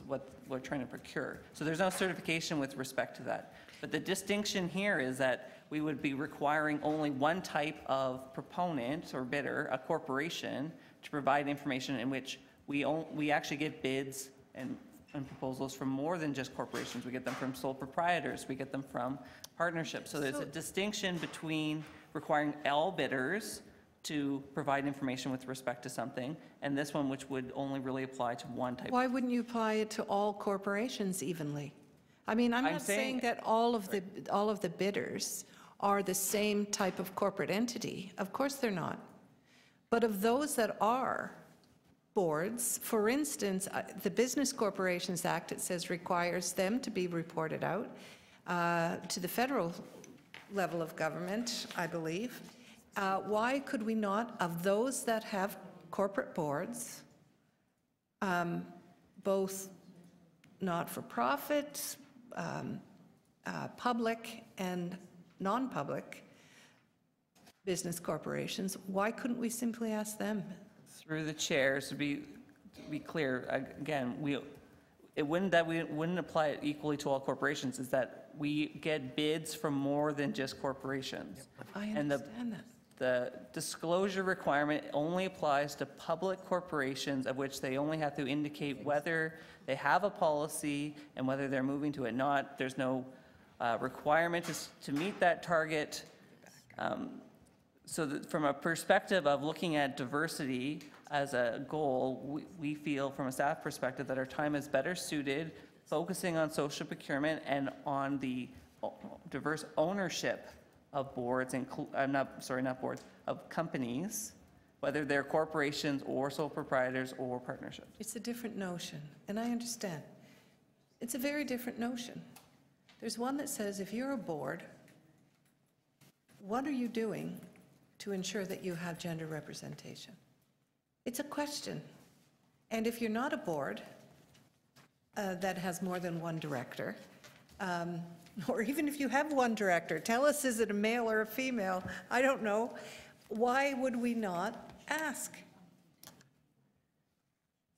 what we're trying to procure. So there's no certification with respect to that. But the distinction here is that we would be requiring only one type of proponent or bidder, a corporation, to provide information in which we actually get bids and proposals from more than just corporations. We get them from sole proprietors. We get them from partnerships. So there's a distinction between requiring all bidders to provide information with respect to something, and this one, which would only really apply to one type. Why wouldn't you apply it to all corporations evenly? I mean, I'm not saying that all of the bidders are the same type of corporate entity. Of course they're not. But of those that are boards, for instance, the Business Corporations Act, it says requires them to be reported out to the federal level of government, I believe. Why could we not, of those that have corporate boards, both not-for-profit, public and non-public business corporations, why couldn't we simply ask them? Through the chair, to be clear, again, it wouldn't apply it equally to all corporations, is that we get bids from more than just corporations. I understand that. The disclosure requirement only applies to public corporations, of which they only have to indicate whether they have a policy and whether they're moving to it. There's no requirement to meet that target. So that from a perspective of looking at diversity as a goal, we feel from a staff perspective that our time is better suited focusing on social procurement and on the diverse ownership of boards, not boards, of companies, whether they're corporations or sole proprietors or partnerships. It's a different notion, and I understand. It's a very different notion. There's one that says if you're a board, what are you doing to ensure that you have gender representation? It's a question. And if you're not a board that has more than one director, or even if you have one director, tell us, is it a male or a female? I don't know. Why would we not ask?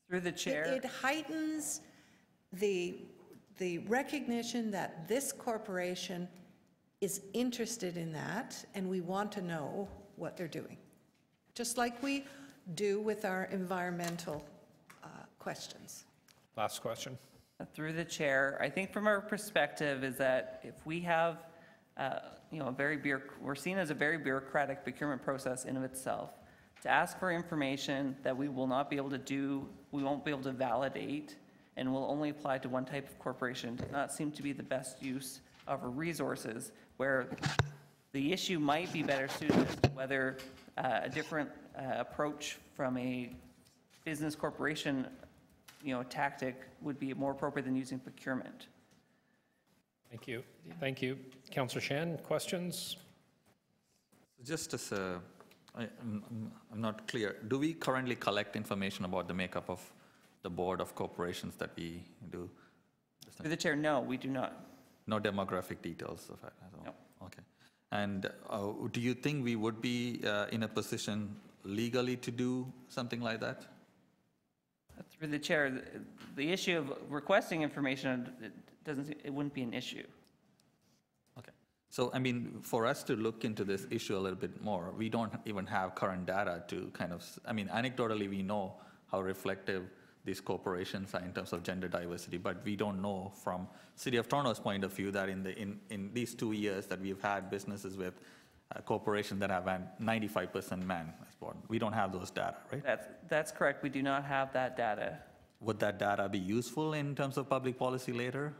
Through the chair. It heightens the recognition that this corporation is interested in that, and we want to know what they're doing, just like we do with our environmental questions. Last question. Through the chair, I think from our perspective is that if we have, we're seen as a very bureaucratic procurement process in of itself. To ask for information that we will not be able to do, we won't be able to validate, and will only apply to one type of corporation, does not seem to be the best use of our resources, where the issue might be better suited to whether a different approach from a business corporation tactic would be more appropriate than using procurement. Thank you. Thank you. Councillor Shan, questions? Just as I'm not clear, do we currently collect information about the makeup of the board of corporations that we do? Through the chair, no, we do not. No demographic details of it at all? No. Okay. And do you think we would be in a position legally to do something like that? Through the chair, the issue of requesting information, it wouldn't be an issue. Okay. So, I mean, for us to look into this issue a little bit more, we don't even have current data to kind of, anecdotally we know how reflective these corporations are in terms of gender diversity, but we don't know from City of Toronto's point of view that in these 2 years that we've had businesses with corporations that have had 95% men as board. We don't have those data, right? That's correct. We do not have that data. Would that data be useful in terms of public policy later?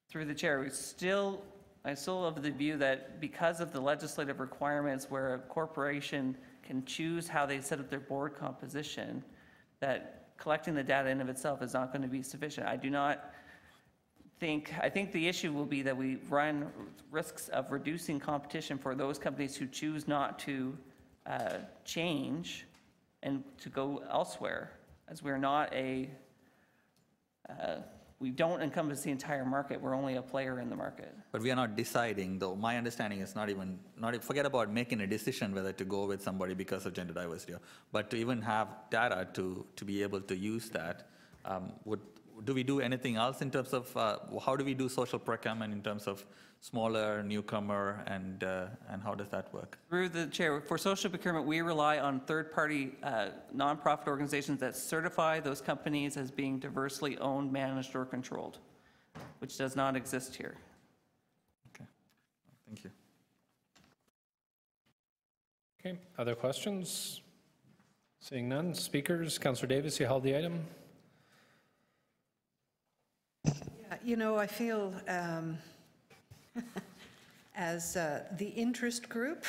Through the chair, I still have the view that because of the legislative requirements where a corporation can choose how they set up their board composition, that collecting the data in of itself is not going to be sufficient. I think the issue will be that we run risks of reducing competition for those companies who choose not to change and to go elsewhere, as we're not a we don't encompass the entire market, we're only a player in the market. But we are not deciding, though. My understanding is forget about making a decision whether to go with somebody because of gender diversity, but to even have data to be able to use that. Do we do anything else in terms of, how do we do social procurement in terms of smaller, newcomer, and how does that work? Through the chair, for social procurement, we rely on third-party nonprofit organizations that certify those companies as being diversely owned, managed, or controlled, which does not exist here. Okay, thank you. Okay, other questions? Seeing none. Speakers, Councillor Davis, you held the item. I feel as the interest group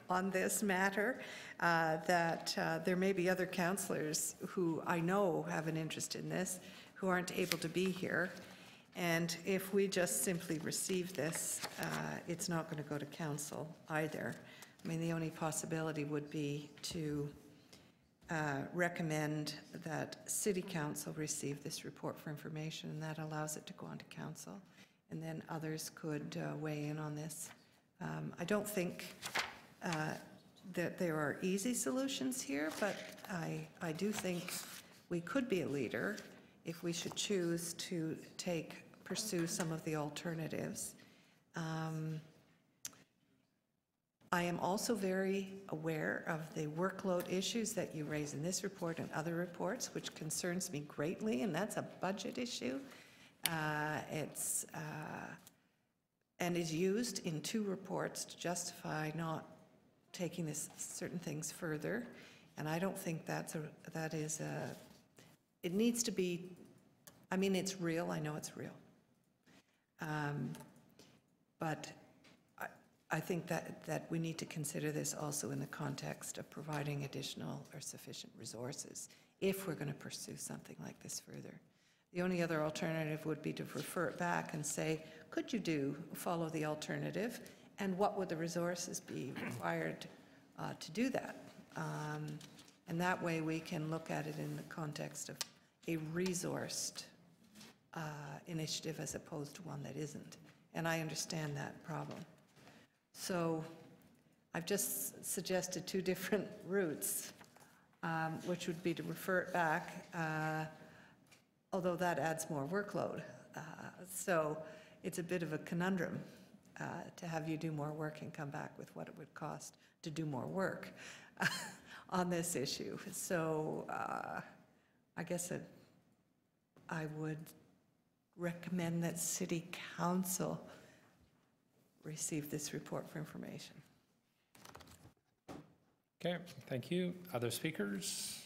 on this matter that there may be other councillors who I know have an interest in this who aren't able to be here. And if we just simply receive this, it's not going to go to council either. I mean, the only possibility would be to recommend that City Council receive this report for information, and that allows it to go on to Council, and then others could weigh in on this. I don't think that there are easy solutions here, but I do think we could be a leader if we should choose to pursue some of the alternatives. I am also very aware of the workload issues that you raise in this report and other reports, which concerns me greatly, and that's a budget issue. And is used in 2 reports to justify not taking certain things further. And I don't think it needs to be, I mean, it's real, I know it's real. But I think that we need to consider this also in the context of providing additional or sufficient resources if we're going to pursue something like this further. The only other alternative would be to refer it back and say, could you follow the alternative, and what would the resources be required to do that? And that way we can look at it in the context of a resourced initiative as opposed to one that isn't. And I understand that problem. So I've just suggested 2 different routes, which would be to refer it back, although that adds more workload. So it's a bit of a conundrum to have you do more work and come back with what it would cost to do more work on this issue. So I guess I would recommend that City Council receive this report for information. Okay, thank you. Other speakers?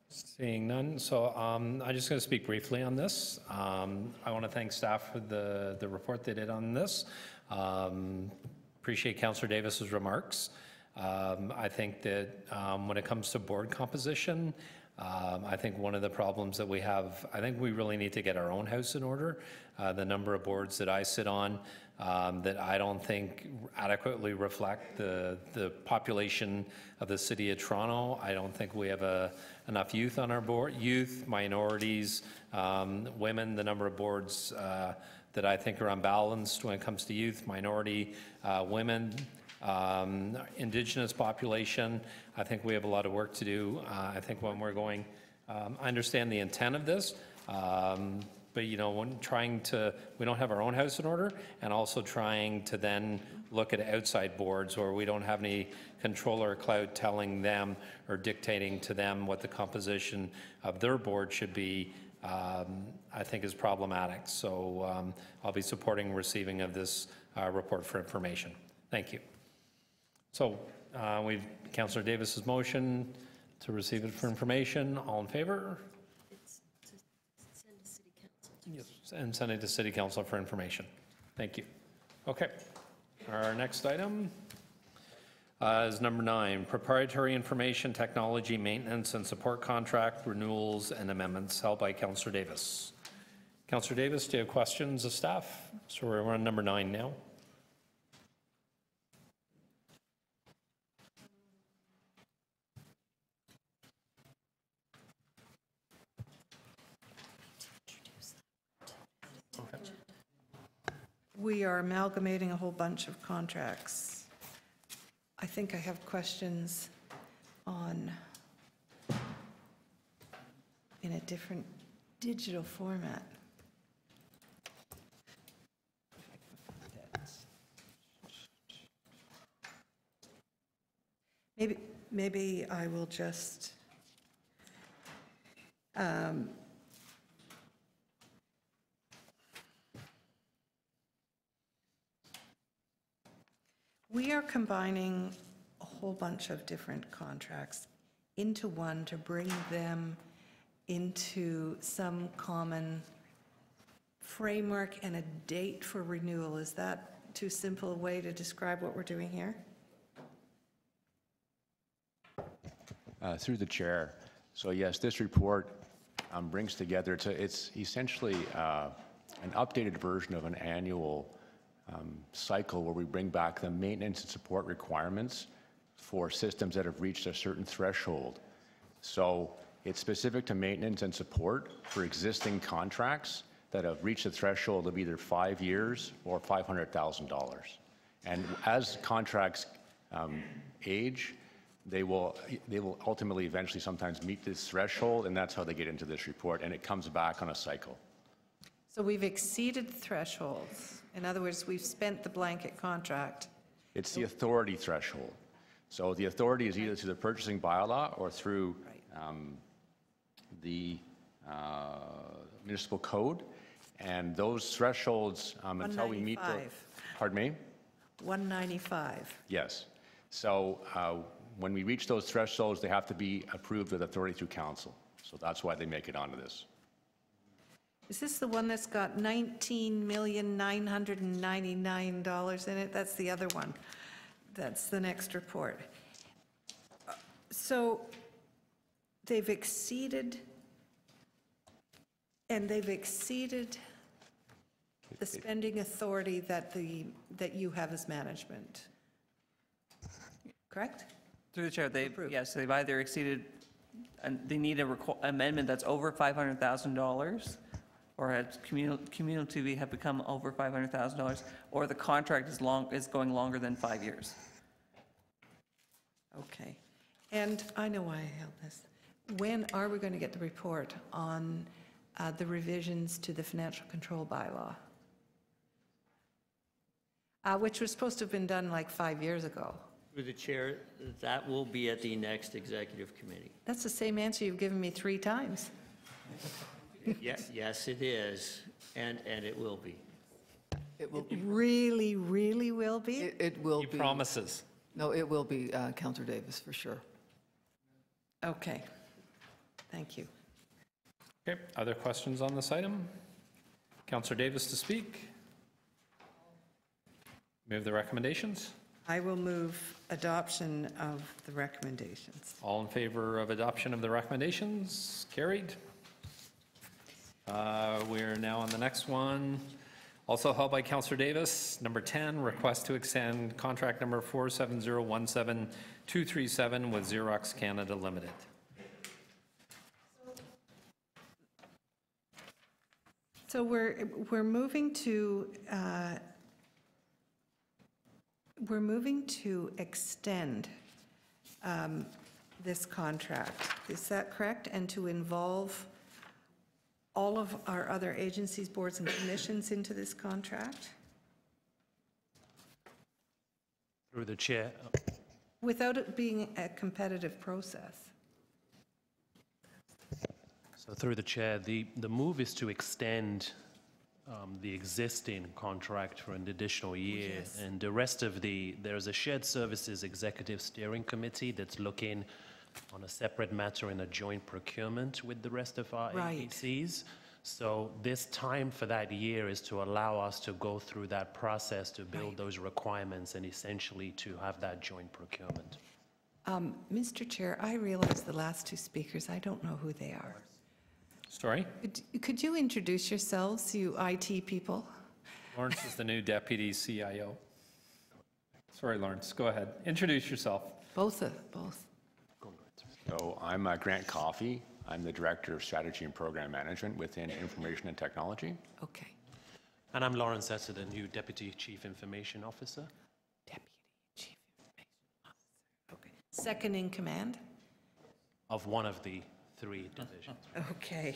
Seeing none. So I'm just going to speak briefly on this. I want to thank staff for the report they did on this. Appreciate Councillor Davis's remarks. I think that when it comes to board composition, I think one of the problems that we have, I think we really need to get our own house in order. The number of boards that I sit on that I don't think adequately reflect the population of the City of Toronto. I don't think we have enough youth on our board, youth, minorities, women, the number of boards that I think are unbalanced when it comes to youth, minority, women, Indigenous population. I think we have a lot of work to do. I think when we're going, I understand the intent of this, but when we don't have our own house in order, and also trying to then look at outside boards where we don't have any control or clout telling them or dictating to them what the composition of their board should be, I think is problematic. So I'll be supporting receiving of this report for information. Thank you. So we've Councillor Davis's motion to receive it for information. All in favor? It's to send to City Council. Yes, and send it to City Council for information. Thank you. Okay. Our next item is number 9, Proprietary Information Technology Maintenance and Support Contract Renewals and Amendments, held by Councillor Davis. Councillor Davis, do you have questions of staff? So we're on number 9 now. we are amalgamating a whole bunch of contracts. I think I have questions on, in a different digital format. Maybe I will just, we are combining a whole bunch of different contracts into one to bring them into some common framework and a date for renewal. Is that too simple a way to describe what we're doing here? Through the chair. So yes, this report brings together, it's essentially an updated version of an annual cycle where we bring back the maintenance and support requirements for systems that have reached a certain threshold. So it's specific to maintenance and support for existing contracts that have reached a threshold of either 5 years or $500,000. And as contracts age, they will ultimately eventually sometimes meet this threshold, and that's how they get into this report, and it comes back on a cycle. So we've exceeded thresholds. In other words, we've spent the blanket contract. It's the authority threshold. So the authority is either through the purchasing bylaw or through the municipal code, and those thresholds until we meet the. Pardon me? 195. Yes. So when we reach those thresholds, they have to be approved with authority through council. So that's why they make it onto this. Is this the one that's got $19,999 in it? That's the other one. That's the next report. So they've exceeded, and they've exceeded the spending authority that you have as management. Correct? Through the chair, yes, they've either exceeded, and they need an amendment that's over $500,000, or has cumulatively have become over $500,000, or the contract is going longer than 5 years. Okay. And I know why I held this. When are we going to get the report on the revisions to the financial control bylaw? Which was supposed to have been done like 5 years ago. Through the chair, that will be at the next executive committee. That's the same answer you've given me 3 times. Yes, it is, and it will be. It will be. Really, really will be? It will be. He promises. No, it will be, Councillor Davis, for sure. Okay. Thank you. Okay, other questions on this item? Councillor Davis to speak. Move the recommendations. I will move adoption of the recommendations. All in favor of adoption of the recommendations? Carried. We're now on the next one. Also held by Councillor Davis. Number 10, request to extend contract number 47017-237 with Xerox Canada Limited. So we're moving to extend this contract. Is that correct? And to involve all of our other agencies, boards, and commissions into this contract? Through the chair. Without it being a competitive process? So through the chair, the move is to extend the existing contract for an additional year. Yes. And the rest of there's a shared services executive steering committee that's looking on a separate matter in a joint procurement with the rest of our agencies. So this time for that year is to allow us to go through that process to build those requirements and essentially to have that joint procurement. Mr. Chair, I realize the last 2 speakers, I don't know who they are. Sorry? Could you introduce yourselves, you IT people? Lawrence is the new deputy CIO. Sorry, Lawrence, go ahead. Introduce yourself. Both. So I'm Grant Coffey. I'm the Director of Strategy and Program Management within Information and Technology. Okay. And I'm Lawrence Esser, the new Deputy Chief Information Officer. Deputy Chief Information Officer. Okay. Second in command? Of one of the 3 divisions. Okay.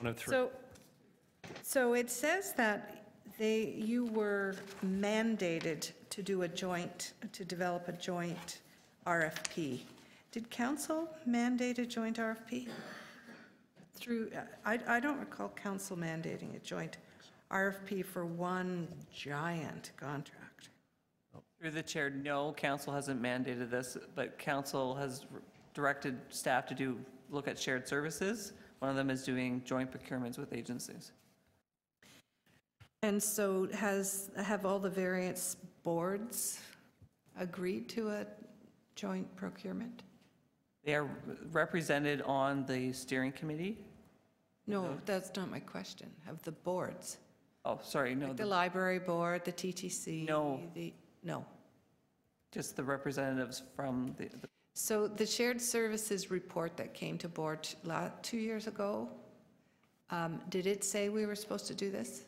One of 3. So it says that you were mandated to develop a joint RFP. Did council mandate a joint RFP? I don't recall council mandating a joint RFP for one giant contract. Through the chair, no, council hasn't mandated this, but council has directed staff to look at shared services. One of them is doing joint procurements with agencies. And so have all the various boards agreed to a joint procurement? They are represented on the steering committee. No, that's not my question. Have the boards? Oh, sorry, no. Like the library board, the TTC? No. No. Just the representatives from the. So the shared services report that came to board 2 years ago, did it say we were supposed to do this?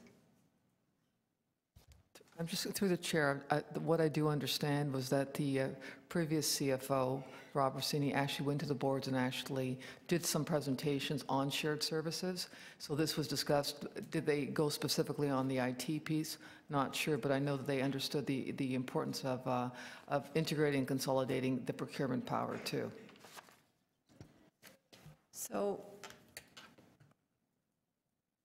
I'm just, through the chair, what I do understand was that the previous CFO, Rob Rossini, actually went to the boards and actually did some presentations on shared services. So this was discussed. Did they go specifically on the IT piece? Not sure, but I know that they understood the importance of integrating and consolidating the procurement power too. So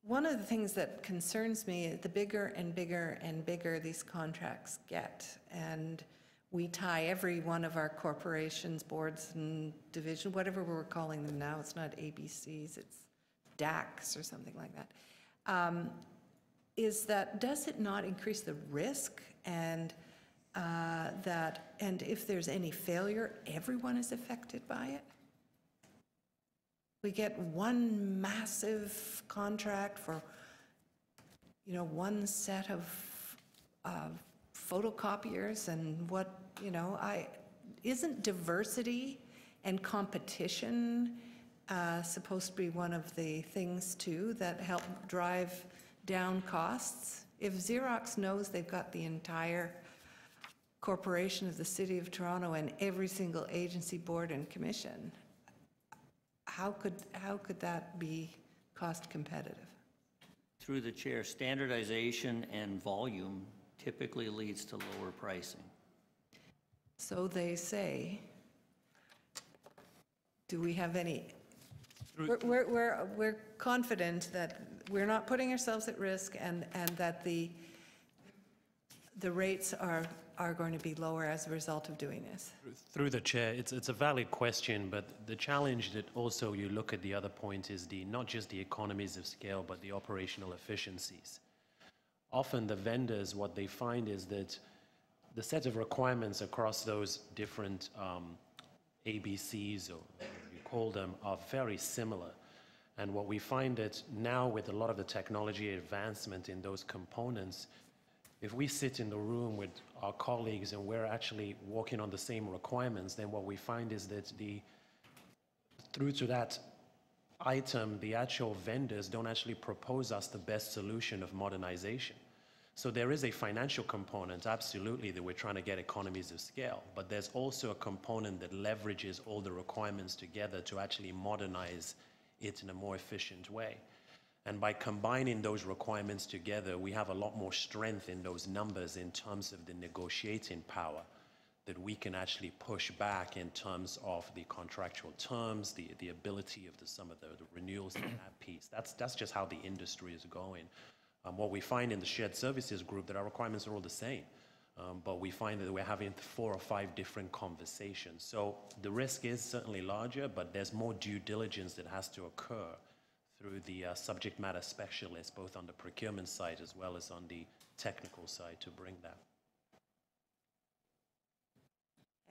one of the things that concerns me is the bigger and bigger and bigger these contracts get, and we tie every one of our corporations, boards and division, whatever we're calling them now, it's not ABCs, it's DACs or something like that. Does it not increase the risk and and if there's any failure, everyone is affected by it? We get one massive contract for, one set of photocopiers and isn't diversity and competition supposed to be one of the things too that help drive down costs? If Xerox knows they've got the entire corporation of the City of Toronto and every single agency, board and commission, how could that be cost competitive? Through the chair, standardization and volume typically leads to lower pricing. So they say. Do we have any? We're confident that we're not putting ourselves at risk and that the rates are going to be lower as a result of doing this. Through the chair, it's a valid question, but the challenge that also you look at the other point is not just the economies of scale, but the operational efficiencies. Often the vendors, what they find is that the set of requirements across those different ABCs, or whatever you call them, are very similar. And what we find that now with a lot of the technology advancement in those components, if we sit in the room with our colleagues and we're actually working on the same requirements, then what we find is that through to that item, the actual vendors don't actually propose us the best solution of modernization. So there is a financial component, absolutely, that we're trying to get economies of scale, but there's also a component that leverages all the requirements together to actually modernize it in a more efficient way. And by combining those requirements together, we have a lot more strength in those numbers in terms of the negotiating power that we can actually push back in terms of the contractual terms, the ability of some of the renewals in that piece. That's just how the industry is going. What we find in the shared services group, that our requirements are all the same, but we find that we're having 4 or 5 different conversations. So the risk is certainly larger, but there's more due diligence that has to occur through the subject matter specialists, both on the procurement side as well as on the technical side, to bring that.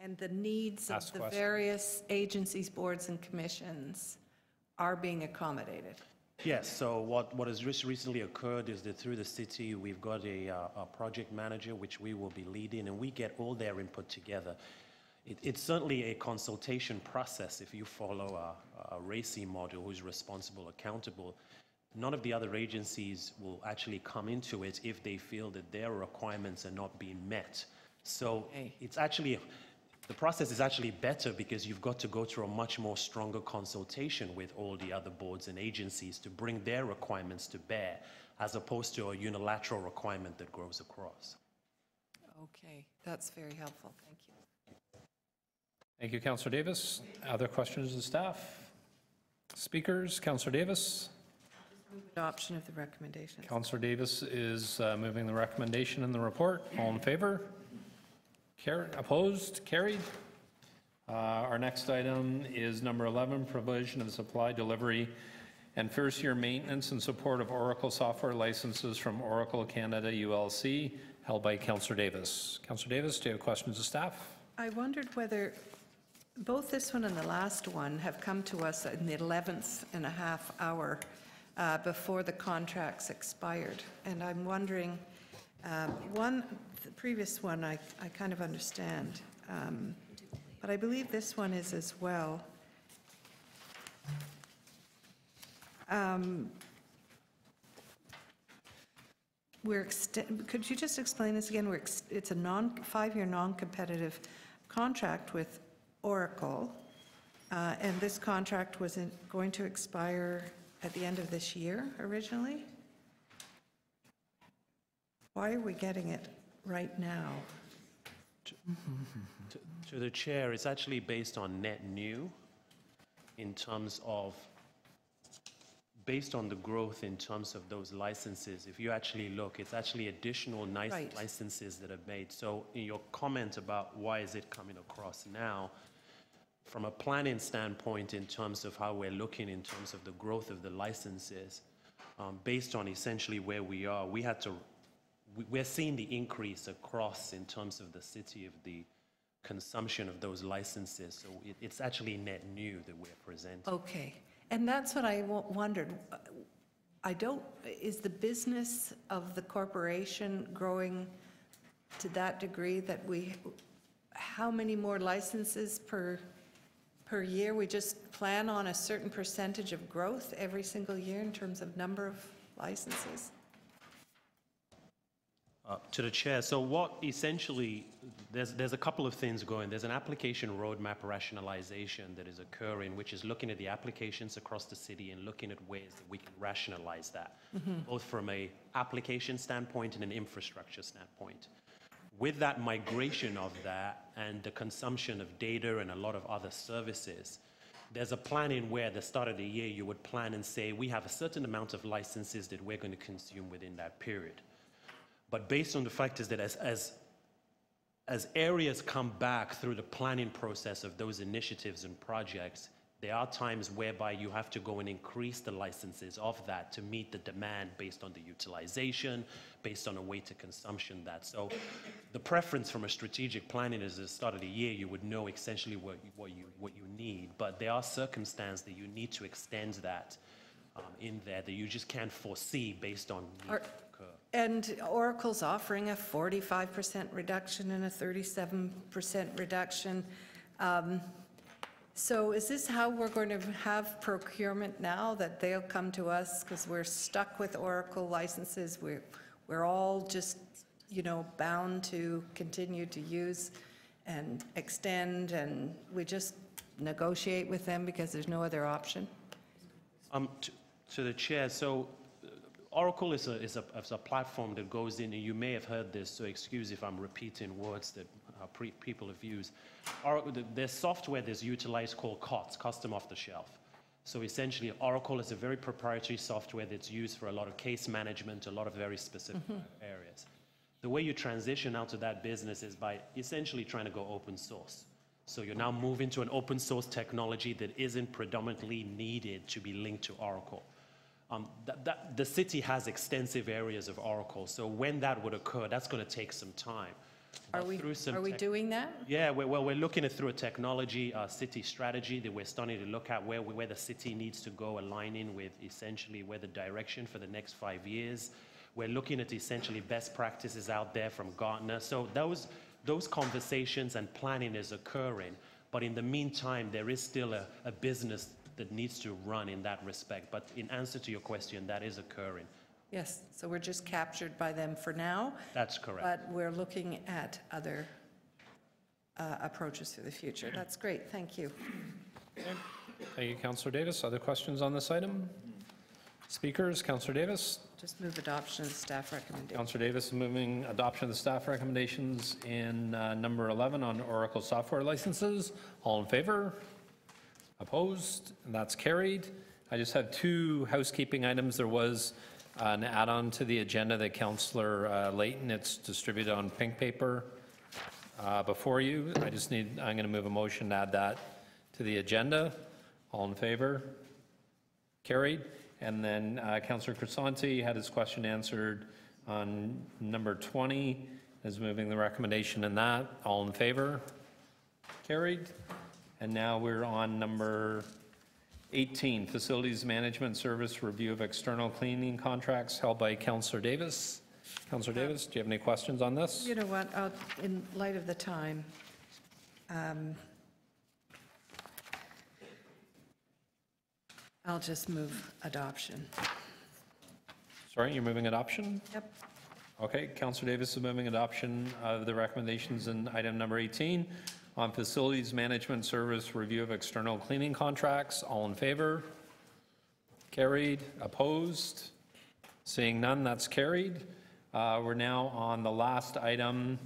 And the needs of the various agencies, boards, and commissions are being accommodated. Yes, so what has just recently occurred is that through the city, we've got a project manager, which we will be leading, and we get all their input together. It's certainly a consultation process if you follow a RACI model who's responsible, accountable. none of the other agencies will actually come into it if they feel that their requirements are not being met. So it's actually, the process is actually better because you've got to go through a much more stronger consultation with all the other boards and agencies to bring their requirements to bear, as opposed to a unilateral requirement that grows across. Okay, that's very helpful. Thank you. Thank you, Councillor Davis. Other questions of the staff? Speakers, Councillor Davis. Adoption of the recommendation. Councillor Davis is moving the recommendation in the report. All in favor? Opposed? Carried. Our next item is number 11, provision of supply, delivery, and first-year maintenance in support of Oracle software licenses from Oracle Canada ULC, held by Councillor Davis. Councillor Davis, do you have questions of staff? I wondered whether both this one and the last one have come to us in the 11th and a half hour before the contracts expired. And I'm wondering, the previous one I kind of understand, but I believe this one is as well. Could you just explain this again? It's a 5-year non-competitive contract with Oracle, and this contract was going to expire at the end of this year originally. Why are we getting it right now? To the chair, it's actually based on net new in terms of, based on the growth in terms of those licenses. If you actually look, it's actually additional licenses that are made. So in your comment about why is it coming across now, from a planning standpoint in terms of how we're looking in terms of the growth of the licenses, based on essentially where we are, we're seeing the increase across in terms of the city of the consumption of those licenses. So it's actually net new that we're presenting. Okay. And that's what I wondered. Is the business of the corporation growing to that degree that how many more licenses per year? We just plan on a certain percentage of growth every single year in terms of number of licenses? To the chair, so what essentially, there's a couple of things going. There's an application roadmap rationalization that is occurring, which is looking at the applications across the city and looking at ways that we can rationalize that, both from a application standpoint and an infrastructure standpoint. With that migration of that and the consumption of data and a lot of other services, there's a planning where at the start of the year you would plan and say, we have a certain amount of licenses that we're going to consume within that period. But based on the fact is that as areas come back through the planning process of those initiatives and projects, there are times whereby you have to go and increase the licenses of that to meet the demand based on the utilization, based on a way to consumption that. So the preference from a strategic planning is at the start of the year, you would know essentially what you need, but there are circumstances that you need to extend that in there that you just can't foresee based on need. And Oracle's offering a 45% reduction and a 37% reduction. So is this how we're going to have procurement now, that they'll come to us because we're stuck with Oracle licenses? We're all just, bound to continue to use and extend, and we just negotiate with them because there's no other option? To the chair, so Oracle is a platform that goes in, and you may have heard this, so excuse if I'm repeating words that people have used. There's software that's utilized called COTS, Custom Off the Shelf. So essentially, Oracle is a very proprietary software that's used for a lot of case management, a lot of very specific areas. The way you transition out of that business is by essentially trying to go open source. So you're now moving to an open source technology that isn't predominantly needed to be linked to Oracle. The city has extensive areas of Oracle, so when that would occur, that's going to take some time. Are we doing that? Yeah, we're looking at through a technology city strategy that we're starting to look at where the city needs to go, aligning with essentially where the direction for the next 5 years. We're looking at essentially best practices out there from Gartner. So those conversations and planning is occurring, but in the meantime, there is still a business that needs to run in that respect. But in answer to your question, that is occurring. Yes, so we're just captured by them for now. That's correct. But we're looking at other approaches for the future. That's great, thank you. Thank you, Councillor Davis. Other questions on this item? Speakers, Councillor Davis. Just move adoption of the staff recommendation. Councillor Davis is moving adoption of the staff recommendations in number 11 on Oracle software licenses. All in favor? Opposed? And that's carried. I just have two housekeeping items. There was an add-on to the agenda that Councillor Layton, it's distributed on pink paper before you. I'm going to move a motion to add that to the agenda. All in favor? Carried. And then Councillor Crisanti had his question answered on number 20, is moving the recommendation in that. All in favor? Carried. And now we're on number 18, Facilities Management Service Review of External Cleaning Contracts held by Councillor Davis. Councillor Davis, do you have any questions on this? You know what, in light of the time, I'll just move adoption. Sorry, you're moving adoption? Yep. Okay, Councillor Davis is moving adoption of the recommendations in item number 18 on Facilities Management Service Review of External Cleaning Contracts. All in favor? Carried. Opposed? Seeing none, that's carried. We're now on the last item,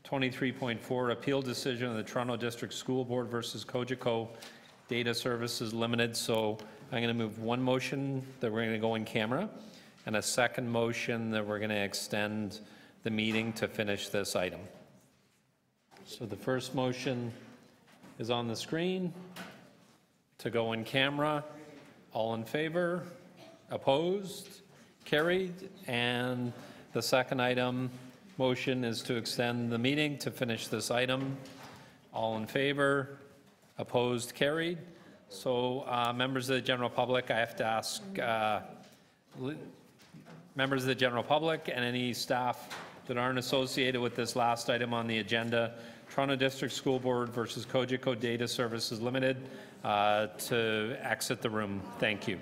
23.4, Appeal Decision of the Toronto District School Board versus Cogeco Data Services Limited. So I'm going to move one motion that we're going to go in camera and a second motion that we're going to extend the meeting to finish this item. So the first motion is on the screen to go in camera. All in favor? Opposed? Carried. And the second item motion is to extend the meeting to finish this item. All in favor? Opposed? Carried. So members of the general public, I have to ask members of the general public and any staff that aren't associated with this last item on the agenda, Toronto District School Board versus Cogeco Data Services Limited, to exit the room. Thank you.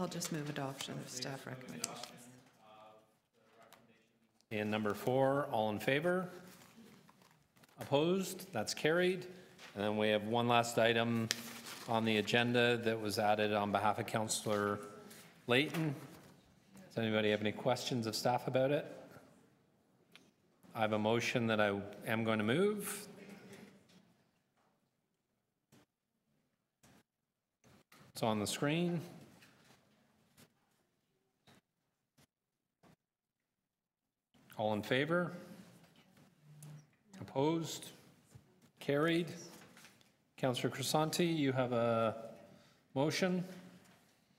I'll just move adoption of staff recommendations. And number 4, all in favor? Opposed? That's carried. And then we have one last item on the agenda that was added on behalf of Councillor Layton. Does anybody have any questions of staff about it? I have a motion that I am going to move. It's on the screen. All in favor? Opposed? Carried. Councillor Crisanti, you have a motion?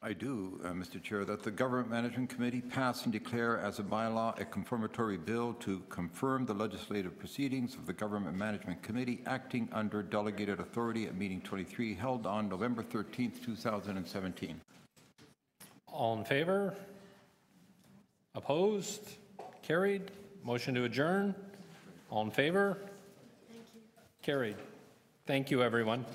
I do, Mr. Chair, that the Government Management Committee pass and declare as a bylaw a confirmatory bill to confirm the legislative proceedings of the Government Management Committee acting under delegated authority at meeting 23 held on November 13th, 2017. All in favor? Opposed? Carried. Motion to adjourn. All in favor? Thank you. Carried. Thank you, everyone.